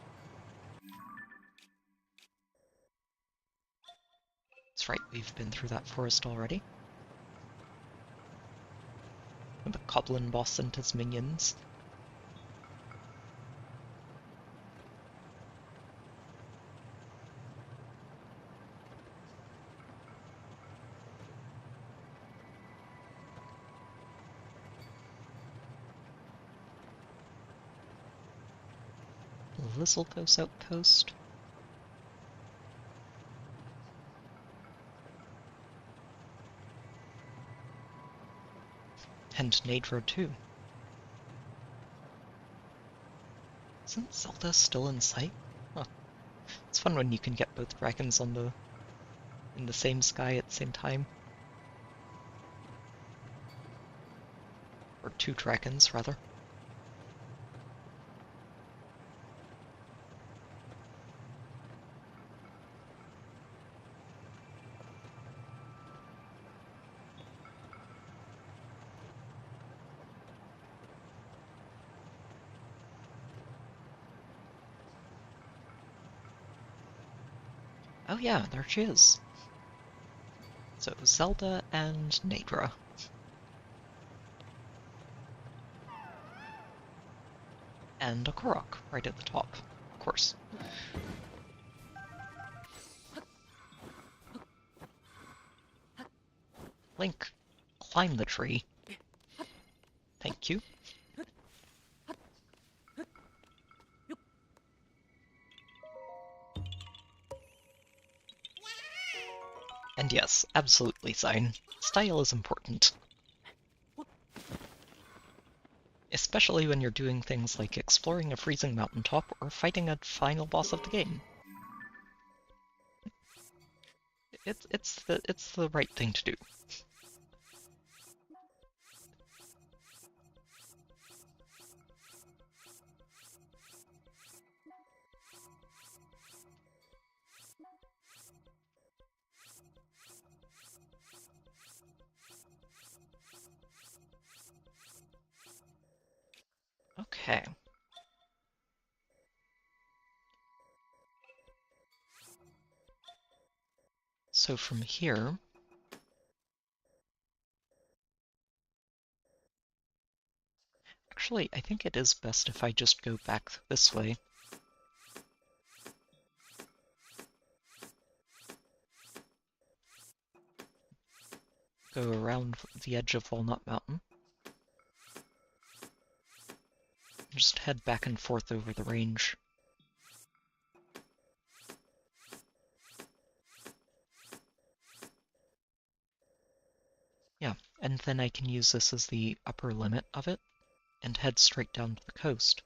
That's right, we've been through that forest already. And the Goblin boss and his minions. Lizalthos outpost. And Nadra too. Isn't Zelda still in sight? Huh. It's fun when you can get both dragons in the same sky at the same time. Or two dragons, rather. Oh yeah, there she is. So, Zelda and Nadra. And a Korok right at the top, of course. Link, climb the tree. Thank you. And yes, absolutely, Sign. Style is important. Especially when you're doing things like exploring a freezing mountaintop or fighting a final boss of the game. It's the right thing to do. Okay. So from here... Actually, I think it is best if I just go back this way. Go around the edge of Walnut Mountain. Just head back and forth over the range. Yeah, and then I can use this as the upper limit of it, and head straight down to the coast.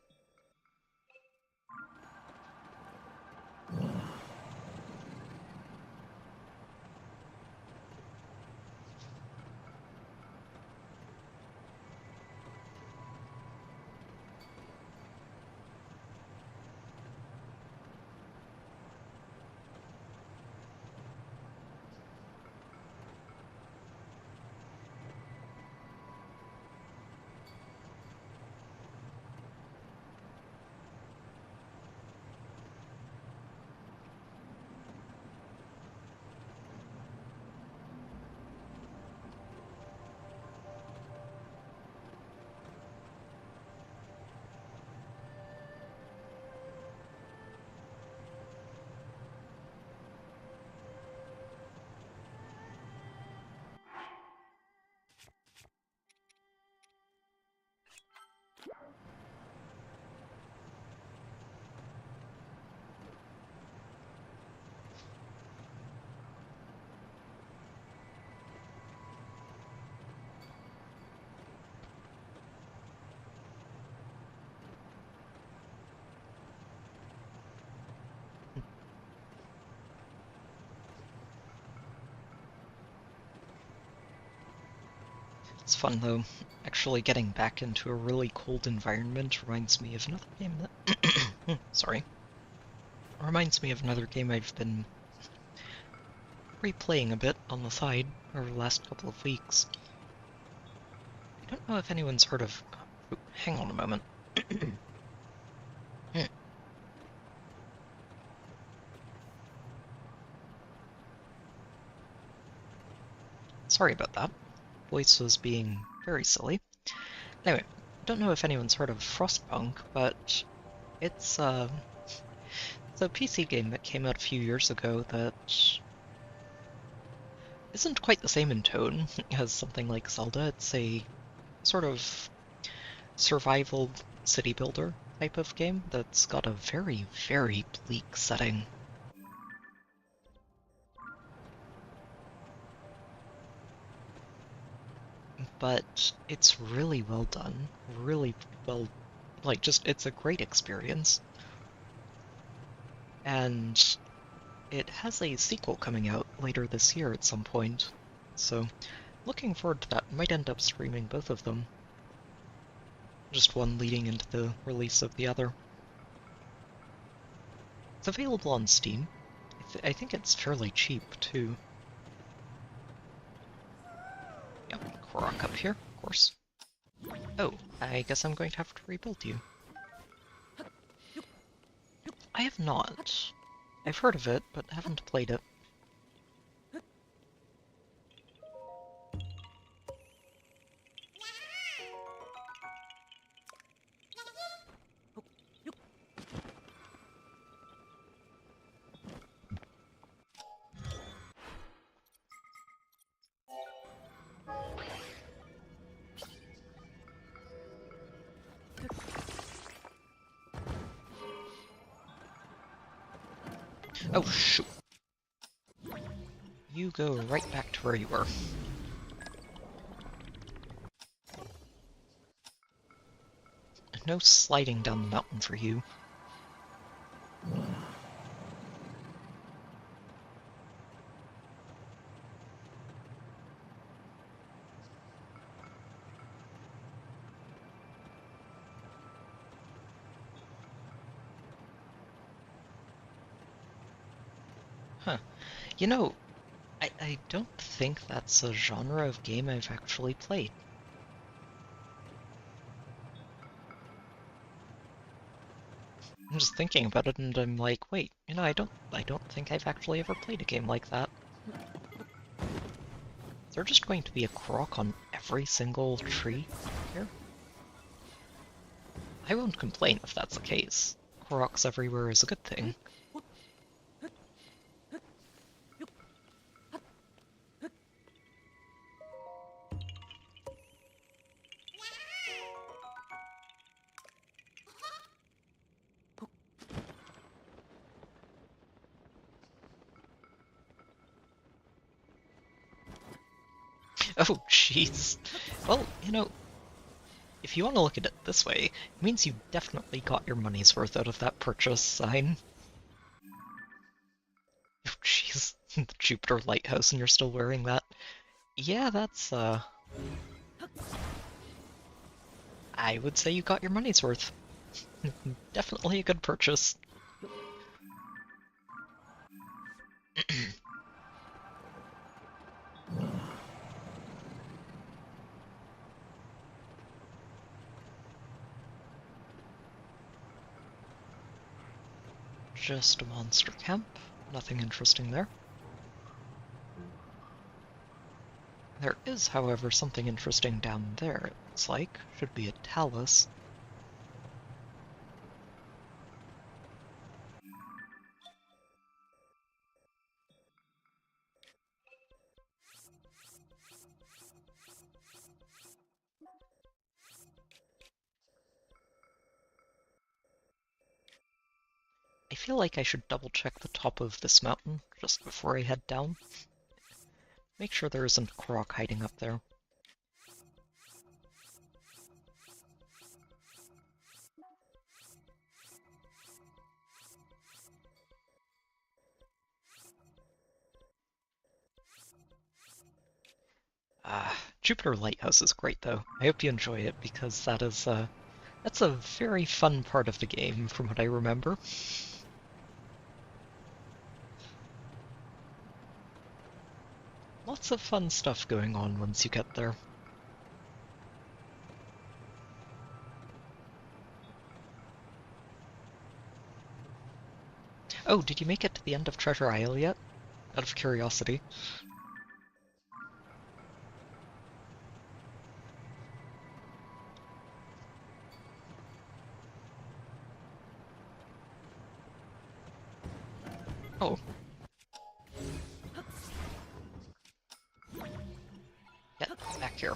It's fun though. Actually getting back into a really cold environment reminds me of another game that... sorry. Reminds me of another game I've been replaying a bit on the side over the last couple of weeks. I don't know if anyone's heard of... Oh, hang on a moment. Sorry about that. Voice was being very silly. Anyway, I don't know if anyone's heard of Frostpunk, but it's a PC game that came out a few years ago that isn't quite the same in tone as something like Zelda. It's a sort of survival city builder type of game that's got a very, very bleak setting. But it's really well done, really well, like, just, it's a great experience. And it has a sequel coming out later this year at some point, so looking forward to that. Might end up streaming both of them. Just one leading into the release of the other. It's available on Steam. I think it's fairly cheap, too. Yep, Korok up here, of course. Oh, I guess I'm going to have to rebuild you. I have not. I've heard of it, but haven't played it. Oh, shoot. You go right back to where you were. No sliding down the mountain for you. Huh. You know, I don't think that's a genre of game I've actually played. I'm just thinking about it and I'm like, wait, you know, I don't think I've actually ever played a game like that. Is there just going to be a Korok on every single tree here? I won't complain if that's the case. Koroks everywhere is a good thing. Oh, jeez. Well, you know, if you want to look at it this way, it means you definitely got your money's worth out of that purchase sign. Oh, jeez. The Jupiter Lighthouse and you're still wearing that. Yeah, that's, I would say you got your money's worth. Definitely a good purchase. Just a monster camp. Nothing interesting there. There is, however, something interesting down there, it looks like. Should be a talus. I feel like I should double check the top of this mountain just before I head down. Make sure there isn't a Korok hiding up there. Jupiter Lighthouse is great though. I hope you enjoy it because that is that's a very fun part of the game from what I remember. Lots of fun stuff going on once you get there. Oh, did you make it to the end of Treasure Isle yet? Out of curiosity. Oh. Get back here.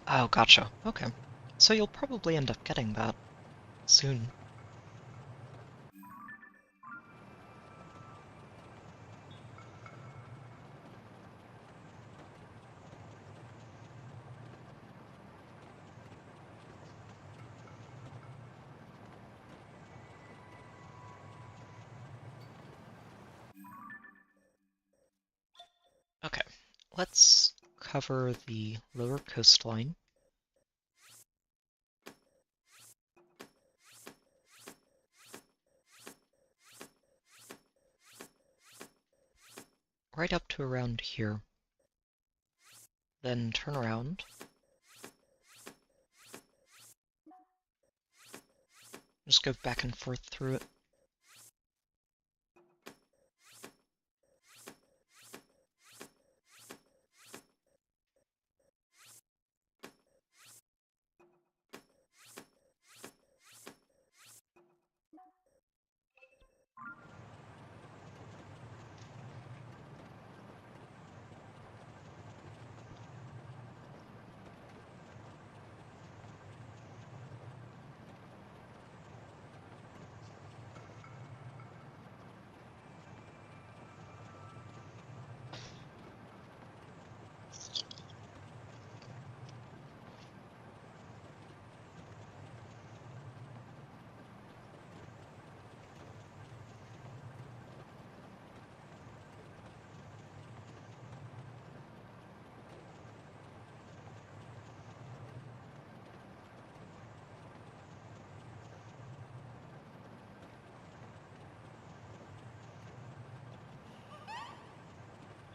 Oh, gotcha. Okay. So you'll probably end up getting that soon. Okay, let's cover the lower coastline. Right up to around here. Then turn around. Just go back and forth through it.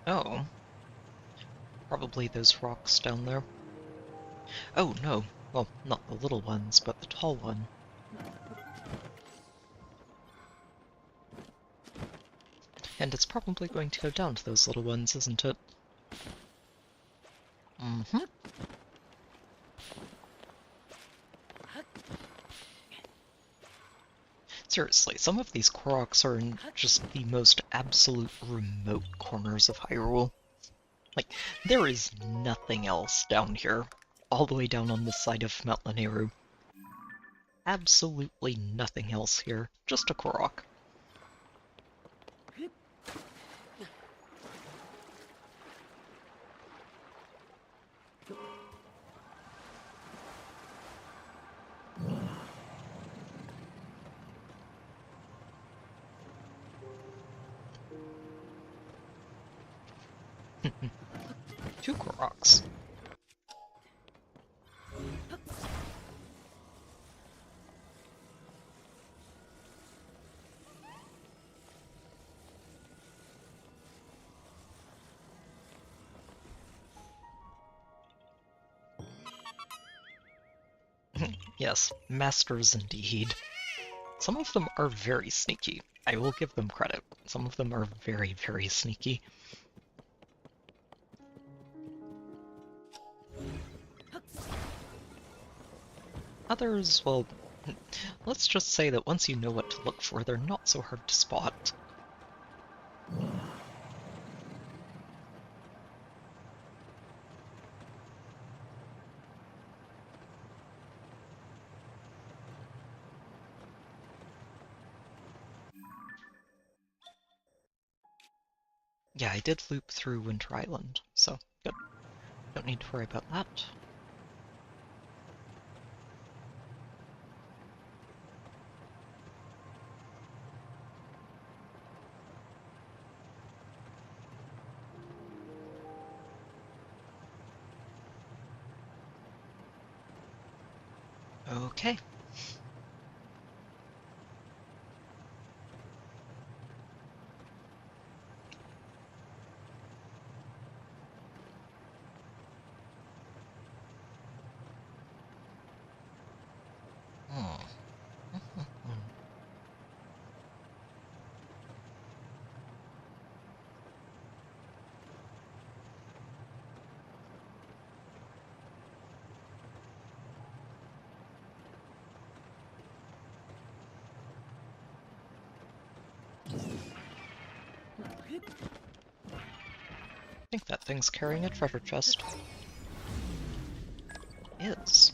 Oh. Probably those rocks down there. Oh, no. Well, not the little ones, but the tall one. And it's probably going to go down to those little ones, isn't it? Mm-hmm. Seriously, some of these Koroks are in just the most absolute remote corners of Hyrule. Like, there is nothing else down here, all the way down on this side of Mount Lanayru. Absolutely nothing else here, just a Korok. Two Koroks. Yes, masters indeed. Some of them are very sneaky. I will give them credit. Some of them are very, very sneaky. Others, well, let's just say that once you know what to look for, they're not so hard to spot. Yeah, I did loop through Winter Island, so good. Don't need to worry about that. Okay. Hmm. I think that thing's carrying a treasure chest. It is.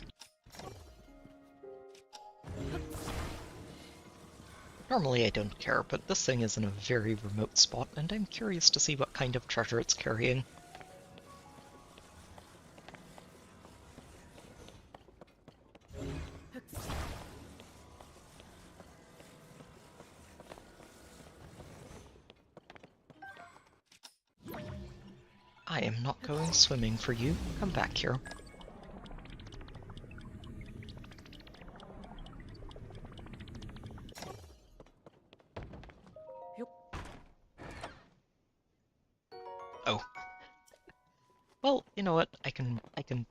Normally I don't care, but this thing is in a very remote spot, and I'm curious to see what kind of treasure it's carrying. I am not going swimming for you. Come back here. Oh. Well, you know what? I can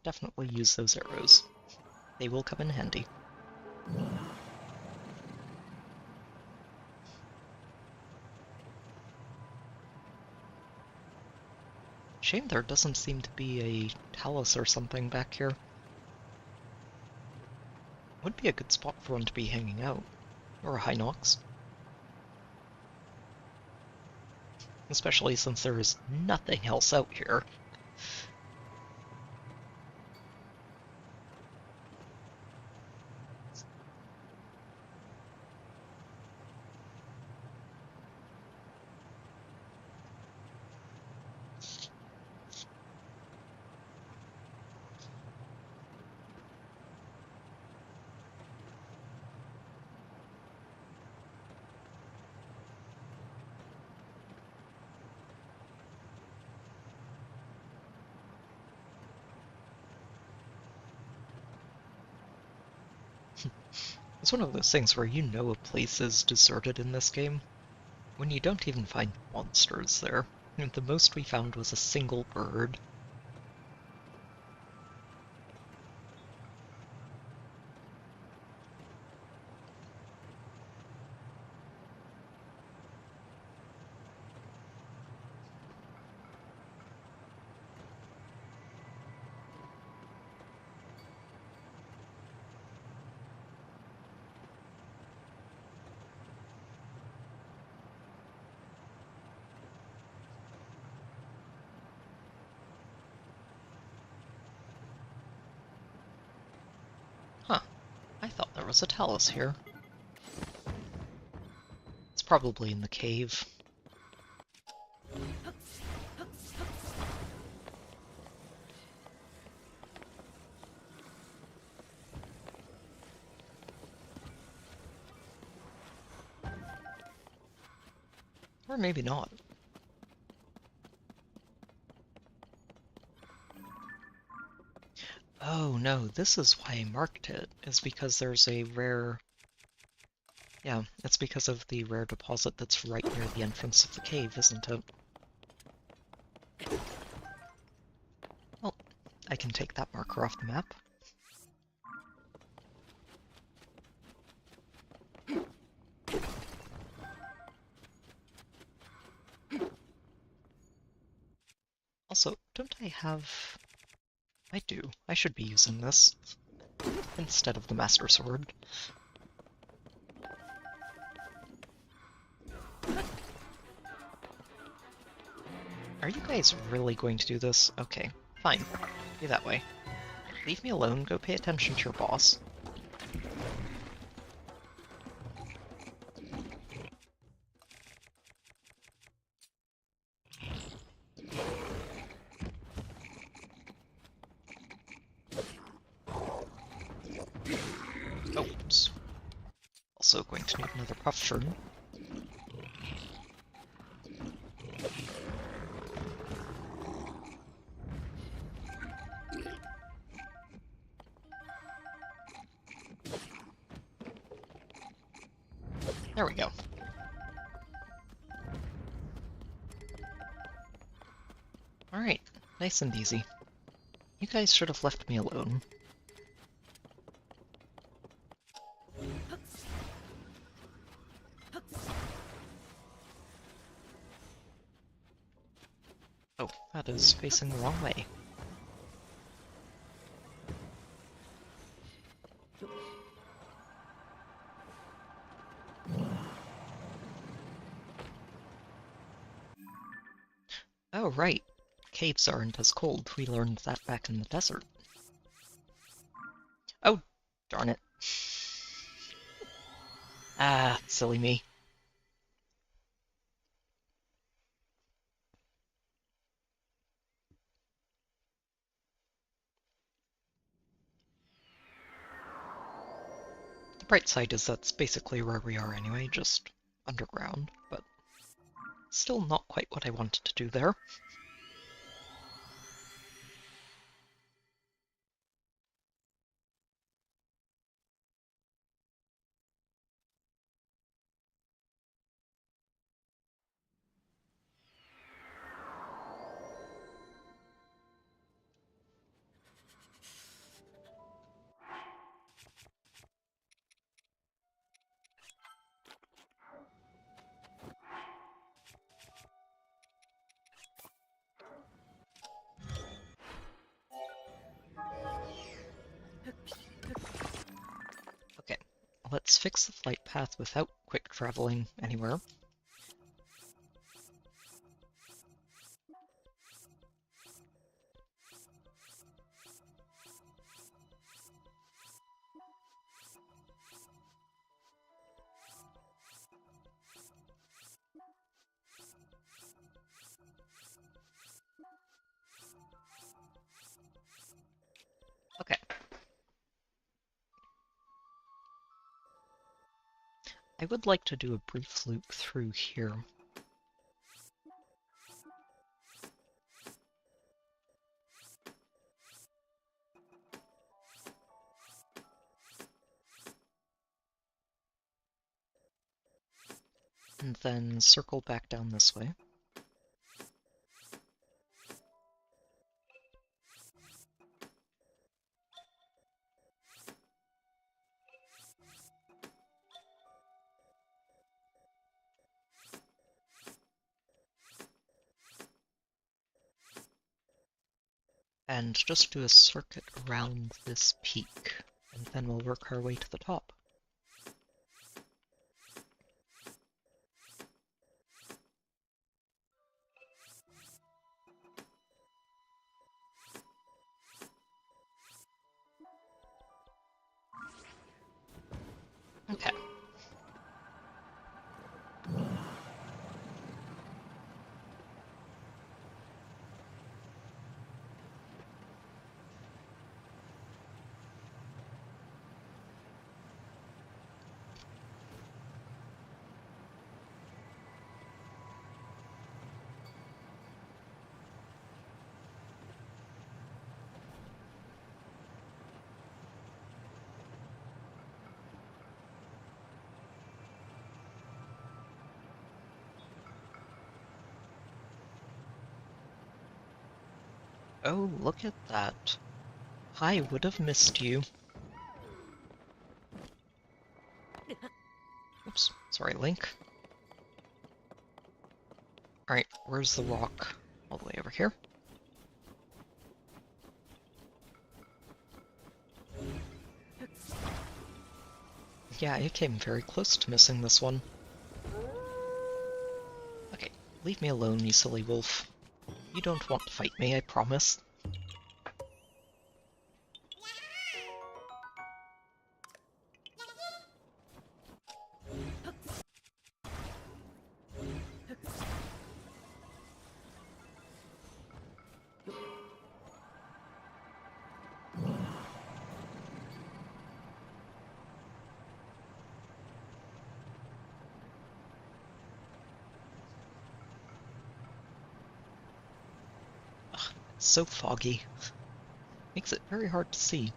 definitely use those arrows. They will come in handy. Shame there doesn't seem to be a talus or something back here. Would be a good spot for one to be hanging out. Or a Hinox. Especially since there is nothing else out here. It's one of those things where you know a place is deserted in this game when you don't even find monsters there. And the most we found was a single bird. Huh. I thought there was a talus here. It's probably in the cave. Or maybe not. Oh no, this is why I marked it, is because there's a rare... Yeah, it's because of the rare deposit that's right near the entrance of the cave, isn't it? Well, I can take that marker off the map. Also, don't I have... I do. I should be using this instead of the Master Sword. Are you guys really going to do this? Okay, fine. Be that way. Leave me alone, go pay attention to your boss. also going to need another puff shroom. There we go. Alright, nice and easy. You guys should have left me alone. Oh, that is facing the wrong way. Oh, right. Caves aren't as cold. We learned that back in the desert. Oh, darn it. Ah, silly me. The bright side is that's basically where we are anyway, just underground, but still not quite what I wanted to do there. Okay, let's fix the flight path without quick traveling anywhere. Okay. I would like to do a brief loop through here. And then circle back down this way. And just do a circuit around this peak, and then we'll work our way to the top. Okay. Oh, look at that. I would have missed you. Oops, sorry, Link. Alright, where's the rock? All the way over here. Yeah, I came very close to missing this one. Okay, leave me alone, you silly wolf. You don't want to fight me, I promise. It's so foggy. Makes it very hard to see.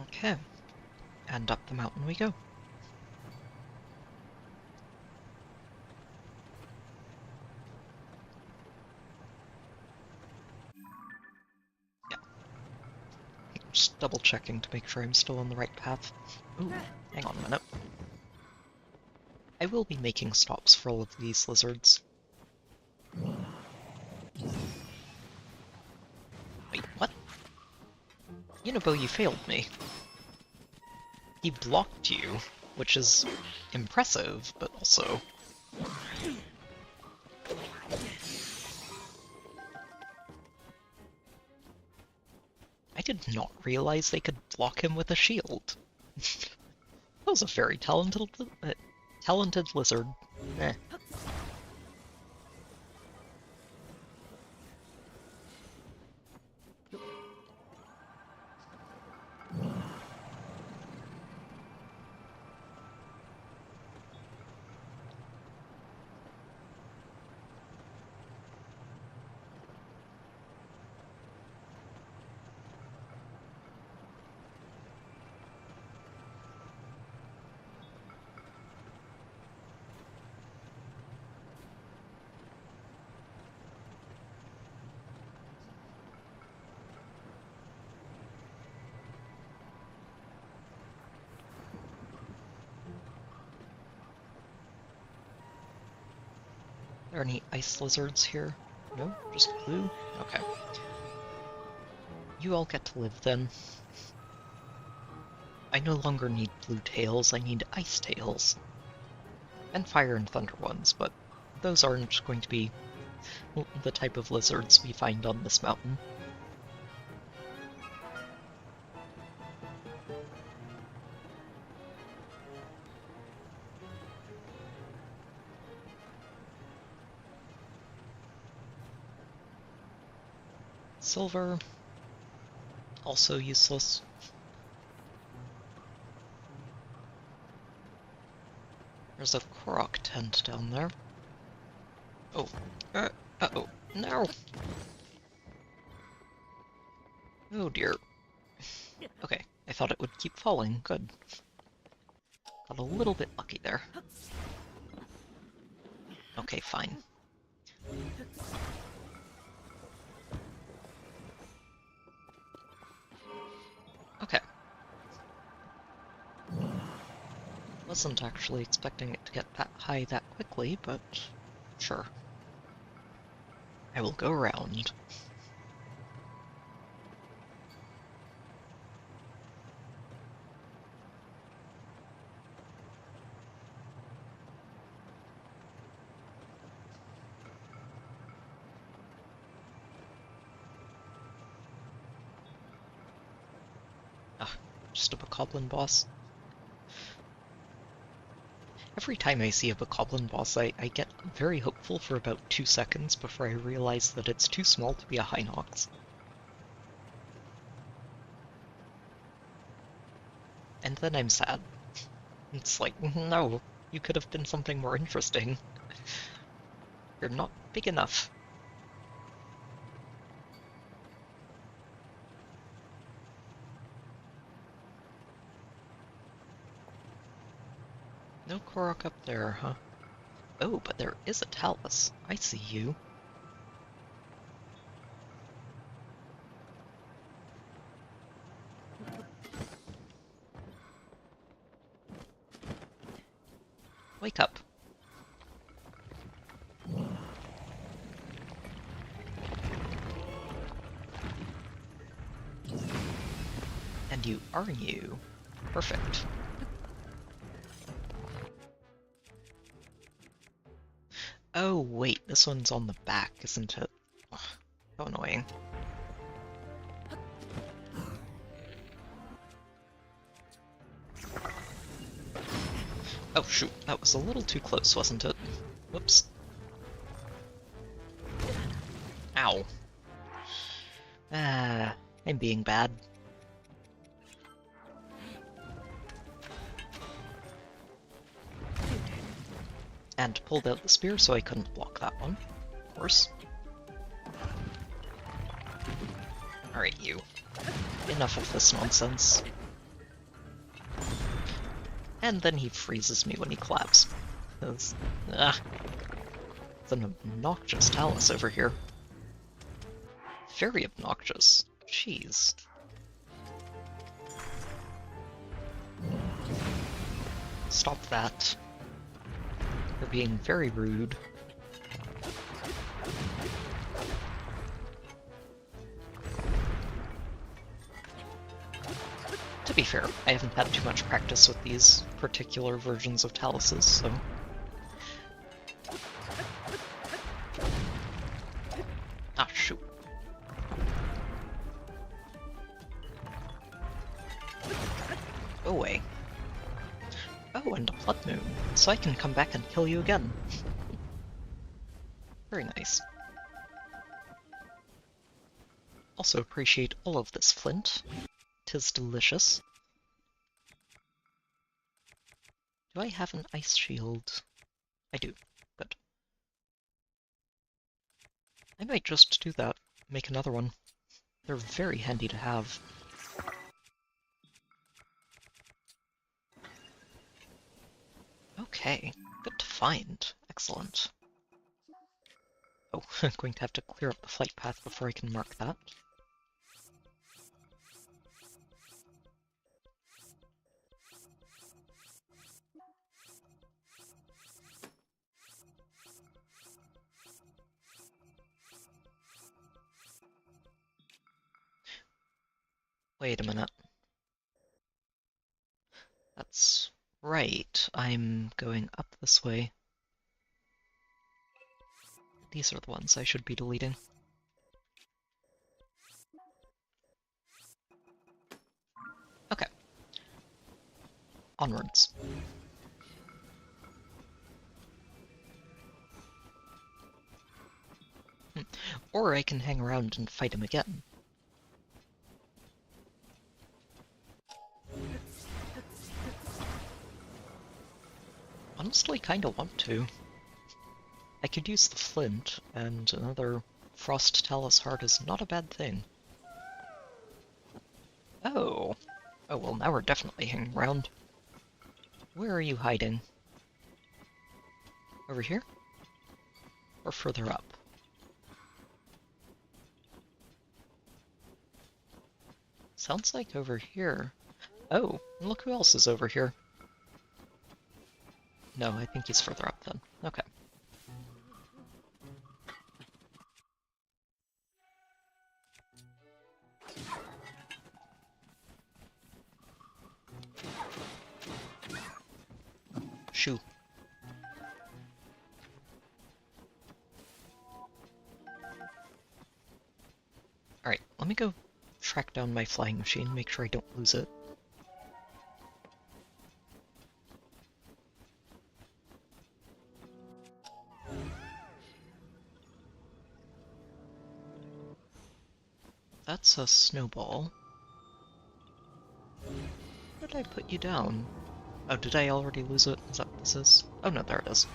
Okay, and up the mountain we go. Yeah. Just double checking to make sure I'm still on the right path. Ooh, hang on a minute. I will be making stops for all of these lizards. Wait, what? Unibo, you failed me. He blocked you, which is impressive, but also... I did not realize they could block him with a shield. That was a very talented lizard. Eh. Are there any ice lizards here? No? Just blue? Okay. You all get to live then. I no longer need blue tails, I need ice tails. And fire and thunder ones, but those aren't going to be the type of lizards we find on this mountain. Silver, also useless. There's a Korok tent down there. Oh, uh-oh, no! Oh dear. Okay, I thought it would keep falling, good. Got a little bit lucky there. Okay, fine. Okay. Wasn't actually expecting it to get that high that quickly, but sure. I will go around. Ah, just a bokoblin boss. Every time I see a bokoblin boss, I get very hopeful for about 2 seconds before I realize that it's too small to be a Hinox. And then I'm sad. It's like, no, you could have been something more interesting. You're not big enough. No Korok up there, huh? Oh, but there is a Talus. I see you. Wake up. And you are new. Perfect. Oh wait, this one's on the back, isn't it? Ugh, how annoying. Oh shoot, that was a little too close, wasn't it? Whoops. Ow. I'm being bad. And pulled out the spear so I couldn't block that one, of course. Alright, you. Enough of this nonsense. And then he freezes me when he claps. It's an obnoxious Talus over here. Very obnoxious. Jeez. Stop that. You're being very rude. To be fair, I haven't had too much practice with these particular versions of Taluses, so... Ah, shoot. Go away. Oh, and a blood moon, so I can come back and kill you again. Very nice. Also appreciate all of this flint. 'Tis delicious. Do I have an ice shield? I do. Good. I might just do that. Make another one. They're very handy to have. Okay, good to find. Excellent. Oh, I'm going to have to clear up the flight path before I can mark that. Wait a minute. That's right. I'm going up this way. These are the ones I should be deleting. Okay. Onwards. Or I can hang around and fight him again. Honestly, kinda want to. I could use the flint, and another Frost Talus heart is not a bad thing. Oh. Oh, well, now we're definitely hanging around. Where are you hiding? Over here? Or further up? Sounds like over here. Oh, and look who else is over here. No, I think he's further up then. Okay. Shoo. Alright, let me go track down my flying machine, make sure I don't lose it. That's a snowball. Where did I put you down? Oh, did I already lose it? Is that what this is? Oh no, there it is.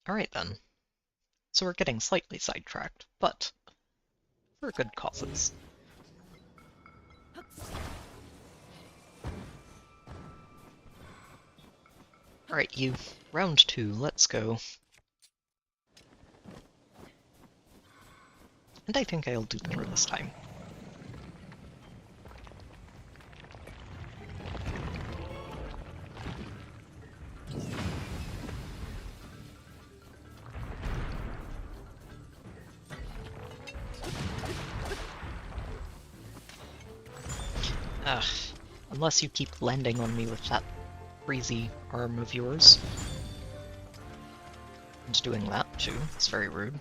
Alright then. So we're getting slightly sidetracked, but for good causes. Alright, you. Round 2, let's go. And I think I'll do better this time. Ugh. Unless you keep landing on me with that crazy arm of yours. And doing that, too. It's very rude.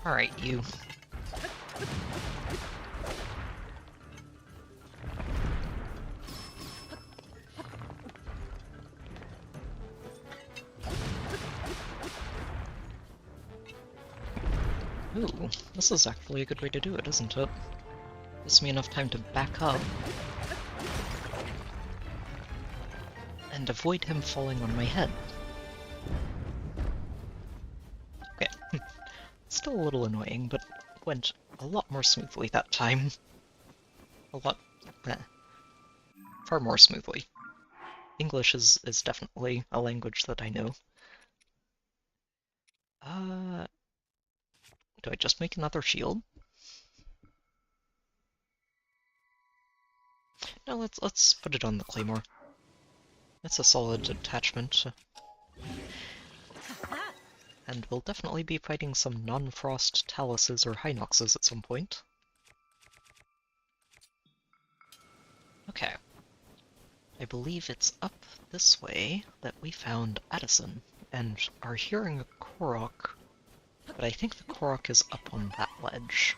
Alright, you. Ooh, this is actually a good way to do it, isn't it? Gives me enough time to back up and avoid him falling on my head. Okay, still a little annoying, but went a lot more smoothly that time. Far more smoothly. English is definitely a language that I know. Do I just make another shield? No, let's put it on the claymore. It's a solid attachment. And we'll definitely be fighting some non-frost taluses or Hinoxes at some point. Okay. I believe it's up this way that we found Addison, and are hearing a Korok, but I think the Korok is up on that ledge.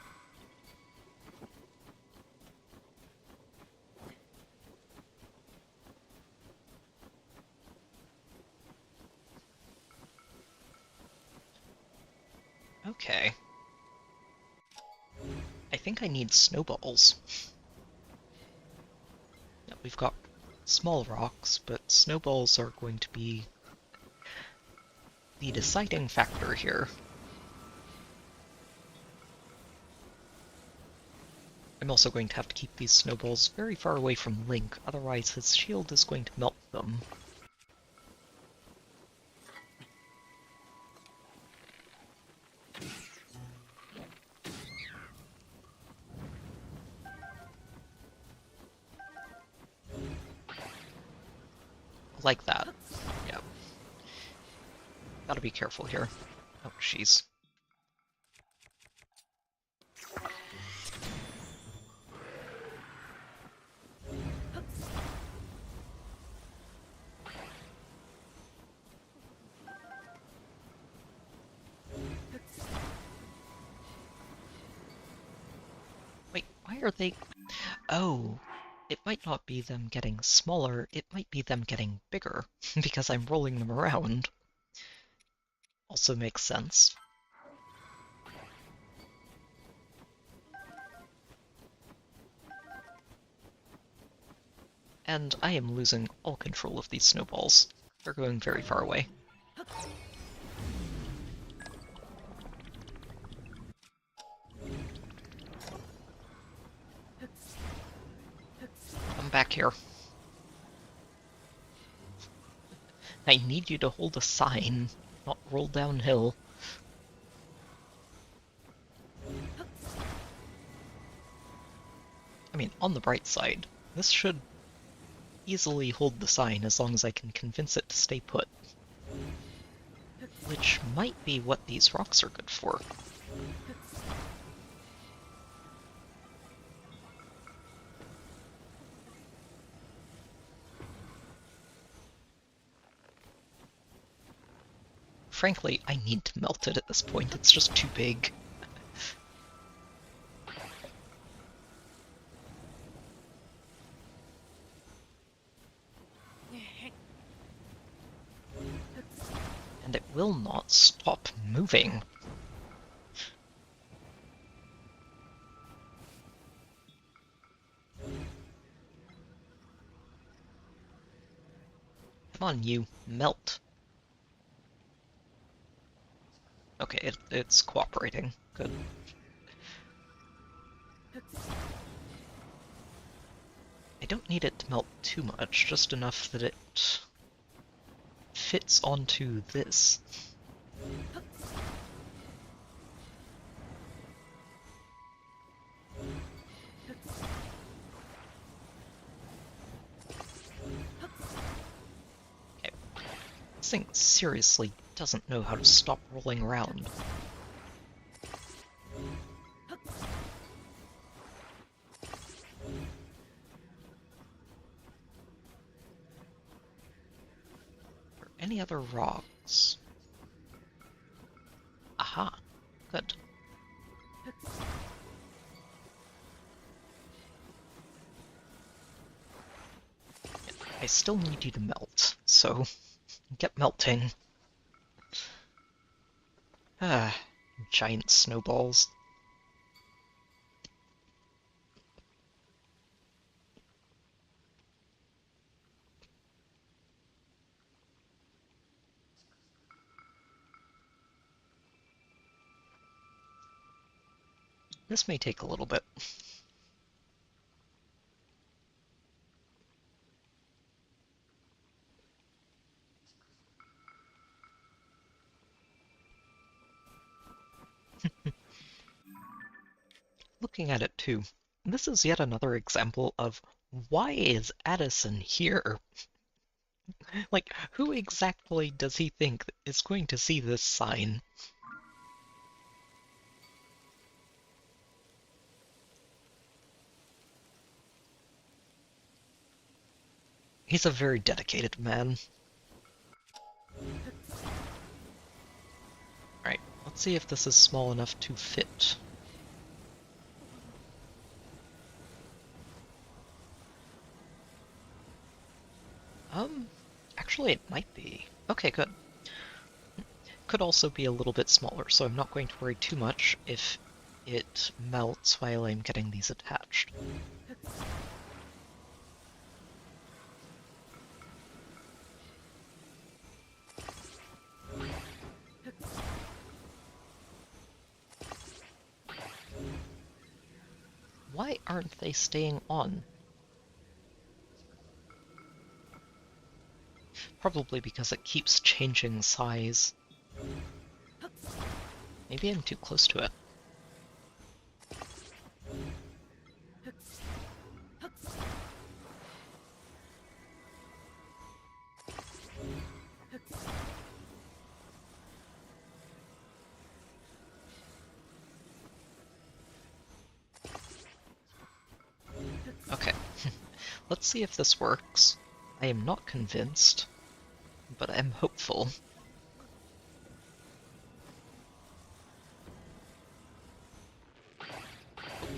Okay. I think I need snowballs. Yeah, we've got small rocks, but snowballs are going to be the deciding factor here. I'm also going to have to keep these snowballs very far away from Link, otherwise his shield is going to melt them. Like that. Yeah. Gotta be careful here. Oh, jeez. Wait, why are they... Oh, it might not be them getting smaller, it might be them getting bigger, because I'm rolling them around. Also makes sense. And I am losing all control of these snowballs. They're going very far away. Come back here. I need you to hold a sign, not roll downhill. I mean, on the bright side, this should easily hold the sign as long as I can convince it to stay put. Which might be what these rocks are good for. Frankly, I need to melt it at this point, it's just too big. And it will not stop moving. Come on, you, melt. Okay, it's cooperating. Good. I don't need it to melt too much, just enough that it fits onto this. Okay. This thing seriously doesn't know how to stop rolling around. Are there any other rocks? Aha, good. I still need you to melt, so get melting. Ah, giant snowballs. This may take a little bit. Looking at it too, this is yet another example of why is Addison here? Like, who exactly does he think is going to see this sign? He's a very dedicated man. Alright, let's see if this is small enough to fit. Actually it might be. Okay, good. Could also be a little bit smaller, so I'm not going to worry too much if it melts while I'm getting these attached. Why aren't they staying on? Probably because it keeps changing size. Maybe I'm too close to it. Okay, let's see if this works. I am not convinced, but I'm hopeful.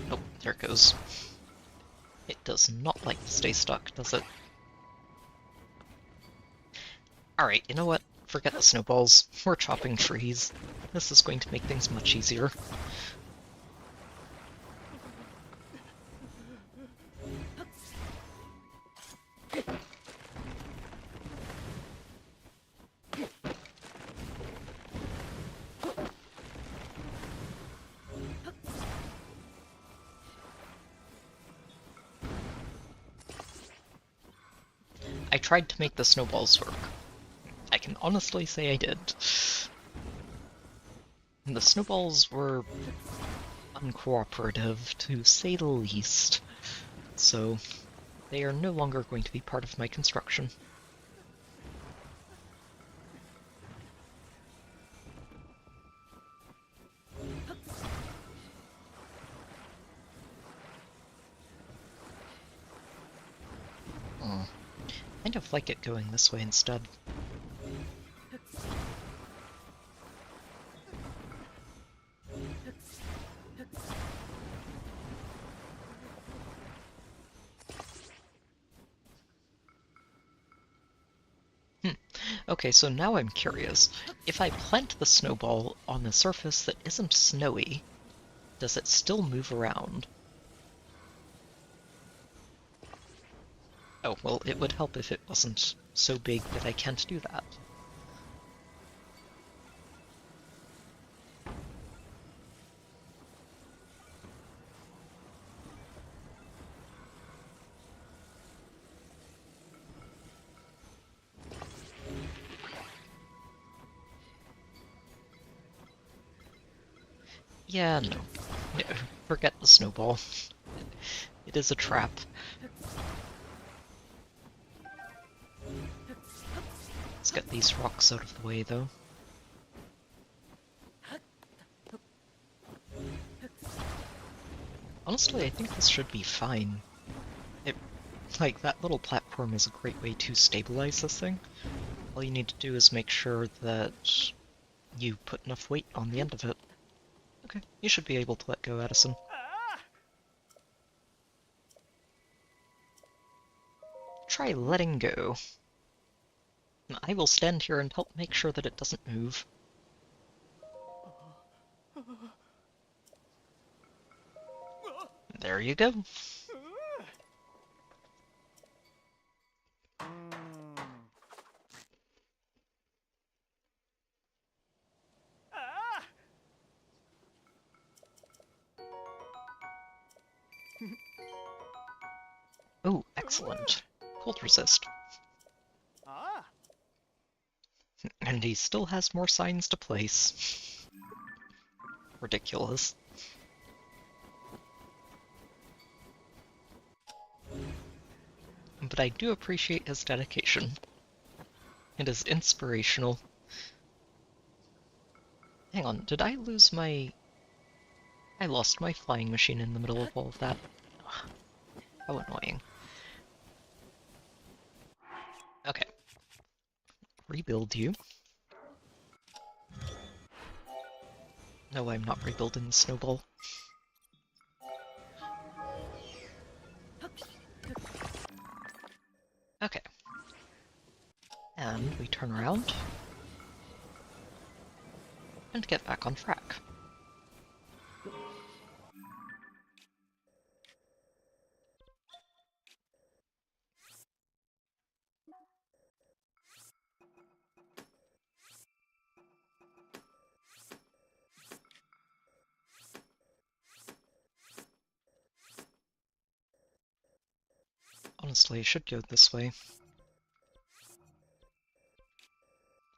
Nope, there it goes. It does not like to stay stuck, does it? Alright, you know what? Forget the snowballs. We're chopping trees. This is going to make things much easier. I tried to make the snowballs work. I can honestly say I did. The snowballs were uncooperative, to say the least, so they are no longer going to be part of my construction. Kind of like it going this way instead. Okay, so now I'm curious. If I plant the snowball on a surface that isn't snowy, does it still move around? Oh, well, it would help if it wasn't so big that I can't do that. Yeah, no. No, forget the snowball. It is a trap. Let's get these rocks out of the way, though. Honestly, I think this should be fine. Like, that little platform is a great way to stabilize this thing. All you need to do is make sure that you put enough weight on the end of it. Okay, you should be able to let go, Addison. Try letting go. I will stand here and help make sure that it doesn't move. There you go. Oh, excellent. Cold resist. And he still has more signs to place. Ridiculous. But I do appreciate his dedication. It is inspirational. Hang on, did I lose my... I lost my flying machine in the middle of all of that. Ugh, how annoying. Okay. Rebuild you. No, I'm not rebuilding the snowball. Okay. And we turn around and get back on track. Honestly, I should go this way.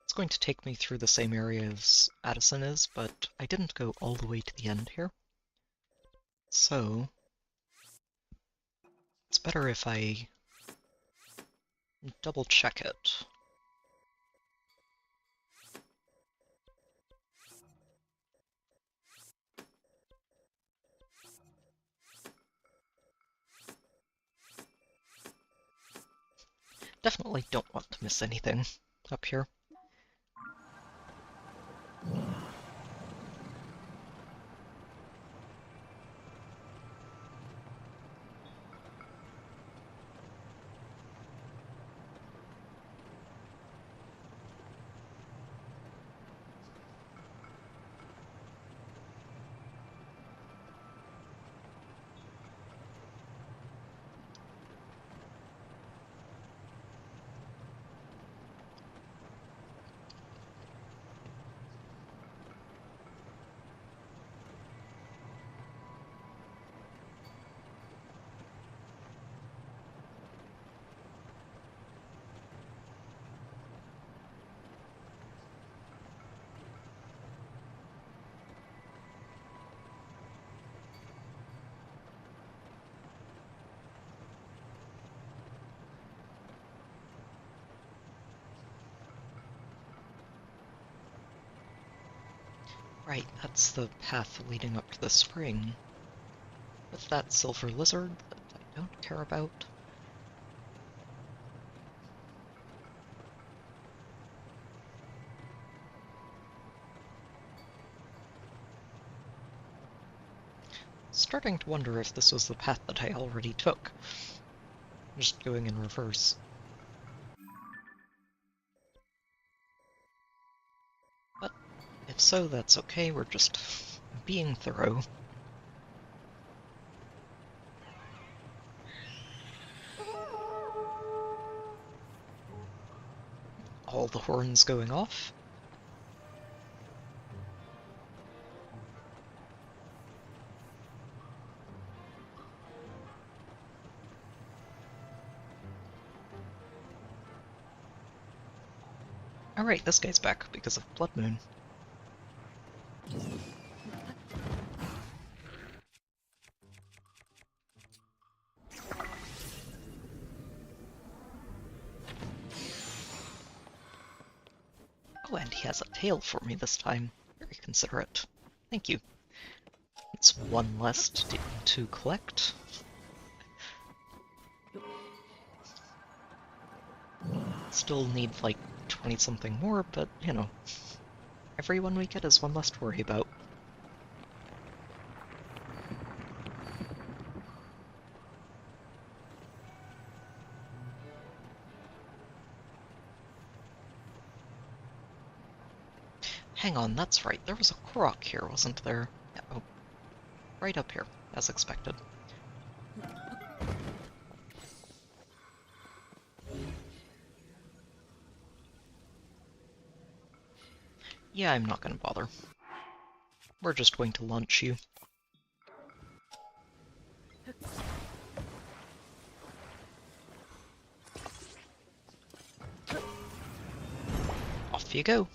It's going to take me through the same area as Addison is, but I didn't go all the way to the end here. So, it's better if I double check it. Definitely don't want to miss anything up here. Right, that's the path leading up to the spring. With that silver lizard that I don't care about. Starting to wonder if this was the path that I already took. Just going in reverse. But if so, that's okay, we're just being thorough. All the horns going off. Alright, this guy's back because of Blood Moon. Oh, and he has a tail for me this time. Very considerate. Thank you. It's one less to collect. Still need like 20-something more, but you know, every one we get is one less to worry about. Hang on, that's right. There was a Korok here, wasn't there? Yeah, oh, right up here, as expected. Yeah, I'm not gonna bother. We're just going to launch you. Off you go.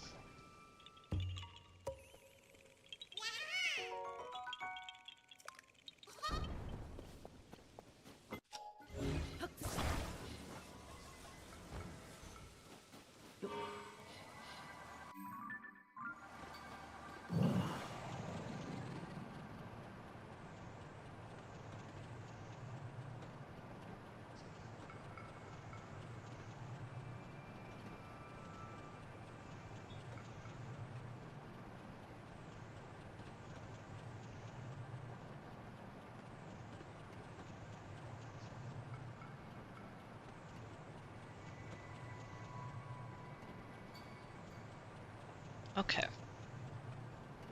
Okay.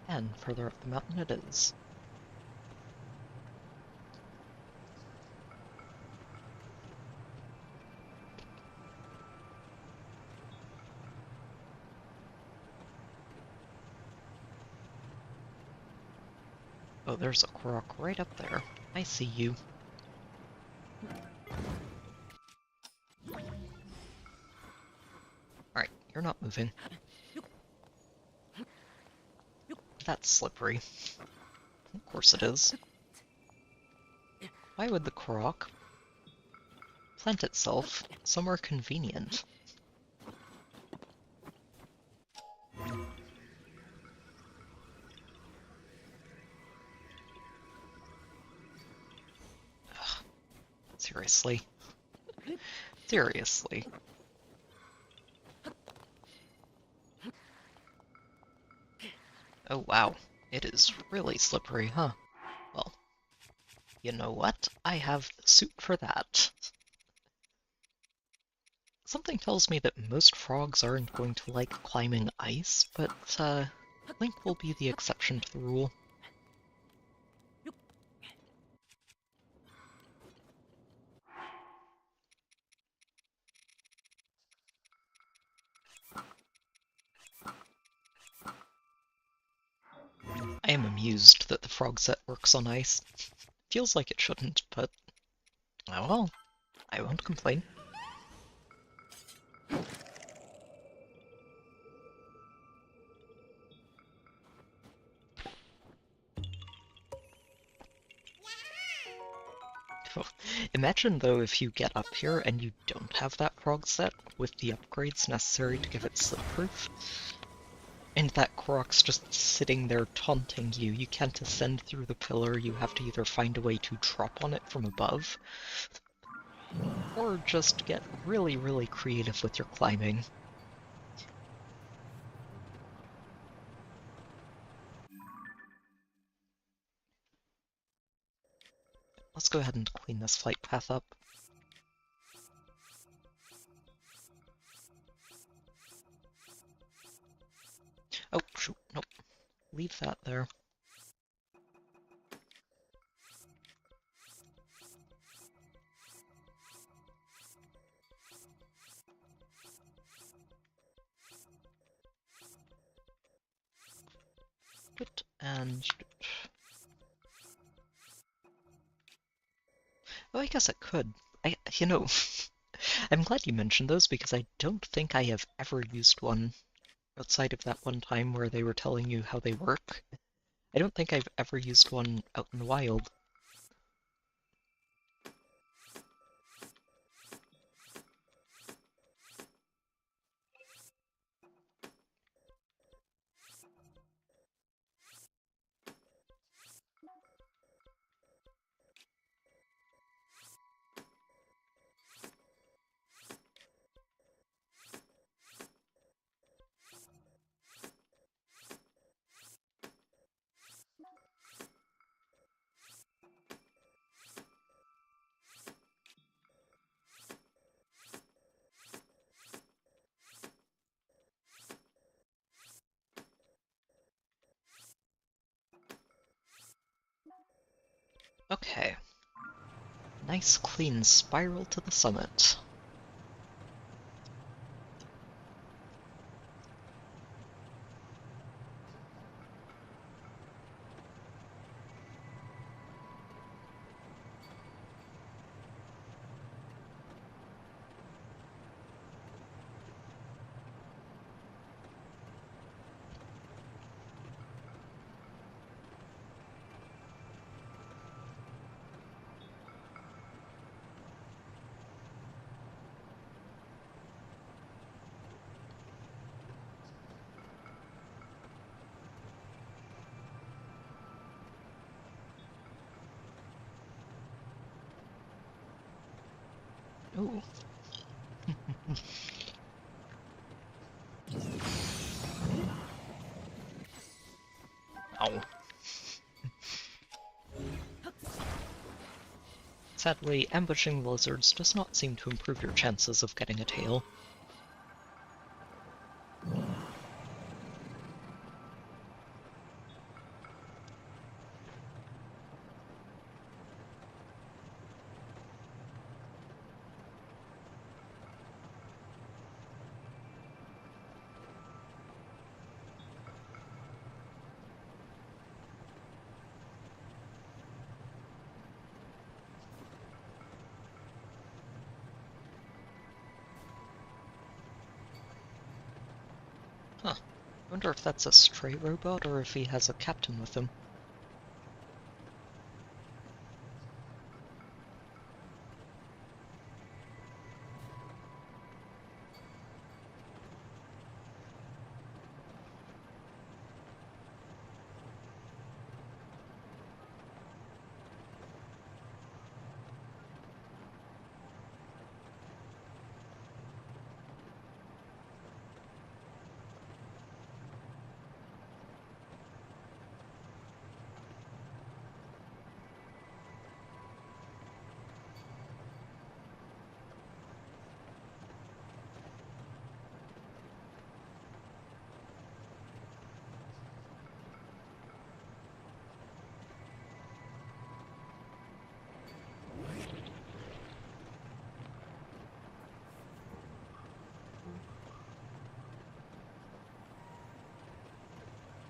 And further up the mountain it is. Oh, there's a Korok right up there. I see you. Alright, you're not moving. That's slippery. Of course it is. Why would the Korok plant itself somewhere convenient? Ugh, seriously. Seriously. Oh wow, it is really slippery, huh? Well, you know what? I have the suit for that. Something tells me that most frogs aren't going to like climbing ice, but Link will be the exception to the rule. I am amused that the frog set works on ice. Feels like it shouldn't, but oh well, I won't complain. Imagine though if you get up here and you don't have that frog set with the upgrades necessary to give it slip-proof, and that Korok's just sitting there taunting you. You can't ascend through the pillar, you have to either find a way to drop on it from above, or just get really, really creative with your climbing. Let's go ahead and clean this flight path up. Oh, shoot, nope. Leave that there. Good, and... oh, I guess it could. You know, I'm glad you mentioned those because I don't think I have ever used one outside of that one time where they were telling you how they work. I don't think I've ever used one out in the wild. Okay. Nice clean spiral to the summit. Ooh. Ow. Sadly, ambushing lizards does not seem to improve your chances of getting a tail. Huh. I wonder if that's a stray robot or if he has a captain with him.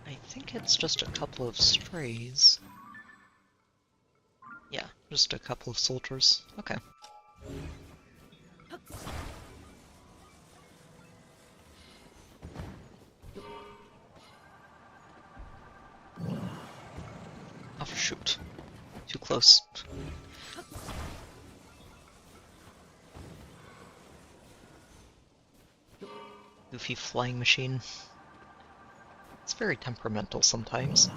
I think it's just a couple of strays. Yeah, just a couple of soldiers. Okay. Oh, shoot. Too close. Goofy flying machine. It's very temperamental sometimes.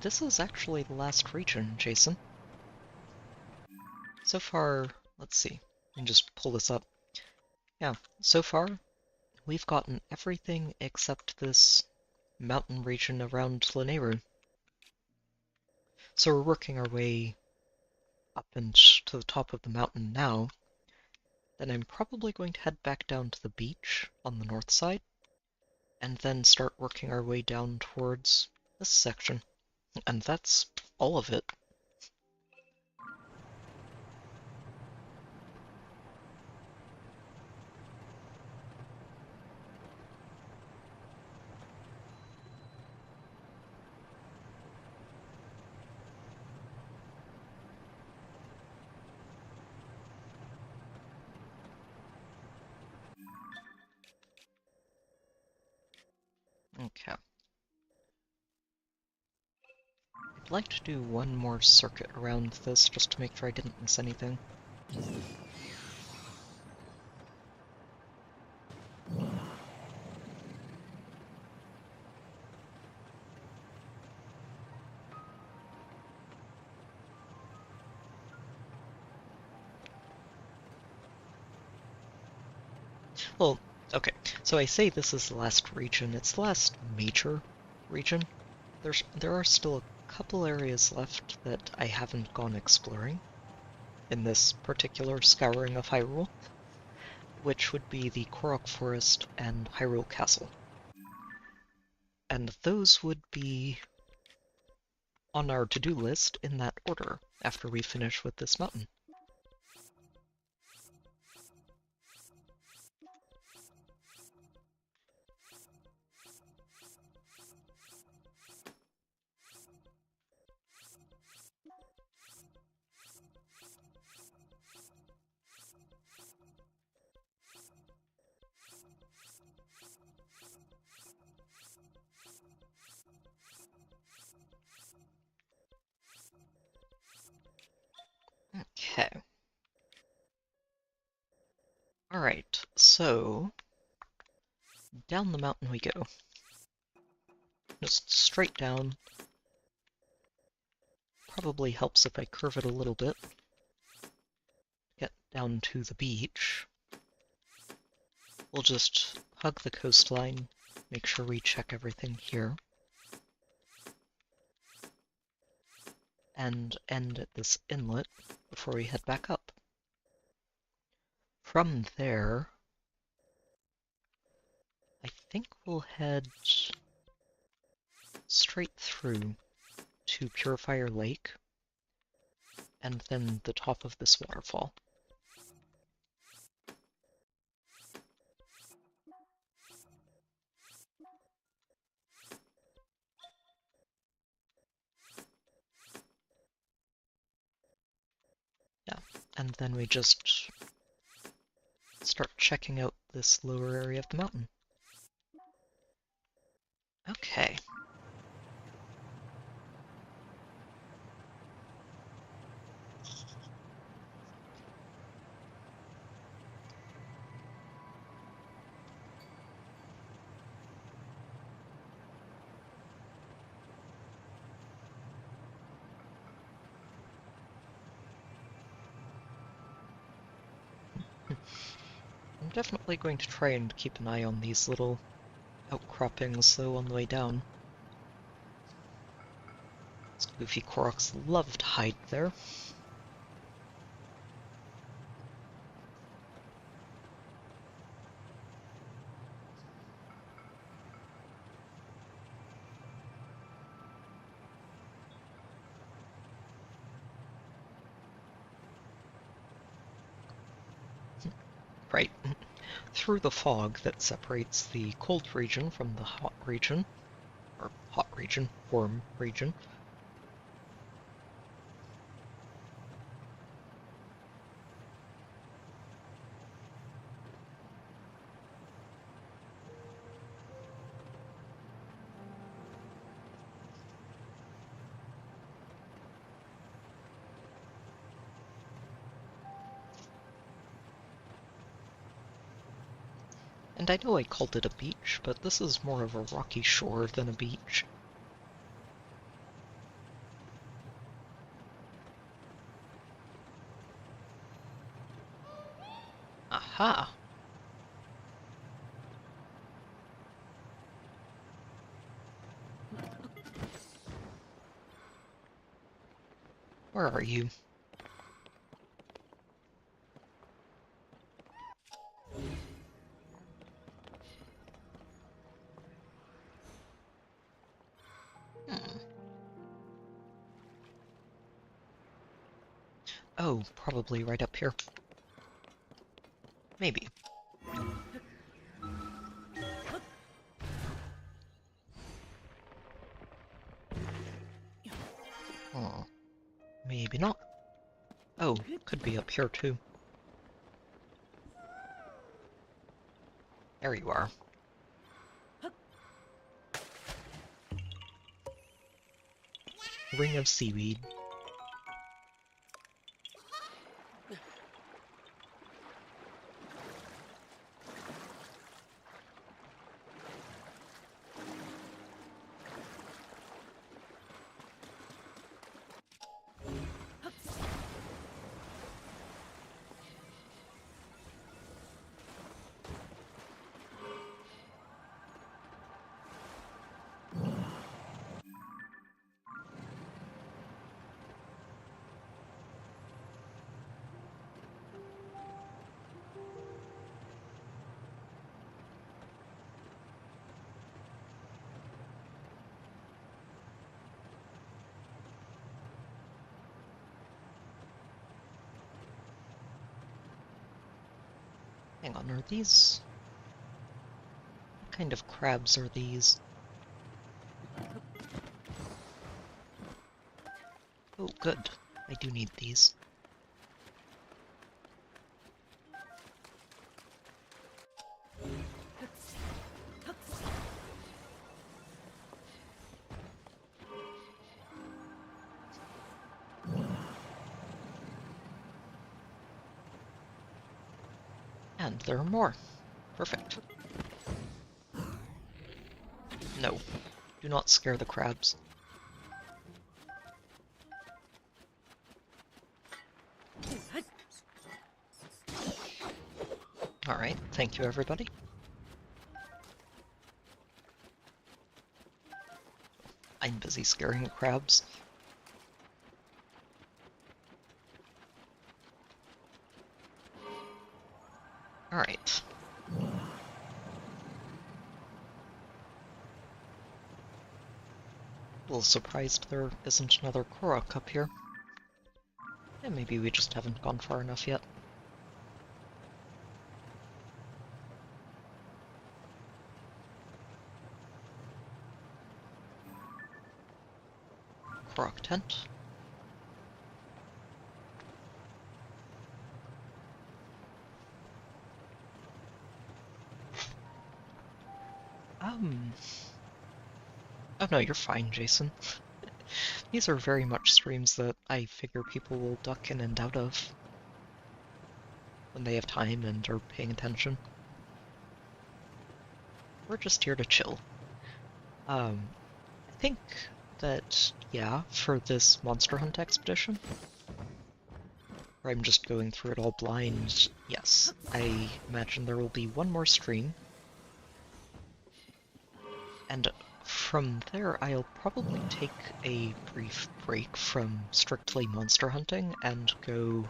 This is actually the last region, Jason. So far, let's see. I can just pull this up. Yeah, so far, we've gotten everything except this mountain region around Lanayru. So we're working our way up and to the top of the mountain now. Then I'm probably going to head back down to the beach on the north side, and then start working our way down towards this section. And that's all of it. Okay. I'd like to do one more circuit around this just to make sure I didn't miss anything. Well, Okay, so I say this is the last region. It's the last major region. There are still a couple areas left that I haven't gone exploring in this particular scouring of Hyrule, which would be the Korok Forest and Hyrule Castle. And those would be on our to-do list in that order after we finish with this mountain. Okay. Alright, so down the mountain we go. Just straight down. Probably helps if I curve it a little bit. Get down to the beach. We'll just hug the coastline, make sure we check everything here, and end at this inlet before we head back up. From there, I think we'll head straight through to Purifier Lake, and then the top of this waterfall. Yeah, and then we just start checking out this lower area of the mountain. Okay. I'm definitely going to try and keep an eye on these little outcroppings, though, on the way down. These goofy Koroks love to hide there. Right. Through the fog that separates the cold region from the hot region, or hot region, warm region. And I know I called it a beach, but this is more of a rocky shore than a beach. Aha! Where are you? Oh, probably right up here. Maybe. Oh, maybe not. Oh, could be up here too. There you are. Ring of seaweed. Hang on, are these... What kind of crabs are these? Oh, good. I do need these. And there are more. Perfect. No, do not scare the crabs. Alright, thank you everybody. I'm busy scaring the crabs. Alright. A little surprised there isn't another Korok up here. And maybe we just haven't gone far enough yet. Korok tent. Oh no, you're fine, Jason. These are very much streams that I figure people will duck in and out of when they have time and are paying attention. We're just here to chill. I think that, yeah, for this Monster Hunt expedition, where I'm just going through it all blind, yes, I imagine there will be one more stream. And from there, I'll probably take a brief break from strictly monster hunting and go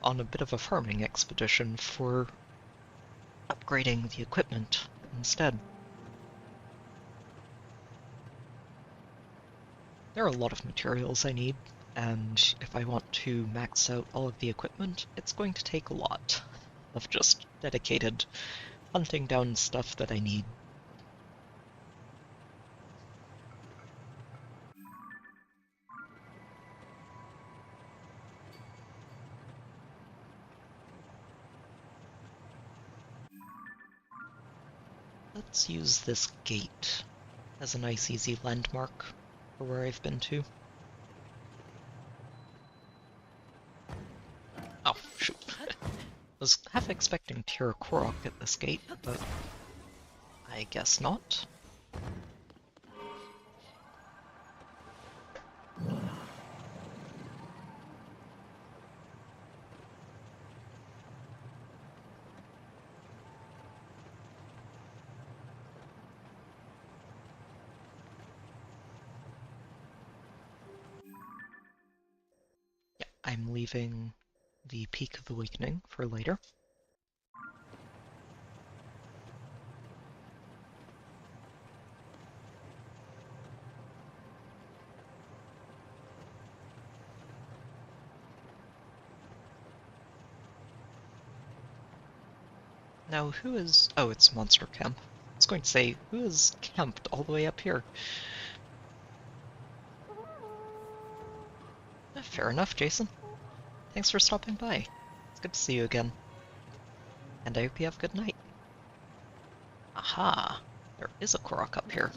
on a bit of a farming expedition for upgrading the equipment instead. There are a lot of materials I need, and if I want to max out all of the equipment, it's going to take a lot of just dedicated hunting down stuff that I need. Let's use this gate as a nice easy landmark for where I've been to. Oh, shoot. Was half expecting Tira Korok at this gate, but I guess not. Yeah, I'm leaving the Peak of Awakening for later. Now, who is... Oh, it's Monster Camp. I was going to say, who is camped all the way up here? Fair enough, Jason. Thanks for stopping by. It's good to see you again. And I hope you have a good night. Aha! There is a Korok up here.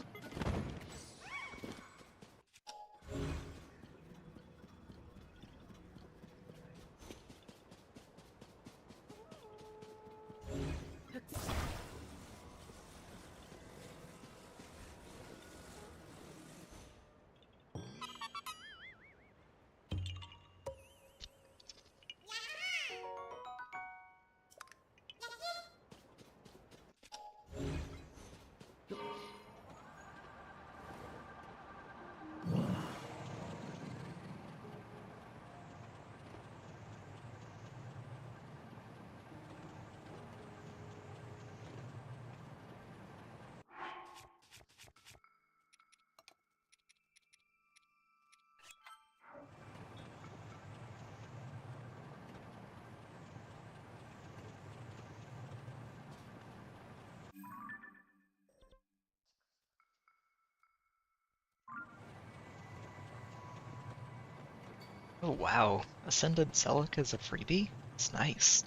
Oh wow, Ascended Celica is a freebie? It's nice.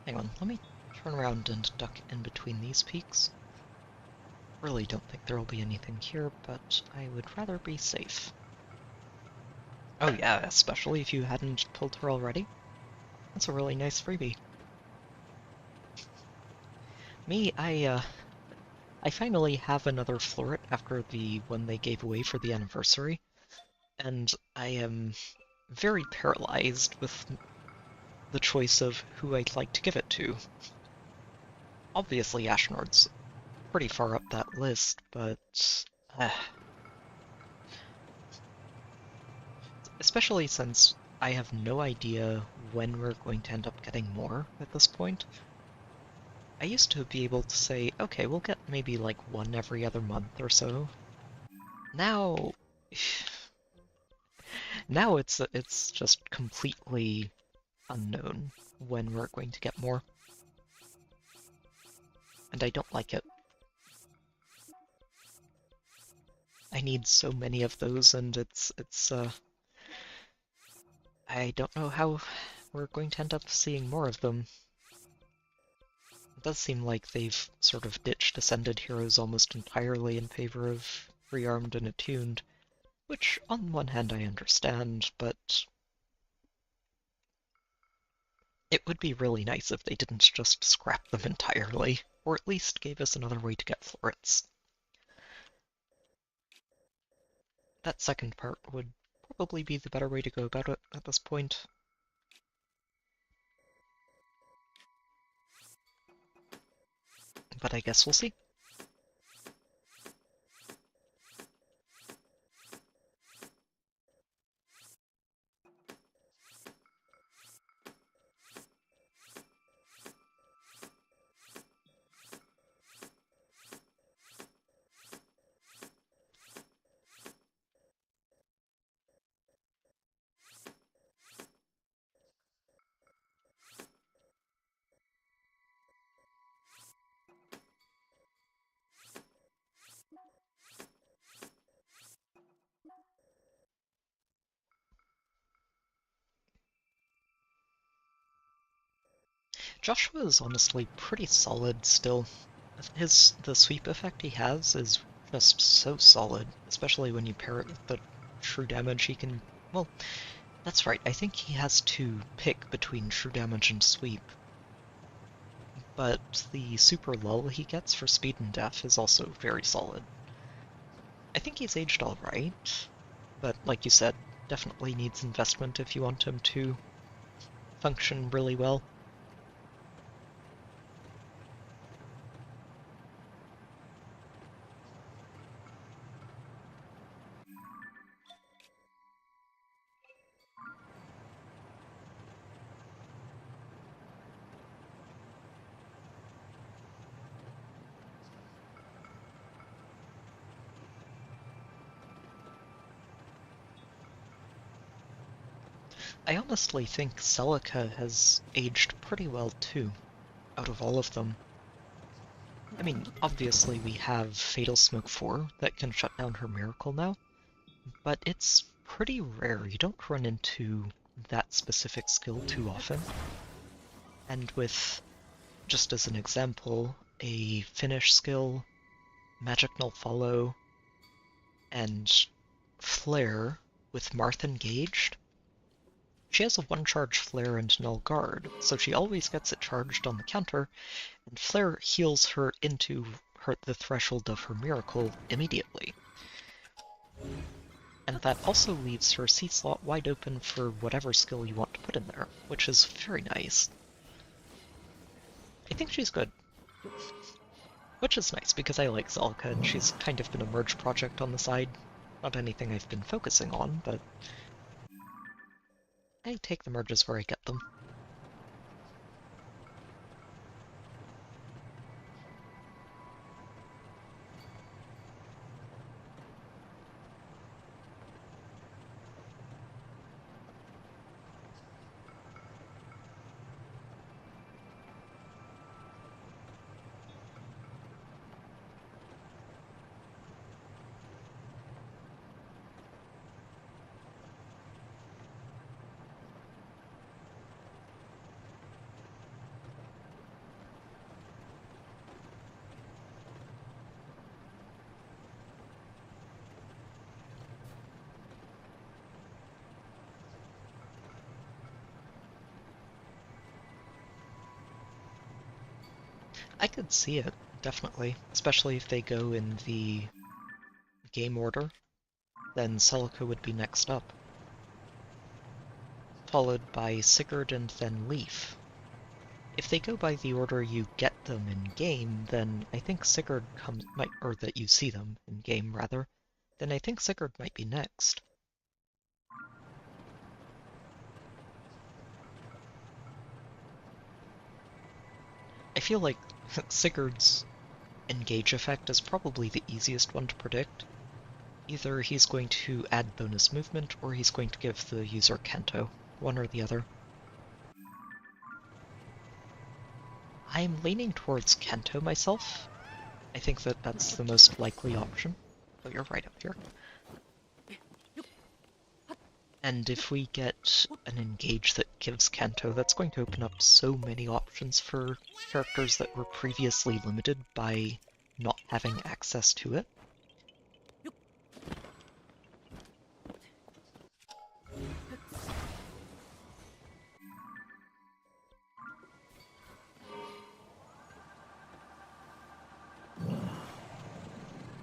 Hang on, let me turn around and duck in between these peaks. Really don't think there'll be anything here, but I would rather be safe. Oh yeah, especially if you hadn't pulled her already. That's a really nice freebie. Me, I finally have another Floret after the one they gave away for the anniversary, and I am very paralyzed with the choice of who I'd like to give it to. Obviously, Ashnord's pretty far up that list, but uh, especially since I have no idea when we're going to end up getting more at this point. I used to be able to say, okay, we'll get maybe like one every other month or so. Now, now it's just completely unknown when we're going to get more, and I don't like it. I need so many of those, and I don't know how we're going to end up seeing more of them. It does seem like they've sort of ditched Ascended heroes almost entirely in favor of rearmed and attuned, which on one hand I understand, but it would be really nice if they didn't just scrap them entirely, or at least gave us another way to get florets. That second part would probably be the better way to go about it at this point. But I guess we'll see. Joshua is honestly pretty solid still. The sweep effect he has is just so solid, especially when you pair it with the true damage he can... Well, that's right, I think he has to pick between true damage and sweep. But the super lull he gets for speed and def is also very solid. I think he's aged alright, but like you said, definitely needs investment if you want him to function really well. I honestly think Celica has aged pretty well too, out of all of them. I mean, obviously we have Fatal Smoke 4 that can shut down her Miracle now, but it's pretty rare. You don't run into that specific skill too often. And with, just as an example, a Finish skill, Magic Null Follow, and Flare with Marth engaged, she has a one-charge Flare and Null Guard, so she always gets it charged on the counter, and Flare heals her into the threshold of her Miracle immediately. And that also leaves her C slot wide open for whatever skill you want to put in there, which is very nice. I think she's good. Which is nice, because I like Zelka, and she's kind of been a merge project on the side. Not anything I've been focusing on, but I take the merges where I get them. I could see it, definitely. Especially if they go in the game order, then Celica would be next up. Followed by Sigurd and then Leaf. If they go by the order you get them in game, then I think Sigurd or that you see them in game rather, then I think Sigurd might be next. I feel like Sigurd's engage effect is probably the easiest one to predict. Either he's going to add bonus movement, or he's going to give the user Kento, one or the other. I'm leaning towards Kento myself. I think that that's the most likely option. Oh, you're right up here. And if we get an engage that gives Kento, that's going to open up so many options for characters that were previously limited by not having access to it.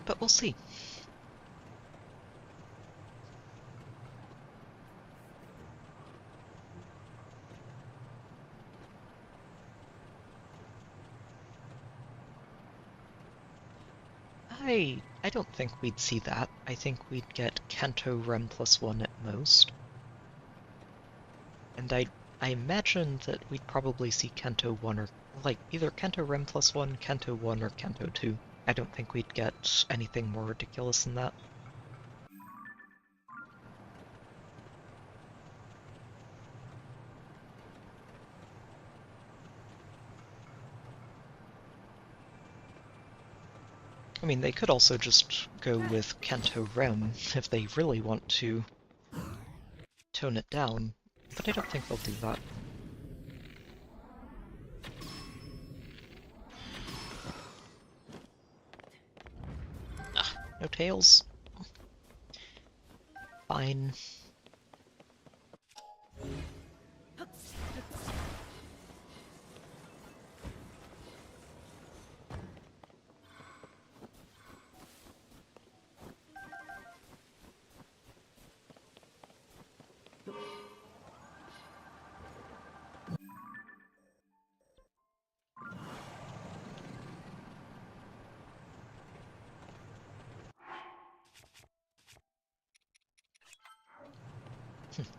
But we'll see. I don't think we'd see that. I think we'd get Kanto Rem +1 at most. And I imagine that we'd probably see Kanto 1 or, like, either Kanto Rem +1, Kanto 1, or Kanto 2. I don't think we'd get anything more ridiculous than that. I mean, they could also just go with Kanto Rem if they really want to tone it down, but I don't think they'll do that. Ah, no tails. Fine.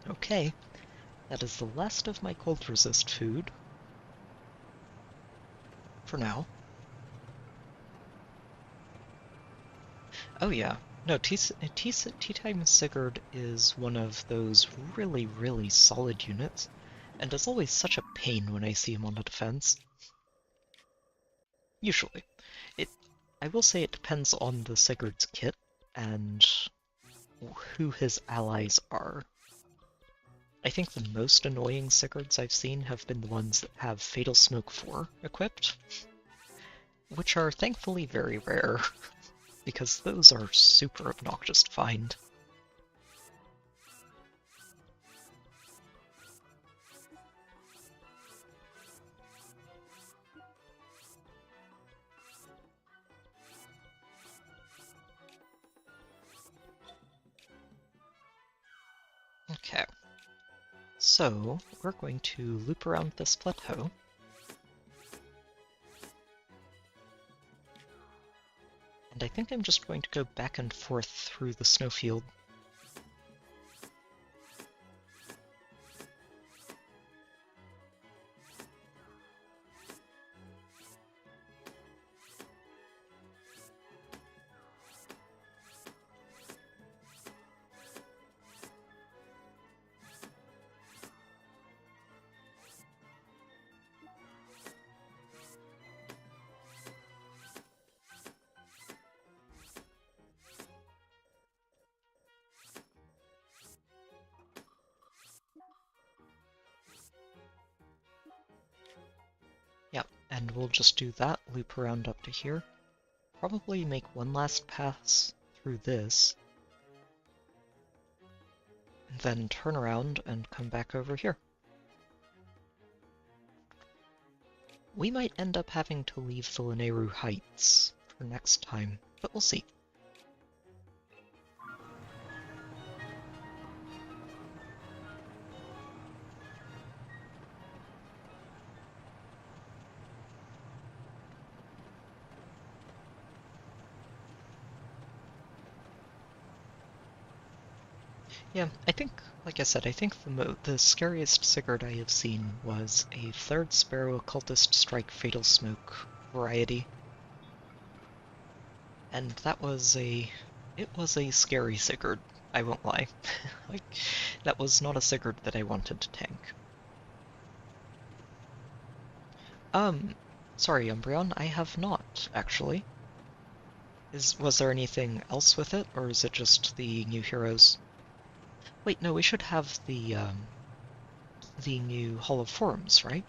Okay, that is the last of my cold resist food. For now. Oh yeah. No, Tea Time Sigurd is one of those really, really solid units, and is always such a pain when I see him on a defense. Usually. I will say it depends on the Sigurd's kit, and who his allies are. I think the most annoying Sigurds I've seen have been the ones that have Fatal Smoke 4 equipped, which are thankfully very rare, because those are super obnoxious to find. Okay, so we're going to loop around this plateau. And I think I'm just going to go back and forth through the snowfield. Yep, and we'll just do that, loop around up to here. Probably make one last pass through this, and then turn around and come back over here. we might end up having to leave the Lanayru Heights for next time, but we'll see. Yeah, I think, like I said, I think the scariest Sigurd I have seen was a Flared Sparrow Occultist Strike Fatal Smoke variety. And that was it was a scary Sigurd, I won't lie. Like, that was not a Sigurd that I wanted to tank. Sorry, Umbreon, I have not, actually. Was there anything else with it, or is it just the new heroes? Wait, no, we should have the new Hall of Forums, right?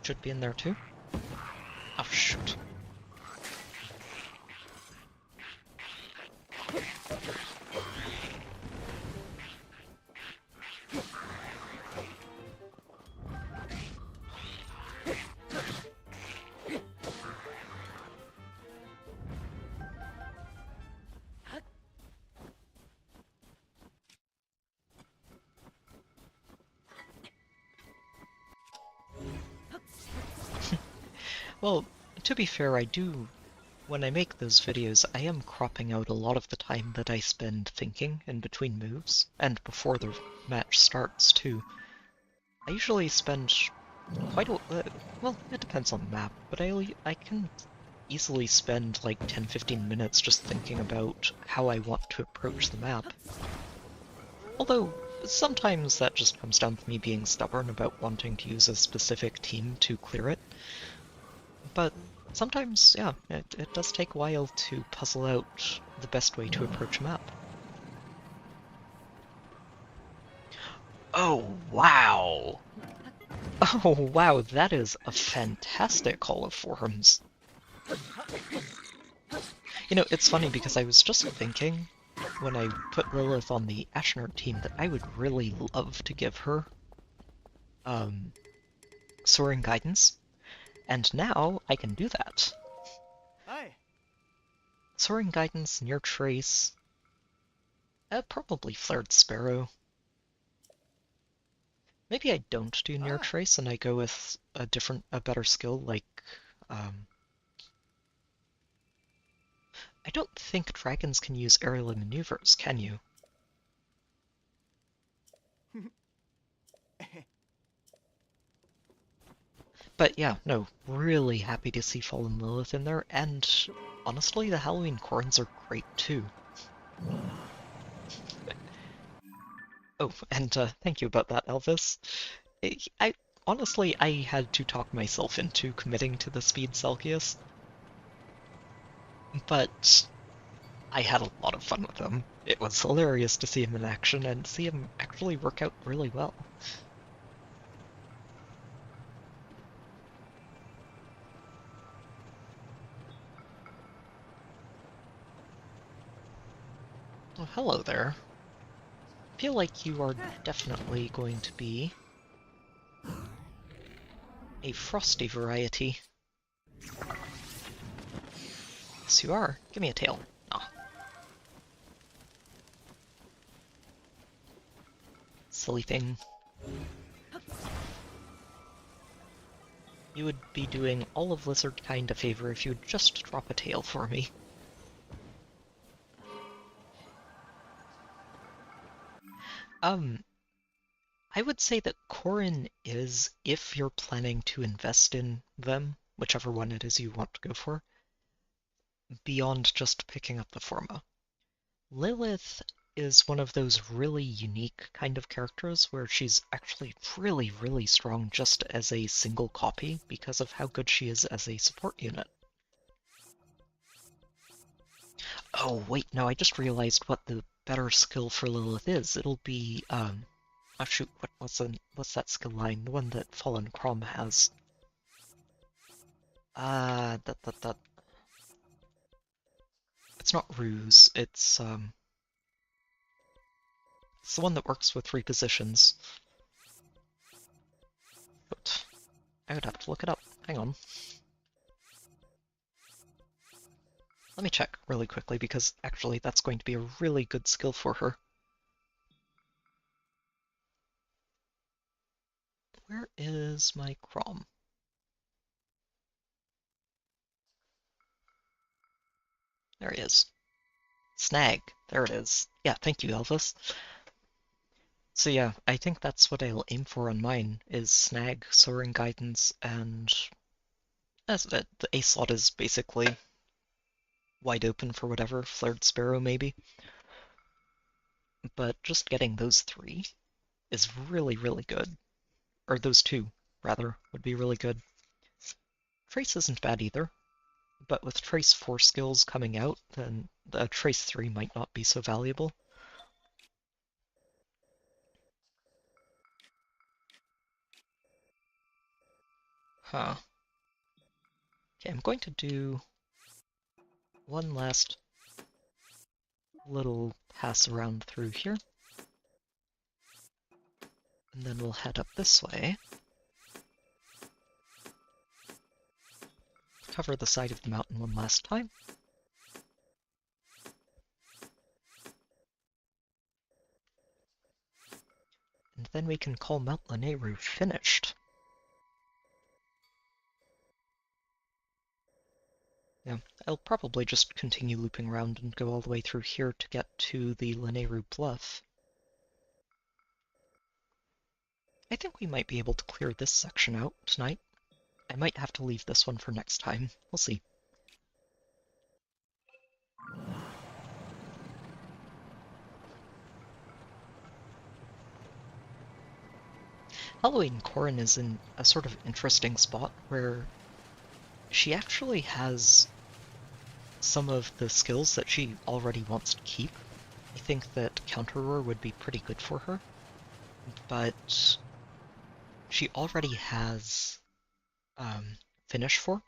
Should be in there too? Oh, shoot. Well, to be fair, when I make those videos, I am cropping out a lot of the time that I spend thinking in between moves, and before the match starts, too. I usually spend quite a... well, it depends on the map, but I can easily spend like 10-15 minutes just thinking about how I want to approach the map. Although, sometimes that just comes down to me being stubborn about wanting to use a specific team to clear it. But sometimes, yeah, it does take a while to puzzle out the best way to approach a map. Oh, wow! Oh, wow, that is a fantastic Hall of Forums. You know, it's funny because I was just thinking, when I put Lilith on the Ashnard team, that I would really love to give her, Soaring Guidance. And now I can do that. Hi. Soaring Guidance, Near Trace, probably Flared Sparrow. Maybe I don't do Near Trace and I go with a better skill like, I don't think dragons can use aerial maneuvers, can you? But yeah, no, really happy to see Fallen Lilith in there, and honestly, the Halloween Corns are great too. Oh, and thank you about that, Elvis. Honestly, I had to talk myself into committing to the Speed Celsius, but I had a lot of fun with him. It was hilarious to see him in action and see him actually work out really well. Oh, hello there. I feel like you are definitely going to be a frosty variety. Yes, you are. Give me a tail. Aw. Silly thing. You would be doing all of Lizardkind a favor if you'd just drop a tail for me. I would say that Corrin is, if you're planning to invest in them, whichever one it is you want to go for, beyond just picking up the Forma. Lilith is one of those really unique kind of characters where she's actually really, really strong just as a single copy because of how good she is as a support unit. Oh, wait, no, I just realized what the better skill for Lilith is. It'll be, oh shoot, what's that skill line? The one that Fallen Crom has. It's not Ruse, it's the one that works with repositions. But I would have to look it up. hang on. Let me check really quickly, because actually that's going to be a really good skill for her. Where is my Crom? There he is. Snag. There it is. Yeah, thank you, Elvis. So yeah, I think that's what I'll aim for on mine, is Snag, Soaring Guidance, and that's it. The A slot is basically wide open for whatever, Flared Sparrow maybe. But just getting those 3 is really, really good. Or those 2, rather, would be really good. Trace isn't bad either, but with Trace 4 skills coming out, then the Trace 3 might not be so valuable. Huh. Okay, I'm going to do one last little pass around through here. And then we'll head up this way. Cover the side of the mountain one last time. And then we can call Mount Lanayru finished. Yeah, I'll probably just continue looping around and go all the way through here to get to the Lanayru Bluff. I think we might be able to clear this section out tonight. I might have to leave this one for next time. We'll see. Halloween Corrin is in a sort of interesting spot where she actually has some of the skills that she already wants to keep. I think that Counter Roar would be pretty good for her, but she already has Finish for,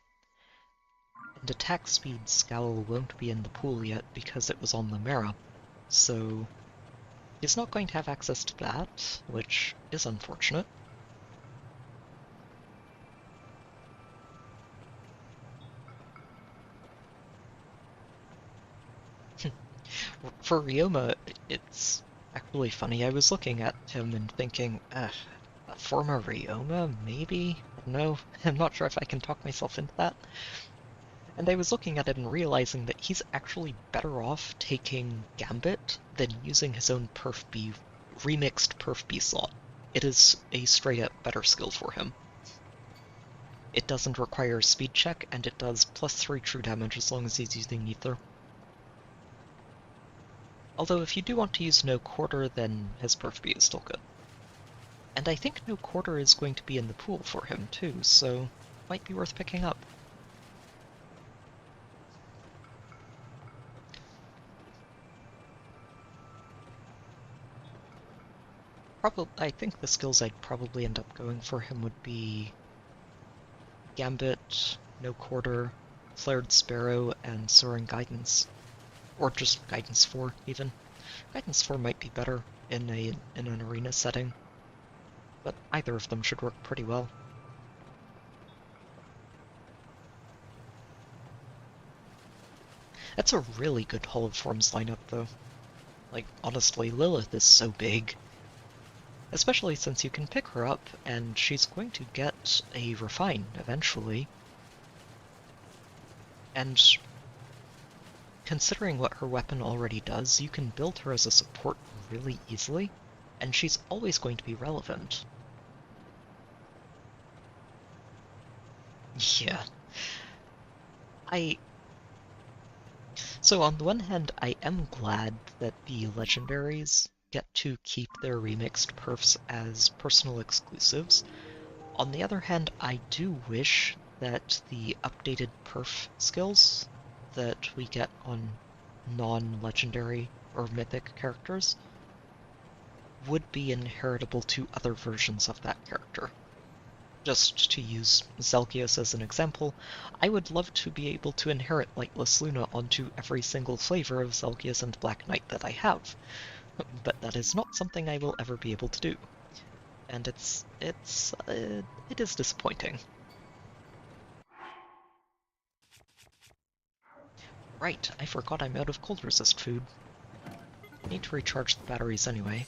and Attack Speed Scowl won't be in the pool yet because it was on the Mara, so he's not going to have access to that, which is unfortunate. For Ryoma, it's actually funny. I was looking at him and thinking, a former Ryoma, maybe? No, I'm not sure if I can talk myself into that. And I was looking at it and realizing that he's actually better off taking Gambit than using his own Perf B, remixed Perf B slot. It is a straight up better skill for him. It doesn't require speed check, and it does +3 true damage as long as he's using Ether. Although if you do want to use no quarter, then his Perf B is still good. And I think no quarter is going to be in the pool for him too, so might be worth picking up. I think the skills I'd probably end up going for him would be Gambit, no quarter, Flared Sparrow, and Soaring Guidance. Or just Guidance 4, even. Guidance 4 might be better in an arena setting, but either of them should work pretty well. That's a really good Hall of Forms lineup, though. Like, honestly, Lilith is so big. Especially since you can pick her up, and she's going to get a Refine eventually. And considering what her weapon already does, you can build her as a support really easily, and she's always going to be relevant. Yeah. So on the one hand, I am glad that the legendaries get to keep their remixed perfs as personal exclusives. On the other hand, I do wish that the updated perf skills that we get on non-legendary or mythic characters would be inheritable to other versions of that character. Just to use Zelgius as an example, I would love to be able to inherit Lightless Luna onto every single flavor of Zelgius and Black Knight that I have, but that is not something I will ever be able to do. And it is disappointing. Right, I forgot I'm out of cold resist food. Need to recharge the batteries anyway.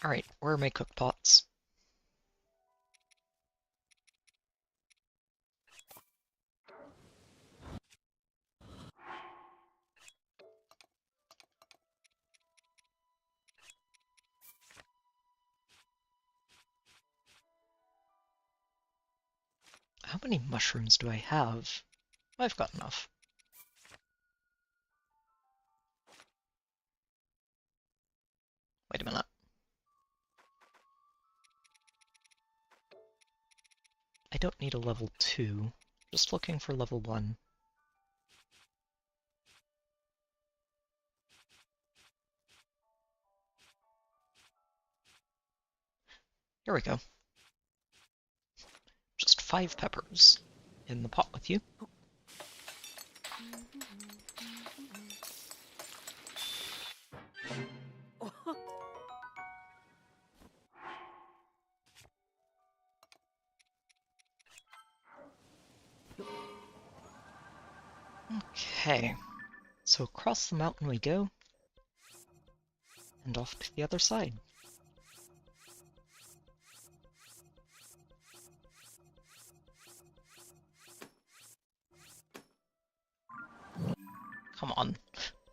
Alright, where are my cook pots? How many mushrooms do I have? I've got enough. Wait a minute. I don't need a level 2. Just looking for level 1. Here we go. Just 5 peppers. In the pot with you. Okay. So across the mountain we go. And off to the other side. Come on.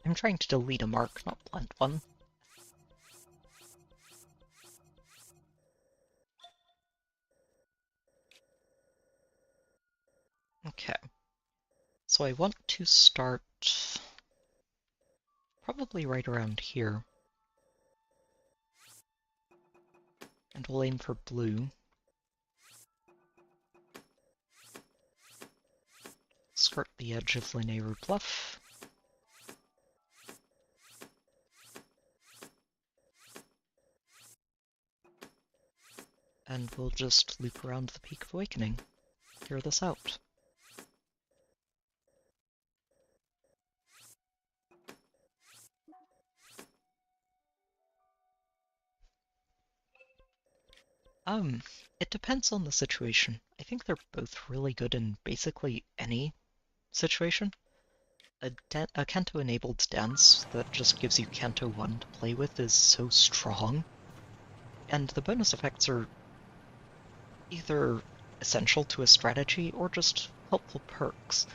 I'm trying to delete a mark, not plant one. Okay. So I want to start probably right around here. And we'll aim for blue. Skirt the edge of Lanayru Bluff. And we'll just loop around the Peak of Awakening. Clear this out. It depends on the situation. I think they're both really good in basically any situation. A Kanto-enabled dance that just gives you Kanto 1 to play with is so strong, and the bonus effects are either essential to a strategy or just helpful perks.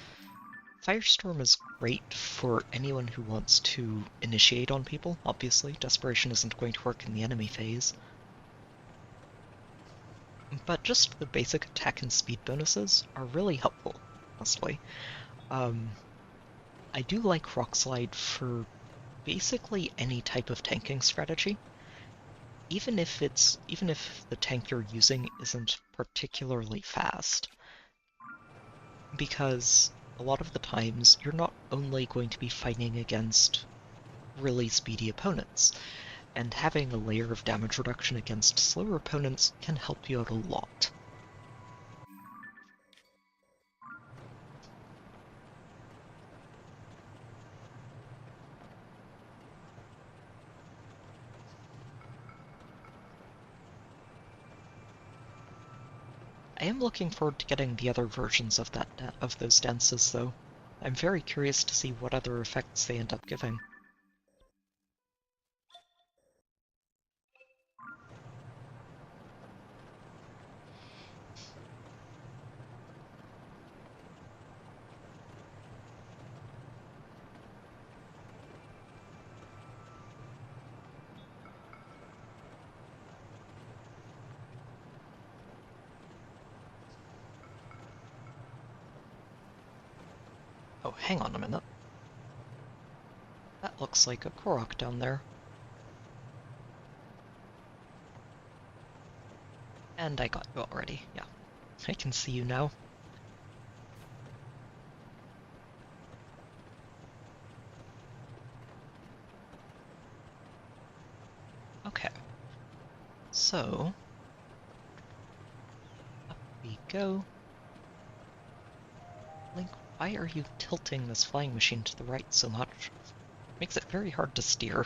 Firestorm is great for anyone who wants to initiate on people, obviously. Desperation isn't going to work in the enemy phase. But just the basic attack and speed bonuses are really helpful, honestly. I do like Rock Slide for basically any type of tanking strategy. Even if the tank you're using isn't particularly fast. Because a lot of the times you're not only going to be fighting against really speedy opponents, and having a layer of damage reduction against slower opponents can help you out a lot. I am looking forward to getting the other versions of those dances, though. I'm very curious to see what other effects they end up giving. Oh, hang on a minute. That looks like a Korok down there. And I got you already, yeah. I can see you now. Okay. So... up we go. Link, why are you tilting this flying machine to the right so much? Makes it very hard to steer.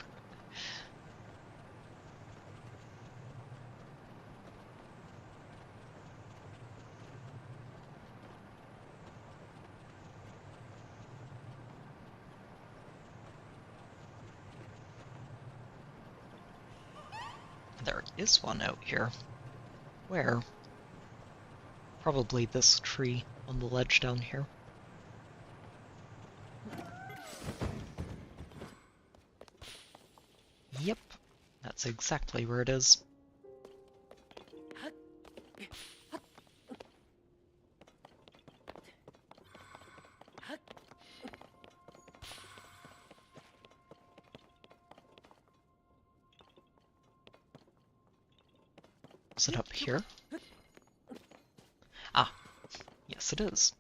is one out here. Where? Probably this tree on the ledge down here. Yep, that's exactly where it is. Is it up here? Ah, yes it is.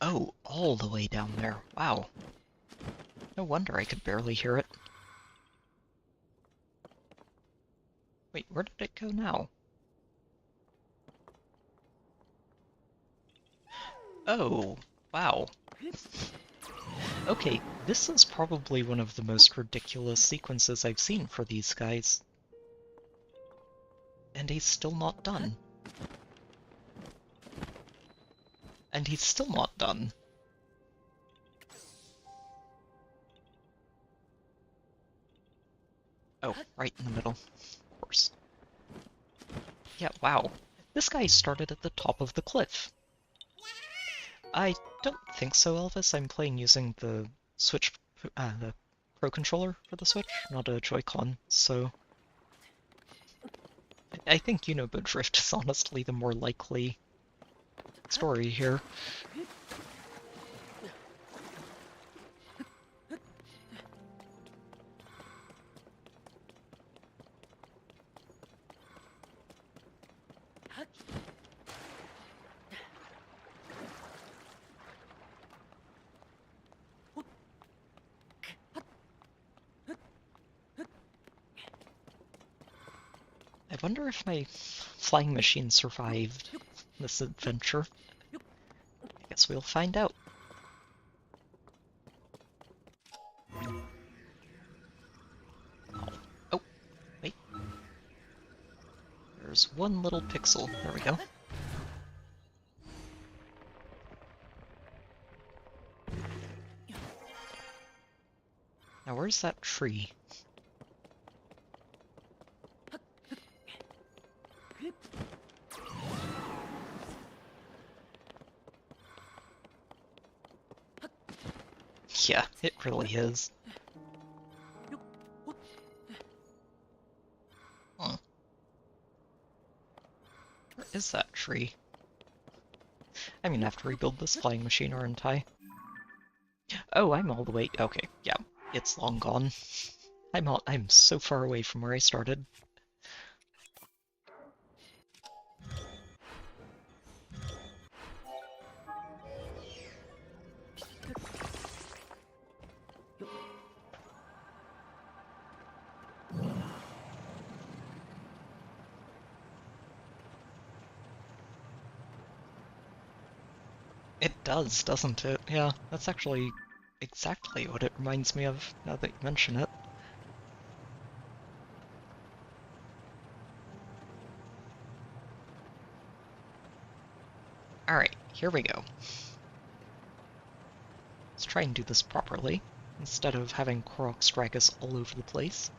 Oh, all the way down there. Wow. No wonder I could barely hear it. Wait, where did it go now? Oh, wow. Okay, this is probably one of the most ridiculous sequences I've seen for these guys. And he's still not done. And he's still not done. Oh, right in the middle, of course. Yeah, wow. This guy started at the top of the cliff. I don't think so, Elvis. I'm playing using the Switch, the Pro Controller for the Switch, not a Joy-Con, so... I think Unibud Drift is honestly the more likely story here. I wonder if my flying machine survived this adventure. I guess we'll find out. Oh, wait. There's one little pixel. There we go. Now where's that tree? Yeah, it really is. Huh. Where is that tree? I mean, I have to rebuild this flying machine, aren't I? Oh, I'm all the way... Okay, yeah, it's long gone. I'm so far away from where I started. It does, doesn't it? Yeah, that's actually exactly what it reminds me of, now that you mention it. Alright, here we go. Let's try and do this properly, instead of having Koroks drag us all over the place.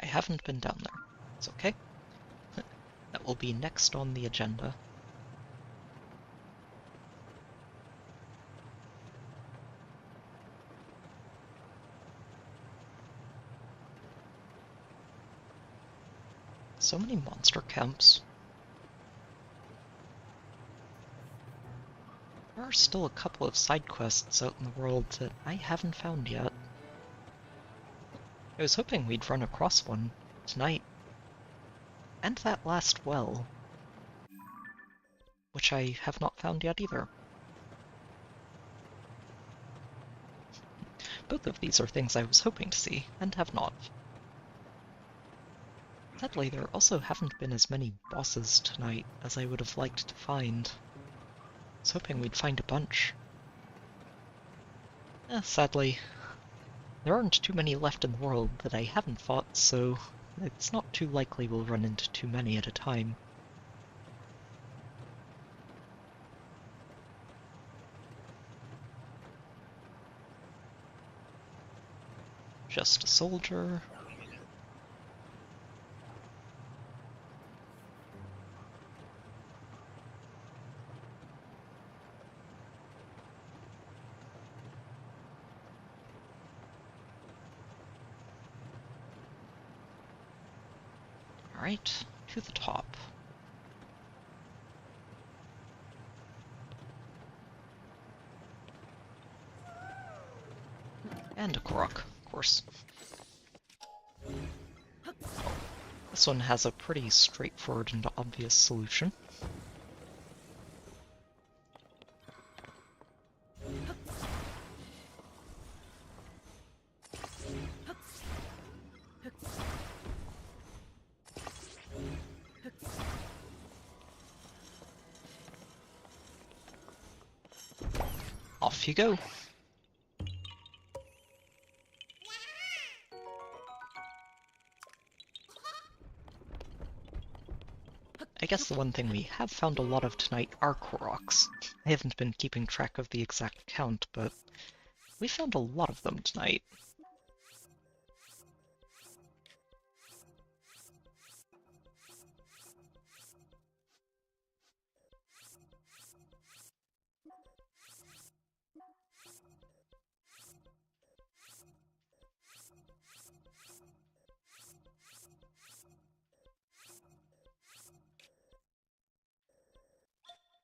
I haven't been down there. It's okay. That will be next on the agenda. So many monster camps. There are still a couple of side quests out in the world that I haven't found yet. I was hoping we'd run across one tonight. And that last well, which I have not found yet either. both of these are things I was hoping to see, and have not. Sadly, there also haven't been as many bosses tonight as I would have liked to find. I was hoping we'd find a bunch. Sadly, there aren't too many left in the world that I haven't fought, so it's not too likely we'll run into too many at a time. Just a soldier. Alright, to the top. And a Korok, of course. This one has a pretty straightforward and obvious solution. Off you go. I guess the one thing we have found a lot of tonight are Koroks. I haven't been keeping track of the exact count, but we found a lot of them tonight.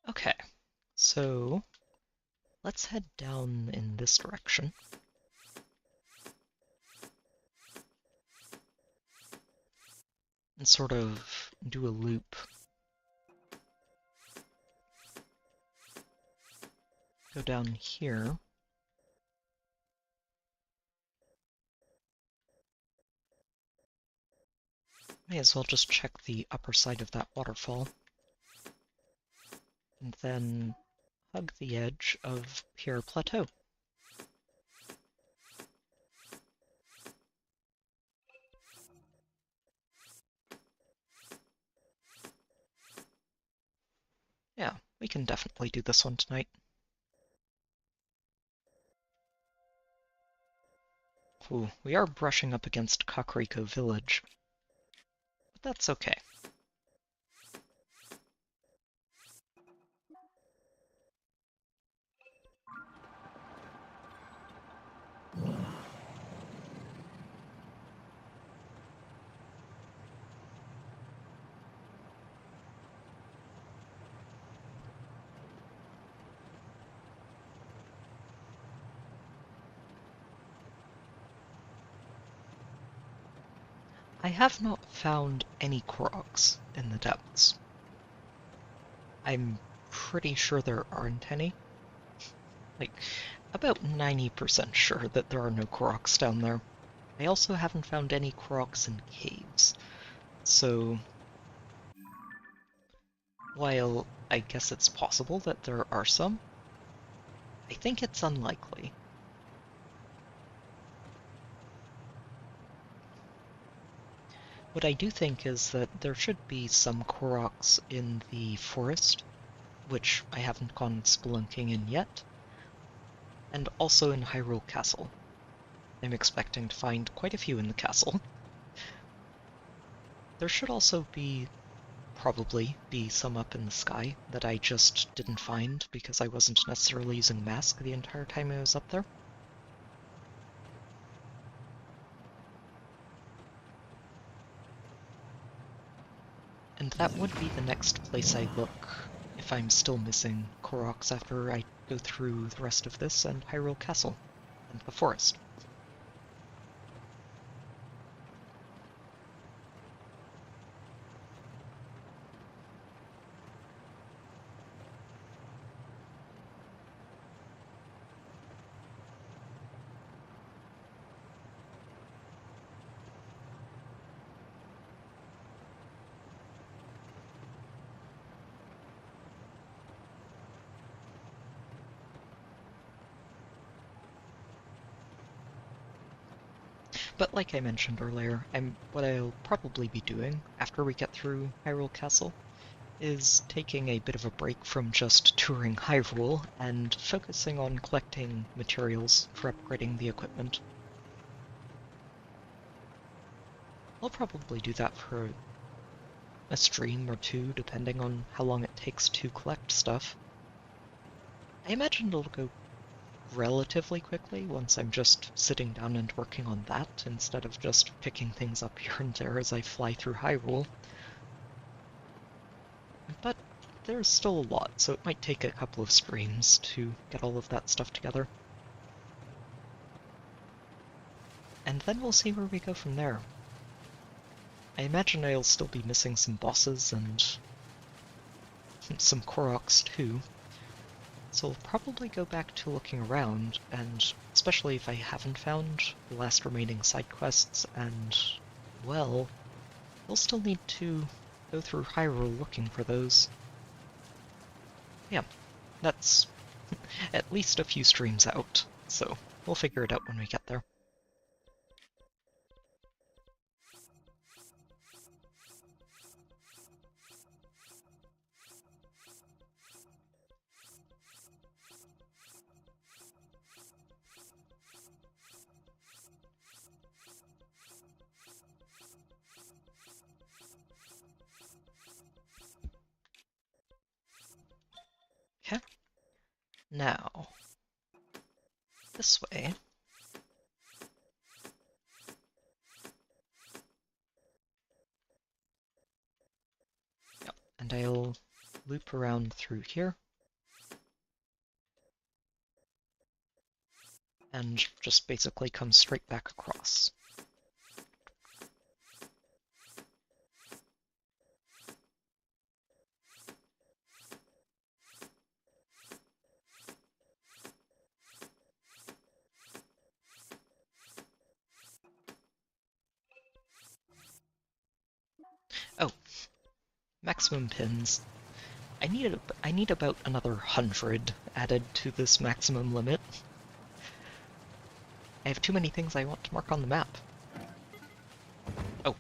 Okay, so let's head down in this direction. And sort of do a loop. Go down here. May as well just check the upper side of that waterfall. And then hug the edge of Pierre Plateau. Yeah, we can definitely do this one tonight. Ooh, we are brushing up against Kakariko Village. But that's okay. I have not found any Koroks in the depths. I'm pretty sure there aren't any. Like, about 90% sure that there are no Koroks down there. I also haven't found any Koroks in caves. So, while I guess it's possible that there are some, I think it's unlikely. What I do think is that there should be some Koroks in the forest, which I haven't gone spelunking in yet, and also in Hyrule Castle. I'm expecting to find quite a few in the castle. There should also probably be some up in the sky that I just didn't find because I wasn't necessarily using Mask the entire time I was up there. And that would be the next place I look if I'm still missing Koroks after I go through the rest of this and Hyrule Castle and the forest. But like I mentioned earlier, what I'll probably be doing after we get through Hyrule Castle is taking a bit of a break from just touring Hyrule and focusing on collecting materials for upgrading the equipment. I'll probably do that for a stream or two, depending on how long it takes to collect stuff. I imagine it'll go relatively quickly once I'm just sitting down and working on that, instead of just picking things up here and there as I fly through Hyrule. But there's still a lot, so it might take a couple of streams to get all of that stuff together. And then we'll see where we go from there. I imagine I'll still be missing some bosses and some Koroks too, so I'll probably go back to looking around, and especially if I haven't found the last remaining side quests, and, well, we'll still need to go through Hyrule looking for those. Yeah, that's at least a few streams out, so we'll figure it out when we get there. Okay, now, this way. Yep, and I'll loop around through here. And just basically come straight back across. Oh, maximum pins. I need about another 100 added to this maximum limit. I have too many things I want to mark on the map. Oh,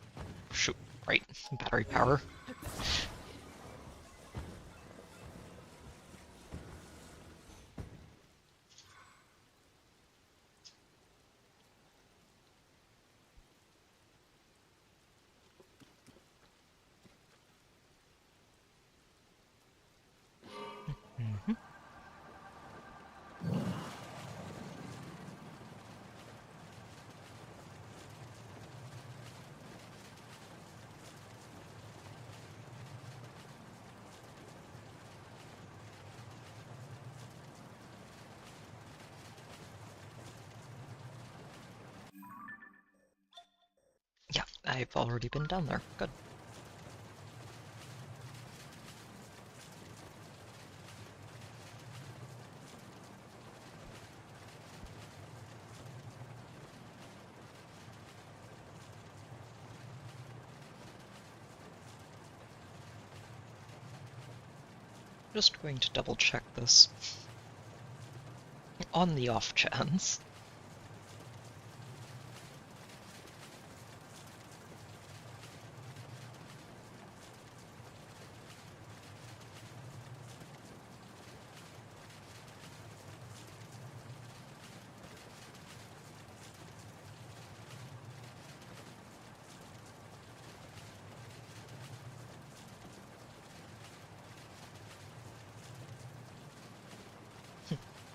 shoot, right, battery power. Mm-hmm. Yeah, I've already been down there. Good. Just going to double check this. On the off chance.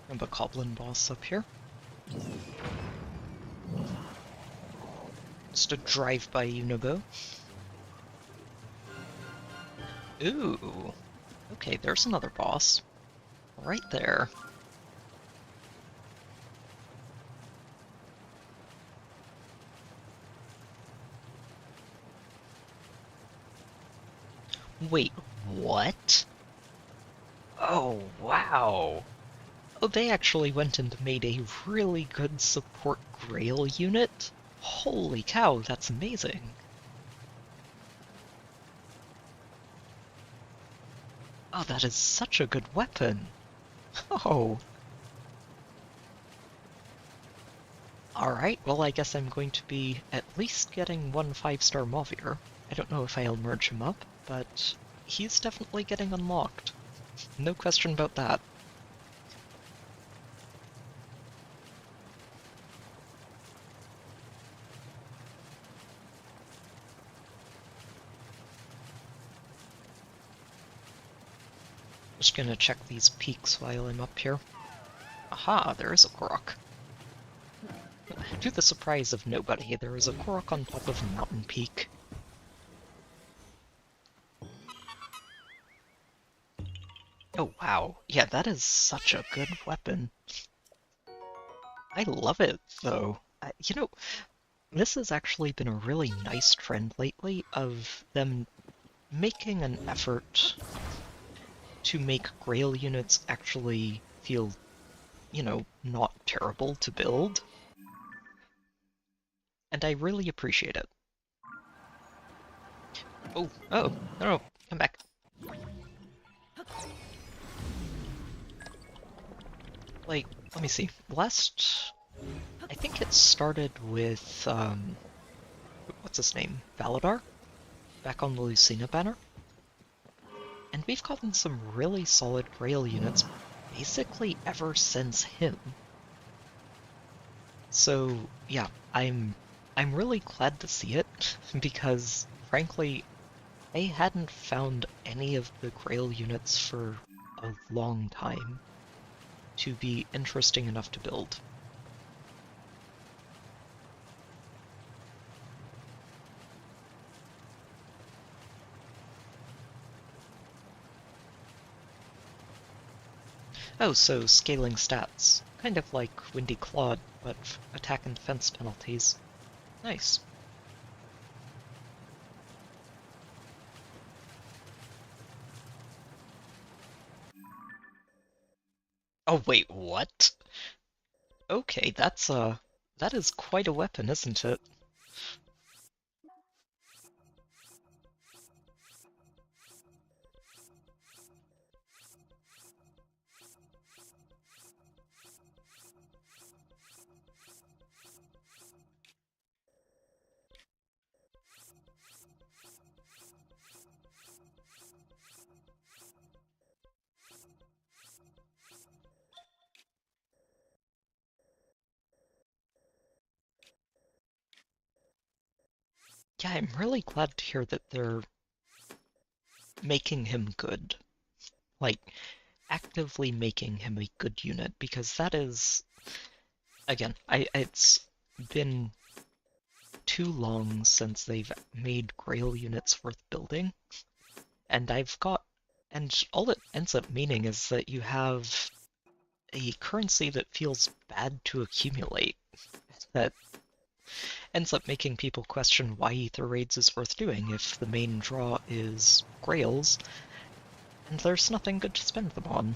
And the Goblin boss up here. Just a drive-by Unibo. Ooh. Okay, there's another boss. Right there. Wait, what? Oh, wow. Oh, they actually went and made a really good support Grail unit? Holy cow, that's amazing. Oh, that is such a good weapon. Oh. Alright, well I guess I'm going to be at least getting one 5-star Mavier. I don't know if I'll merge him up, but he's definitely getting unlocked. No question about that. Just gonna check these peaks while I'm up here. Aha, there is a Korok. To the surprise of nobody, there is a Korok on top of a mountain peak. Oh wow, yeah, that is such a good weapon. I love it, though. You know, this has actually been a really nice trend lately of them making an effort to make Grail units actually feel, not terrible to build. And I really appreciate it. Oh, no, come back. Like, let me see. I think it started with, what's his name? Valadar? Back on the Lucina banner? And we've gotten some really solid Grail units basically ever since him. So yeah, I'm really glad to see it, because frankly, I hadn't found any of the Grail units for a long time to be interesting enough to build. Oh, so scaling stats. Kind of like Windy Clawed, but attack and defense penalties. Nice. Oh wait, what? Okay, that is quite a weapon, isn't it? Yeah, I'm really glad to hear that they're making him good. Like, actively making him a good unit, because that is, again, it's been too long since they've made Grail units worth building, and and all it ends up meaning is that you have a currency that feels bad to accumulate, that ends up making people question why Ether Raids is worth doing if the main draw is Grails, and there's nothing good to spend them on.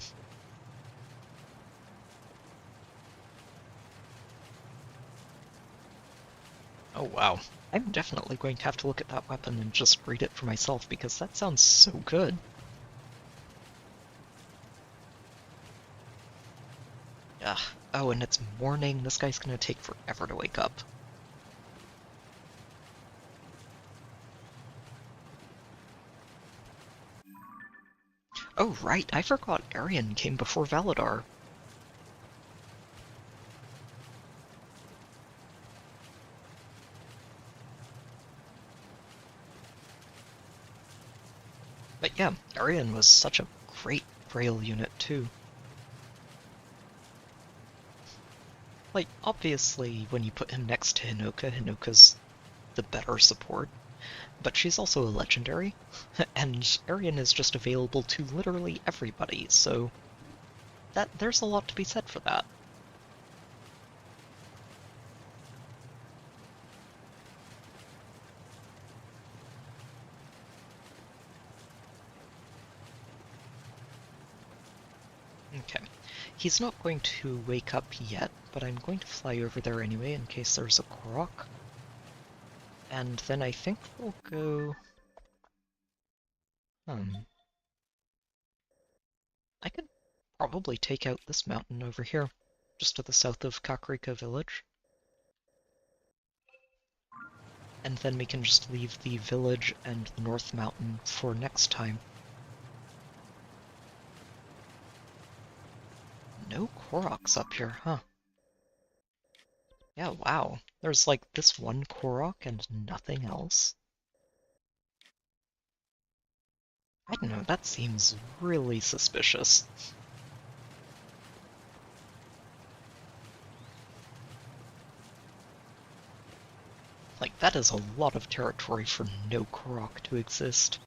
Oh wow. I'm definitely going to have to look at that weapon and just read it for myself, because that sounds so good. Ugh. Oh, and it's morning. This guy's gonna take forever to wake up. Oh, right. I forgot Arian came before Valadar. But yeah, Arian was such a great Grail unit, too. Like, obviously, when you put him next to Hinoka, Hinoka's the better support, but she's also a legendary, and Arian is just available to literally everybody, so there's a lot to be said for that. Okay. He's not going to wake up yet, but I'm going to fly over there anyway in case there's a Korok. And then I think we'll go... I could probably take out this mountain over here, just to the south of Kakarika village. and then we can just leave the village and the North Mountain for next time. No Koroks up here, huh? Yeah, wow. There's like this one Korok and nothing else. I don't know, that seems really suspicious. Like, that is a lot of territory for no Korok to exist.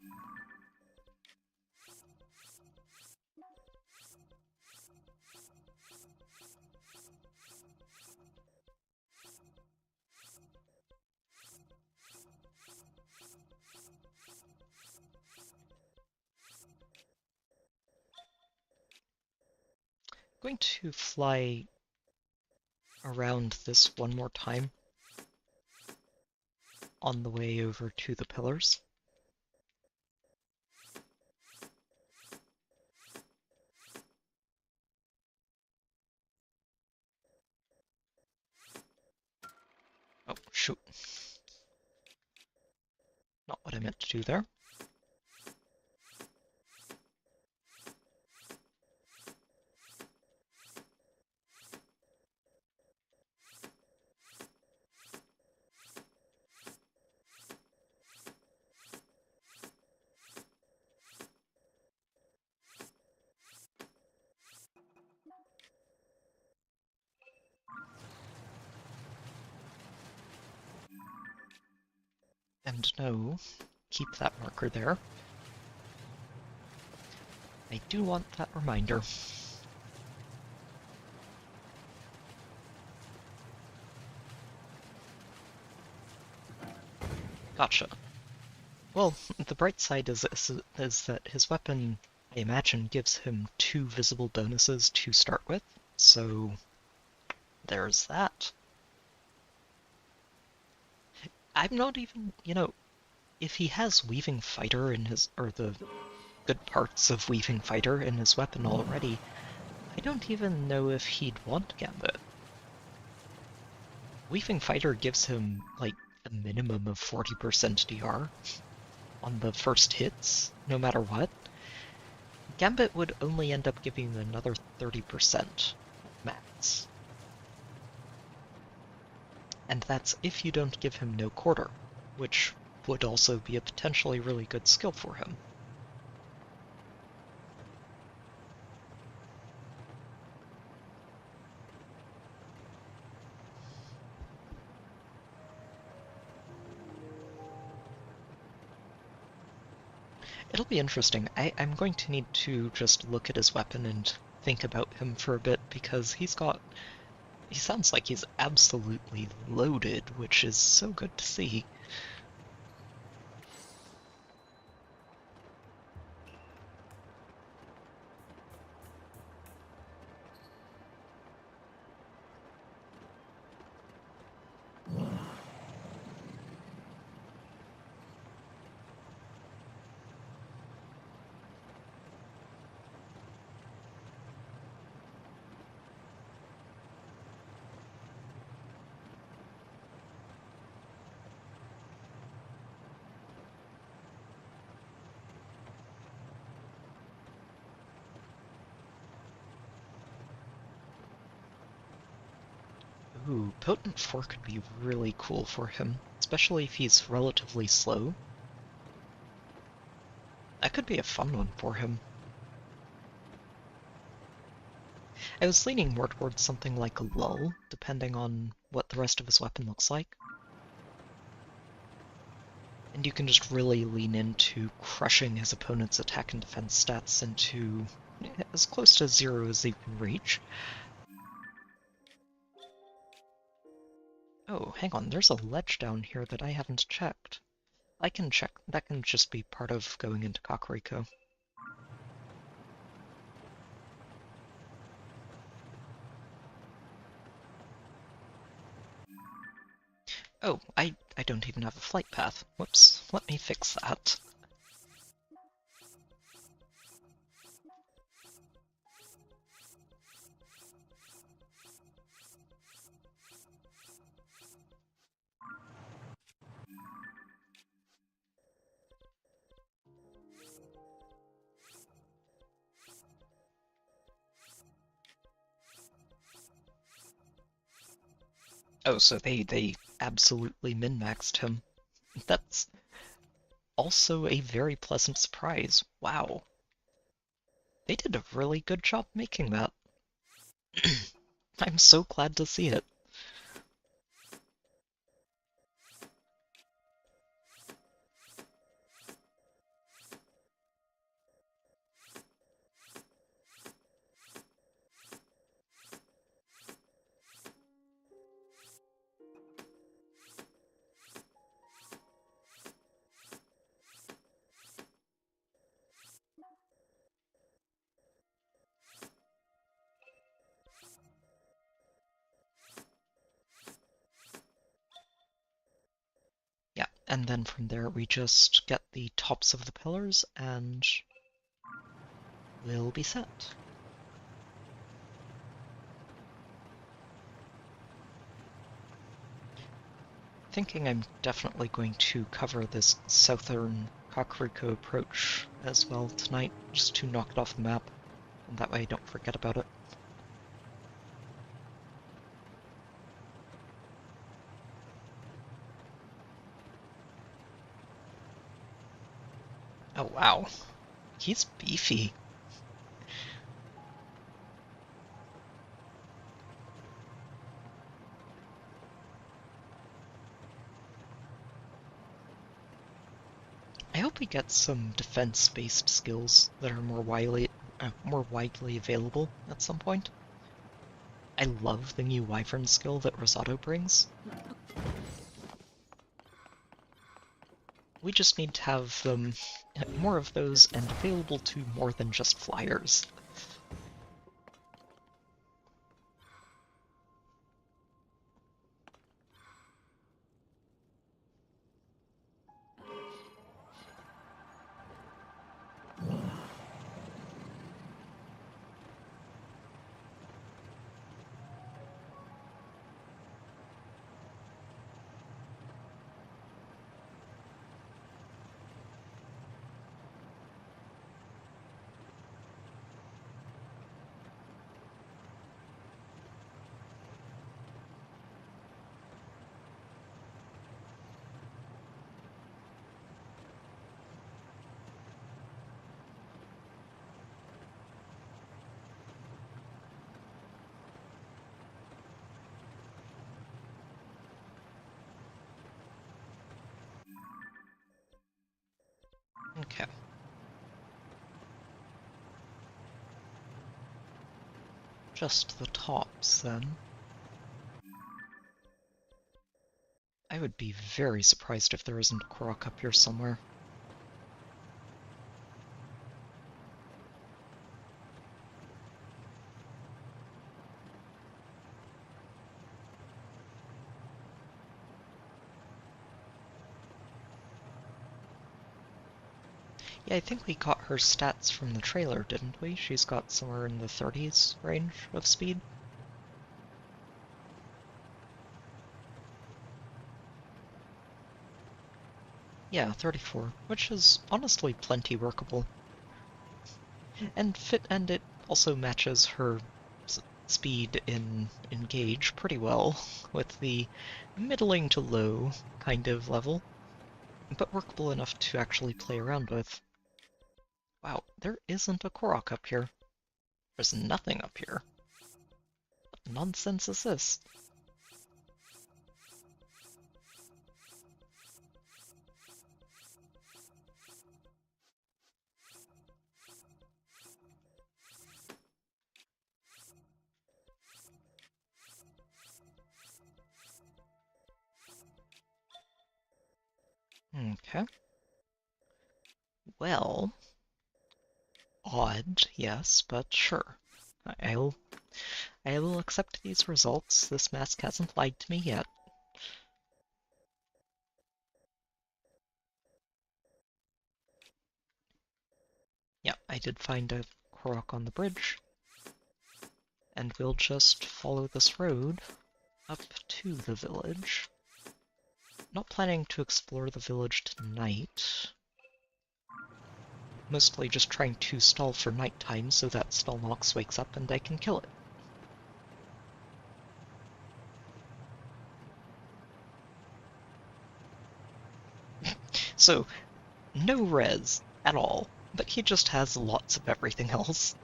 I'm going to fly around this one more time on the way over to the pillars. Oh, shoot. Not what I meant to do there. And no, keep that marker there. I do want that reminder. Gotcha. Well, the bright side is that his weapon, I imagine, gives him 2 visible bonuses to start with, so there's that. I'm not even, if he has Weaving Fighter in his, or the good parts of Weaving Fighter in his weapon already, I don't even know if he'd want Gambit. Weaving Fighter gives him, like, a minimum of 40% DR on the first hits, no matter what. Gambit would only end up giving him another 30% max. And that's if you don't give him no quarter, which would also be a potentially really good skill for him. It'll be interesting. I'm going to need to just look at his weapon and think about him for a bit, because he sounds like he's absolutely loaded, which is so good to see. Ooh, Potent 4 could be really cool for him, especially if he's relatively slow. That could be a fun one for him. I was leaning more towards something like a lull, depending on what the rest of his weapon looks like. And you can just really lean into crushing his opponent's attack and defense stats into as close to 0 as they can reach. Oh, hang on, there's a ledge down here that I haven't checked. I can check, that can just be part of going into Kakariko. Oh, I don't even have a flight path. Whoops, let me fix that. Oh, so they absolutely min-maxed him. That's also a very pleasant surprise. Wow. They did a really good job making that. I'm so glad to see it. Yeah, and then from there we just get the tops of the pillars and we'll be set. Thinking I'm definitely going to cover this southern Kakariko approach as well tonight, just to knock it off the map, and that way I don't forget about it. Oh wow, he's beefy. I hope we get some defense-based skills that are more widely available at some point. I love the new Wyvern skill that Rosato brings. We just need to have more of those and available to more than just flyers. Okay. Just the tops, then. I would be very surprised if there isn't a Korok up here somewhere. Yeah, I think we got her stats from the trailer, didn't we? She's got somewhere in the 30s range of speed. Yeah, 34, which is honestly plenty workable. And it also matches her speed in Engage pretty well, with the middling to low kind of level, but workable enough to actually play around with. Wow, there isn't a Korok up here. There's nothing up here. What nonsense is this? Okay. Well, odd, yes, but sure. I'll I will accept these results. This mask hasn't lied to me yet. Yeah, I did find a Korok on the bridge. And we'll just follow this road up to the village. Not planning to explore the village tonight. Mostly just trying to stall for nighttime so that Stalnox wakes up and I can kill it. so no res at all, but he just has lots of everything else.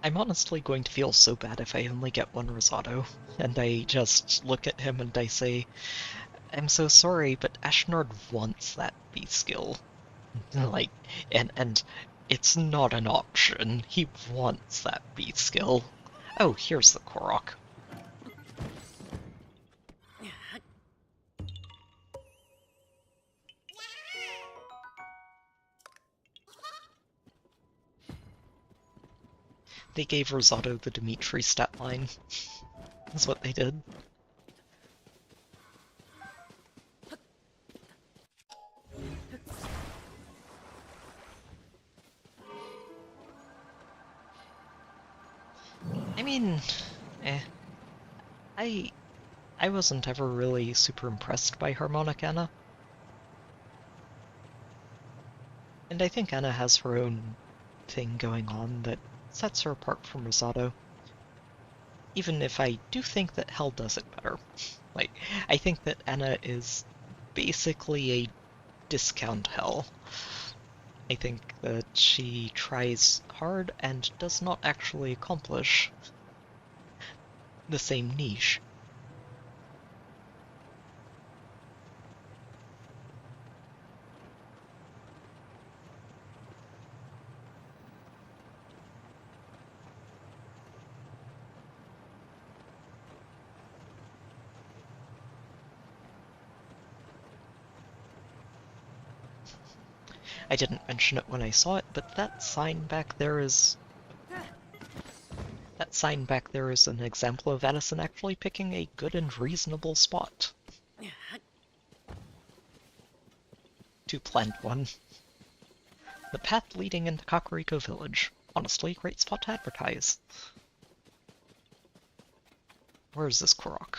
I'm honestly going to feel so bad if I only get one risotto, and I just look at him and I say, I'm so sorry, but Ashnard wants that B skill. Like, and it's not an option. He wants that B skill. Oh, here's the Korok. They gave Risotto the Dimitri stat line. That's what they did. I mean, I wasn't ever really super impressed by Harmonic Anna. And I think Anna has her own thing going on that sets her apart from Risotto. Even if I do think that Hell does it better. Like, I think that Anna is basically a discount Hell. I think that she tries hard and does not actually accomplish the same niche. I didn't mention it when I saw it, but that sign back there is... That sign back there is an example of Addison actually picking a good and reasonable spot to plant one. The path leading into Kakariko Village. Honestly, great spot to advertise. Where is this Korok?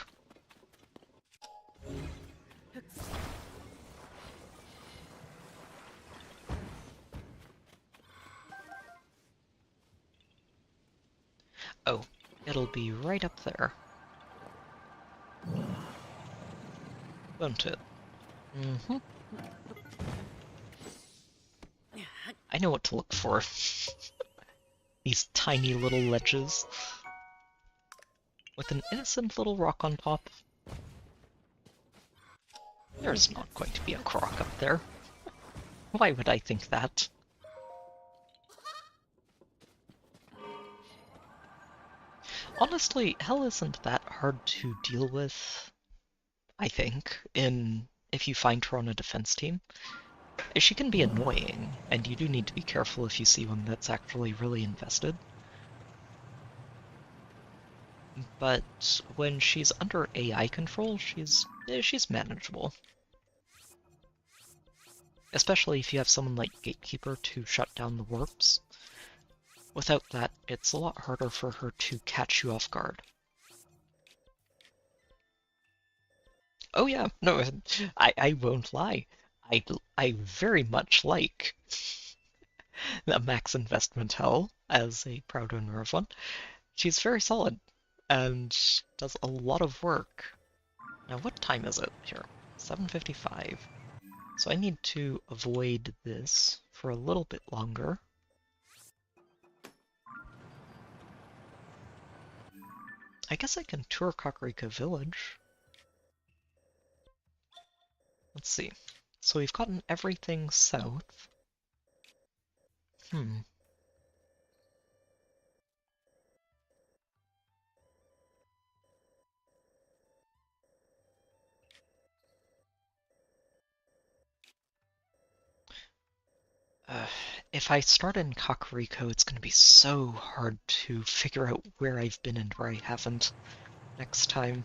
Oh, it'll be right up there. Won't it? Mm-hmm. I know what to look for. These tiny little ledges. With an innocent little rock on top. There's not going to be a Korok up there. Why would I think that? Honestly, Hell isn't that hard to deal with, I think, if you find her on a defense team. She can be annoying, and you do need to be careful if you see one that's actually really invested. But when she's under AI control, she's manageable. Especially if you have someone like Gatekeeper to shut down the warps. Without that, it's a lot harder for her to catch you off guard. Oh yeah, no, I won't lie. I very much like a max investment Hell as a proud owner of one. She's very solid and does a lot of work. Now what time is it here? 7:55. So I need to avoid this for a little bit longer. I guess I can tour Kakariko Village. Let's see. So we've gotten everything south. If I start in Kakariko, it's going to be so hard to figure out where I've been and where I haven't next time.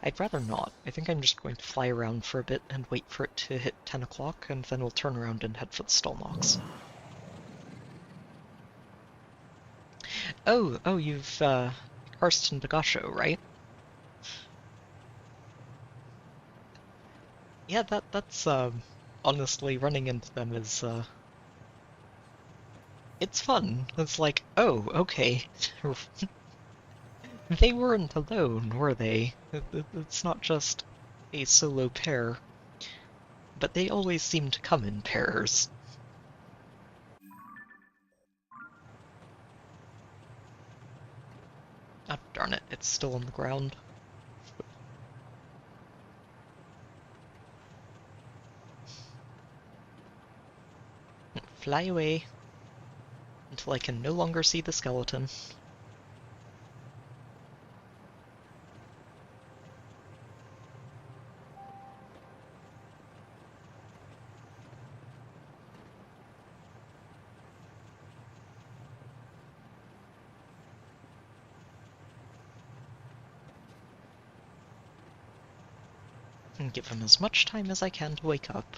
I'd rather not. I think I'm just going to fly around for a bit and wait for it to hit 10 o'clock, and then we'll turn around and head for the Stolnox. Oh, you've, Karsten Bagasho, right? Yeah, that's, honestly, running into them is, it's fun. It's like, oh, okay. They weren't alone, were they? It's not just a solo pair, but they always seem to come in pairs. Ah, darn it, it's still on the ground. Fly away until I can no longer see the skeleton. And give him as much time as I can to wake up.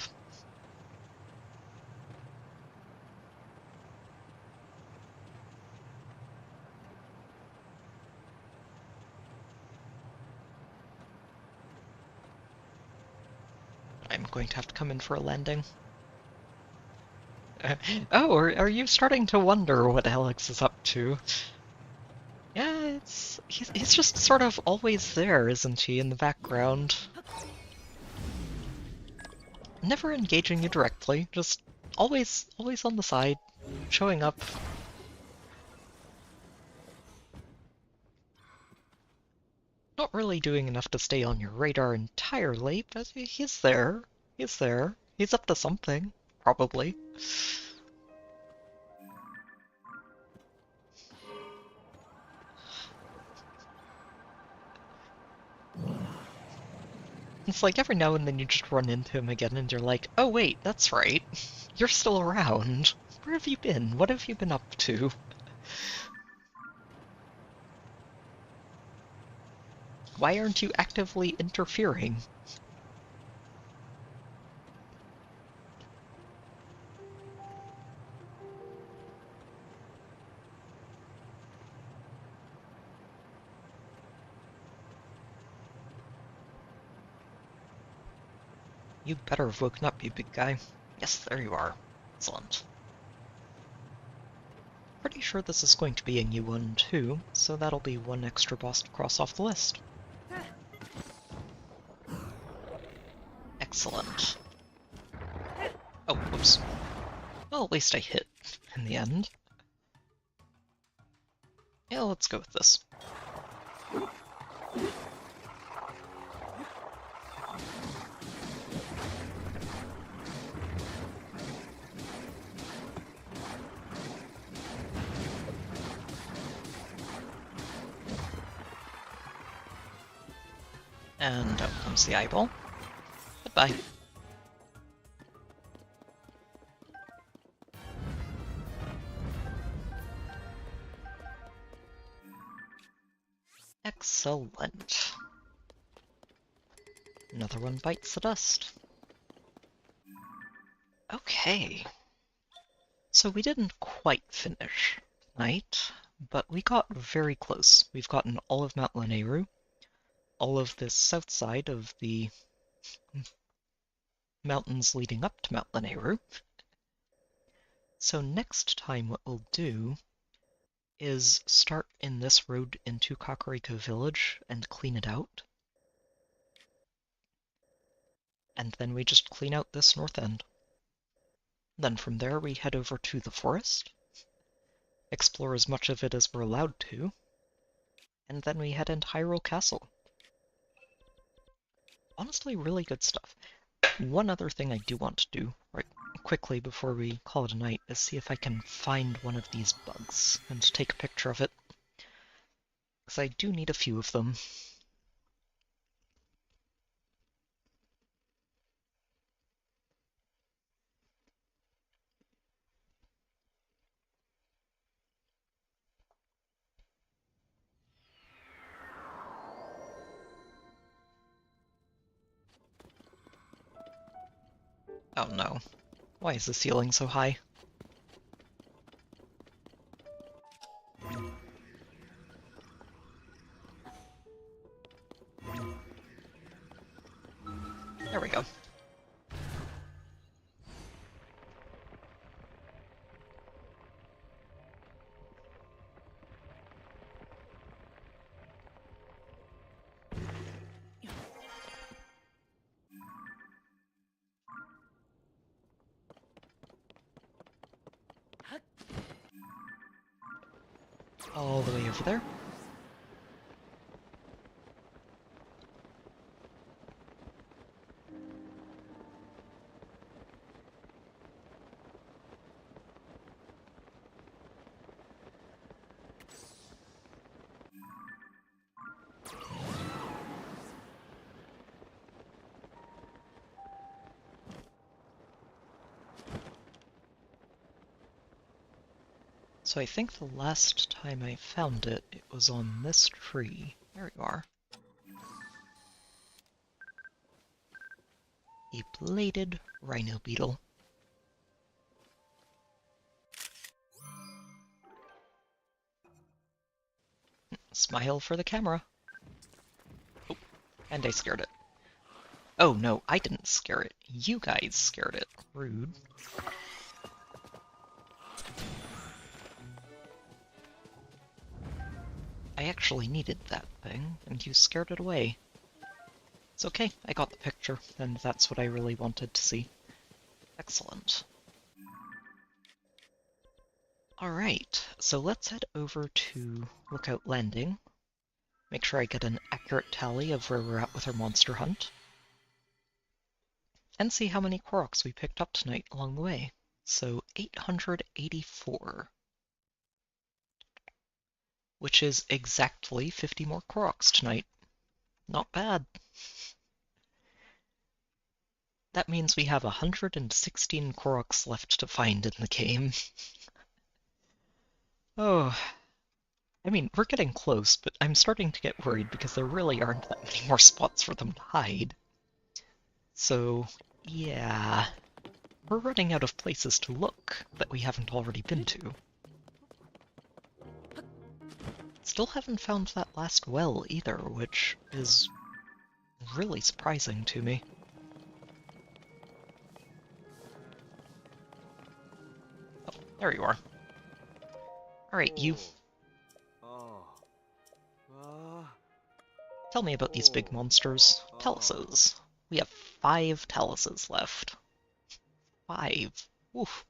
I'm going to have to come in for a landing. Oh, are you starting to wonder what Alex is up to? Yeah, he's just sort of always there, isn't he, in the background? Never engaging you directly, just always on the side, showing up. Not really doing enough to stay on your radar entirely, but he's there. He's there. He's up to something, probably. It's like every now and then you just run into him again and you're like, oh wait, that's right. You're still around. Where have you been? What have you been up to? Why aren't you actively interfering? You better have woken up, you big guy. Yes, there you are. Excellent. Pretty sure this is going to be a new one too, so that'll be one extra boss to cross off the list. Excellent. Oh, whoops. Well, at least I hit in the end. Yeah, let's go with this. And out comes the eyeball. Goodbye. Excellent. Another one bites the dust. Okay. So we didn't quite finish tonight, but we got very close. We've gotten all of Mount Lanayru, all of this south side of the mountains leading up to Mount Lanayru. So next time what we'll do is start in this road into Kakariko Village and clean it out. And then we just clean out this north end. Then from there we head over to the forest, explore as much of it as we're allowed to, and then we head into Hyrule Castle. Honestly, really good stuff. One other thing I do want to do, right quickly before we call it a night, is see if I can find one of these bugs and take a picture of it. Because I do need a few of them. Oh no. Why is the ceiling so high? There we go. all the way over there. So I think the last time I found it, it was on this tree. There you are. A bladed rhino beetle. Smile for the camera. Oh, and I scared it. Oh no, I didn't scare it. You guys scared it. Rude. I actually needed that thing, and you scared it away. It's okay, I got the picture, and that's what I really wanted to see. Excellent. Alright, so let's head over to Lookout Landing. Make sure I get an accurate tally of where we're at with our monster hunt. And see how many Koroks we picked up tonight along the way. So 884. Which is exactly 50 more Koroks tonight. Not bad. That means we have 116 Koroks left to find in the game. Oh, I mean, we're getting close, but I'm starting to get worried because there really aren't that many more spots for them to hide. So, yeah, we're running out of places to look that we haven't already been to. Still haven't found that last well either, which is really surprising to me. Oh, there you are. Alright, you. Tell me about these big monsters. Taluses. We have 5 taluses left. 5. Oof.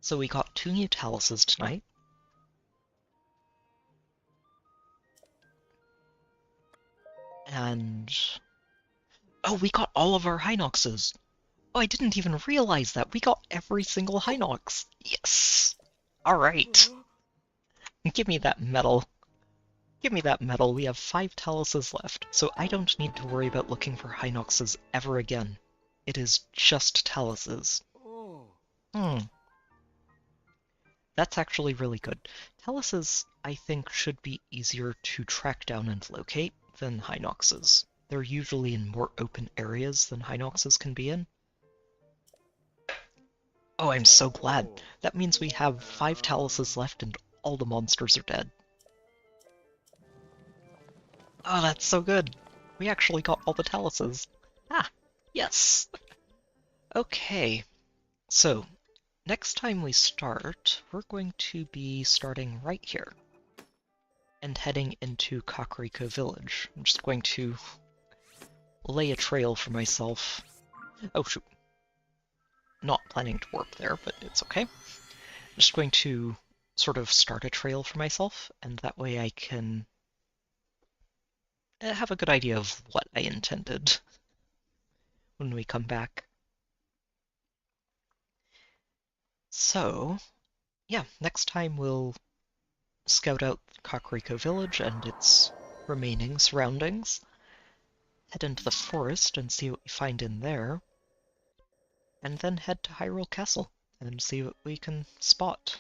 So we got 2 new taluses tonight. And... oh, we got all of our Hinoxes! Oh, I didn't even realize that! We got every single Hinox! Yes! Alright! Give me that medal. Give me that medal. We have 5 taluses left, so I don't need to worry about looking for Hinoxes ever again. It is just taluses. That's actually really good. Taluses, I think, should be easier to track down and locate than Hinoxes. They're usually in more open areas than Hinoxes can be in. Oh, I'm so glad. That means we have 5 taluses left and all the monsters are dead. Oh, that's so good. We actually got all the taluses. Ah, yes. Okay, so next time we start, we're going to be starting right here and heading into Kakariko Village. I'm just going to lay a trail for myself. Oh shoot. Not planning to warp there, but it's okay. I'm just going to sort of start a trail for myself, and that way I can have a good idea of what I intended when we come back. So, yeah, next time we'll scout out Kakariko Village and its remaining surroundings, head into the forest and see what we find in there, and then head to Hyrule Castle and see what we can spot.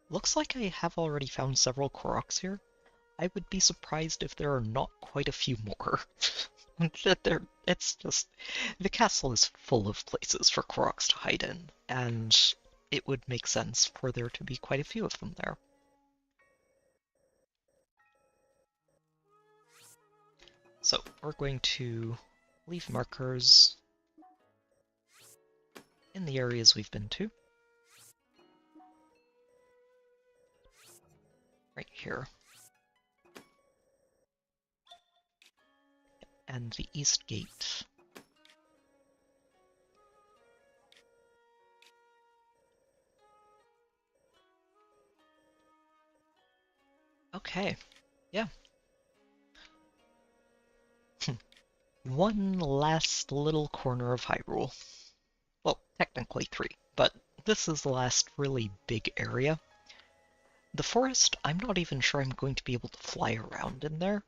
Looks like I have already found several Koroks here. I would be surprised if there are not quite a few more. It's just... the castle is full of places for Koroks to hide in, and it would make sense for there to be quite a few of them there. So, we're going to leave markers in the areas we've been to. Right here. And the east gate. Okay, yeah. One last little corner of Hyrule. Well, technically three, but this is the last really big area. The forest, I'm not even sure I'm going to be able to fly around in there.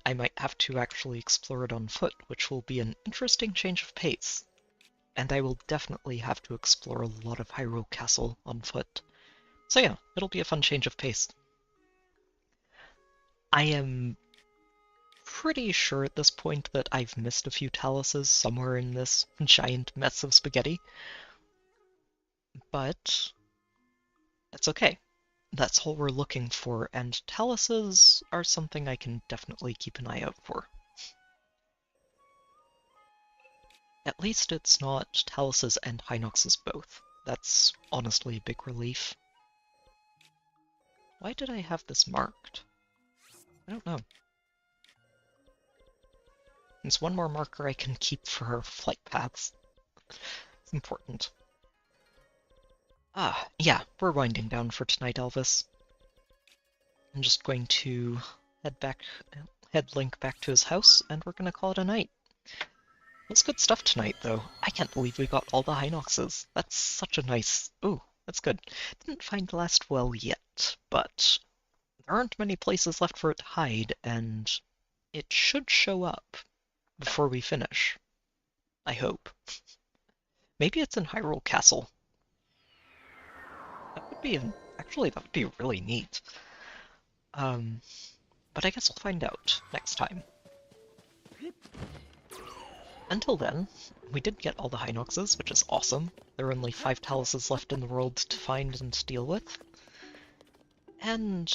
I might have to actually explore it on foot, which will be an interesting change of pace. And I will definitely have to explore a lot of Hyrule Castle on foot. So yeah, it'll be a fun change of pace. I am pretty sure at this point that I've missed a few taluses somewhere in this giant mess of spaghetti, but that's okay. That's all we're looking for, and taluses are something I can definitely keep an eye out for. At least it's not taluses and Hinoxes both. That's honestly a big relief. Why did I have this marked? I don't know. It's one more marker I can keep for our flight paths. It's important. Ah, yeah, we're winding down for tonight, Elvis. I'm just going to head Link back to his house, and we're gonna call it a night. That's good stuff tonight, though. I can't believe we got all the Hinoxes. That's such a nice... Ooh, that's good. Didn't find the last well yet, but there aren't many places left for it to hide, and it should show up before we finish. I hope. Maybe it's in Hyrule Castle. That would be actually, that would be really neat. But I guess we'll find out next time. Until then, we did get all the Hinoxes, which is awesome. There are only 5 taluses left in the world to find and deal with. And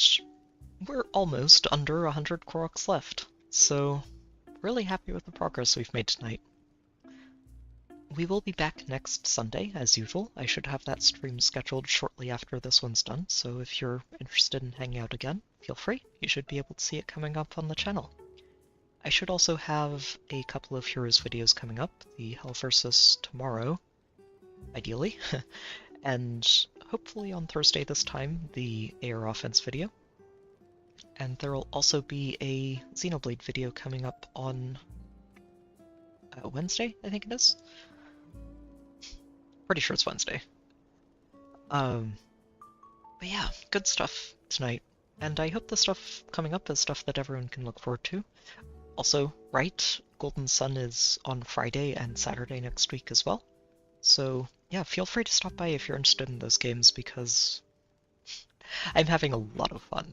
we're almost under 100 Koroks left, so really happy with the progress we've made tonight. We will be back next Sunday, as usual. I should have that stream scheduled shortly after this one's done, so if you're interested in hanging out again, feel free. You should be able to see it coming up on the channel. I should also have a couple of Heroes videos coming up, the Hell vs. tomorrow, ideally, and hopefully on Thursday this time, the AR Offense video. And there will also be a Xenoblade video coming up on Wednesday, I think it is. Pretty sure it's Wednesday. But yeah, good stuff tonight. And I hope the stuff coming up is stuff that everyone can look forward to. Also, right, Golden Sun is on Friday and Saturday next week as well. So yeah, feel free to stop by if you're interested in those games, because I'm having a lot of fun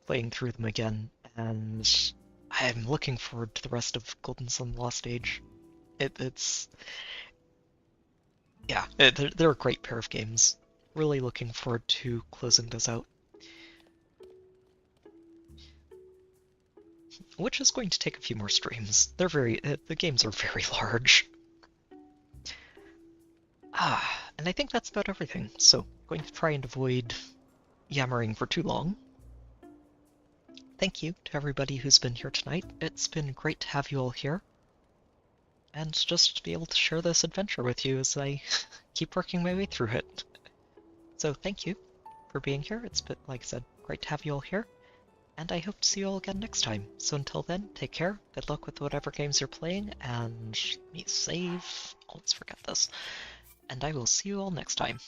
playing through them again, and I'm looking forward to the rest of Golden Sun Lost Age. They're a great pair of games. Really looking forward to closing those out. Which is going to take a few more streams. The games are very large. And I think that's about everything, so I'm going to try and avoid yammering for too long. Thank you to everybody who's been here tonight. It's been great to have you all here, and just to be able to share this adventure with you as I keep working my way through it. So thank you for being here. It's been, like I said, great to have you all here, and I hope to see you all again next time. So until then, take care, good luck with whatever games you're playing, and let me save. Let's forget this. And I will see you all next time.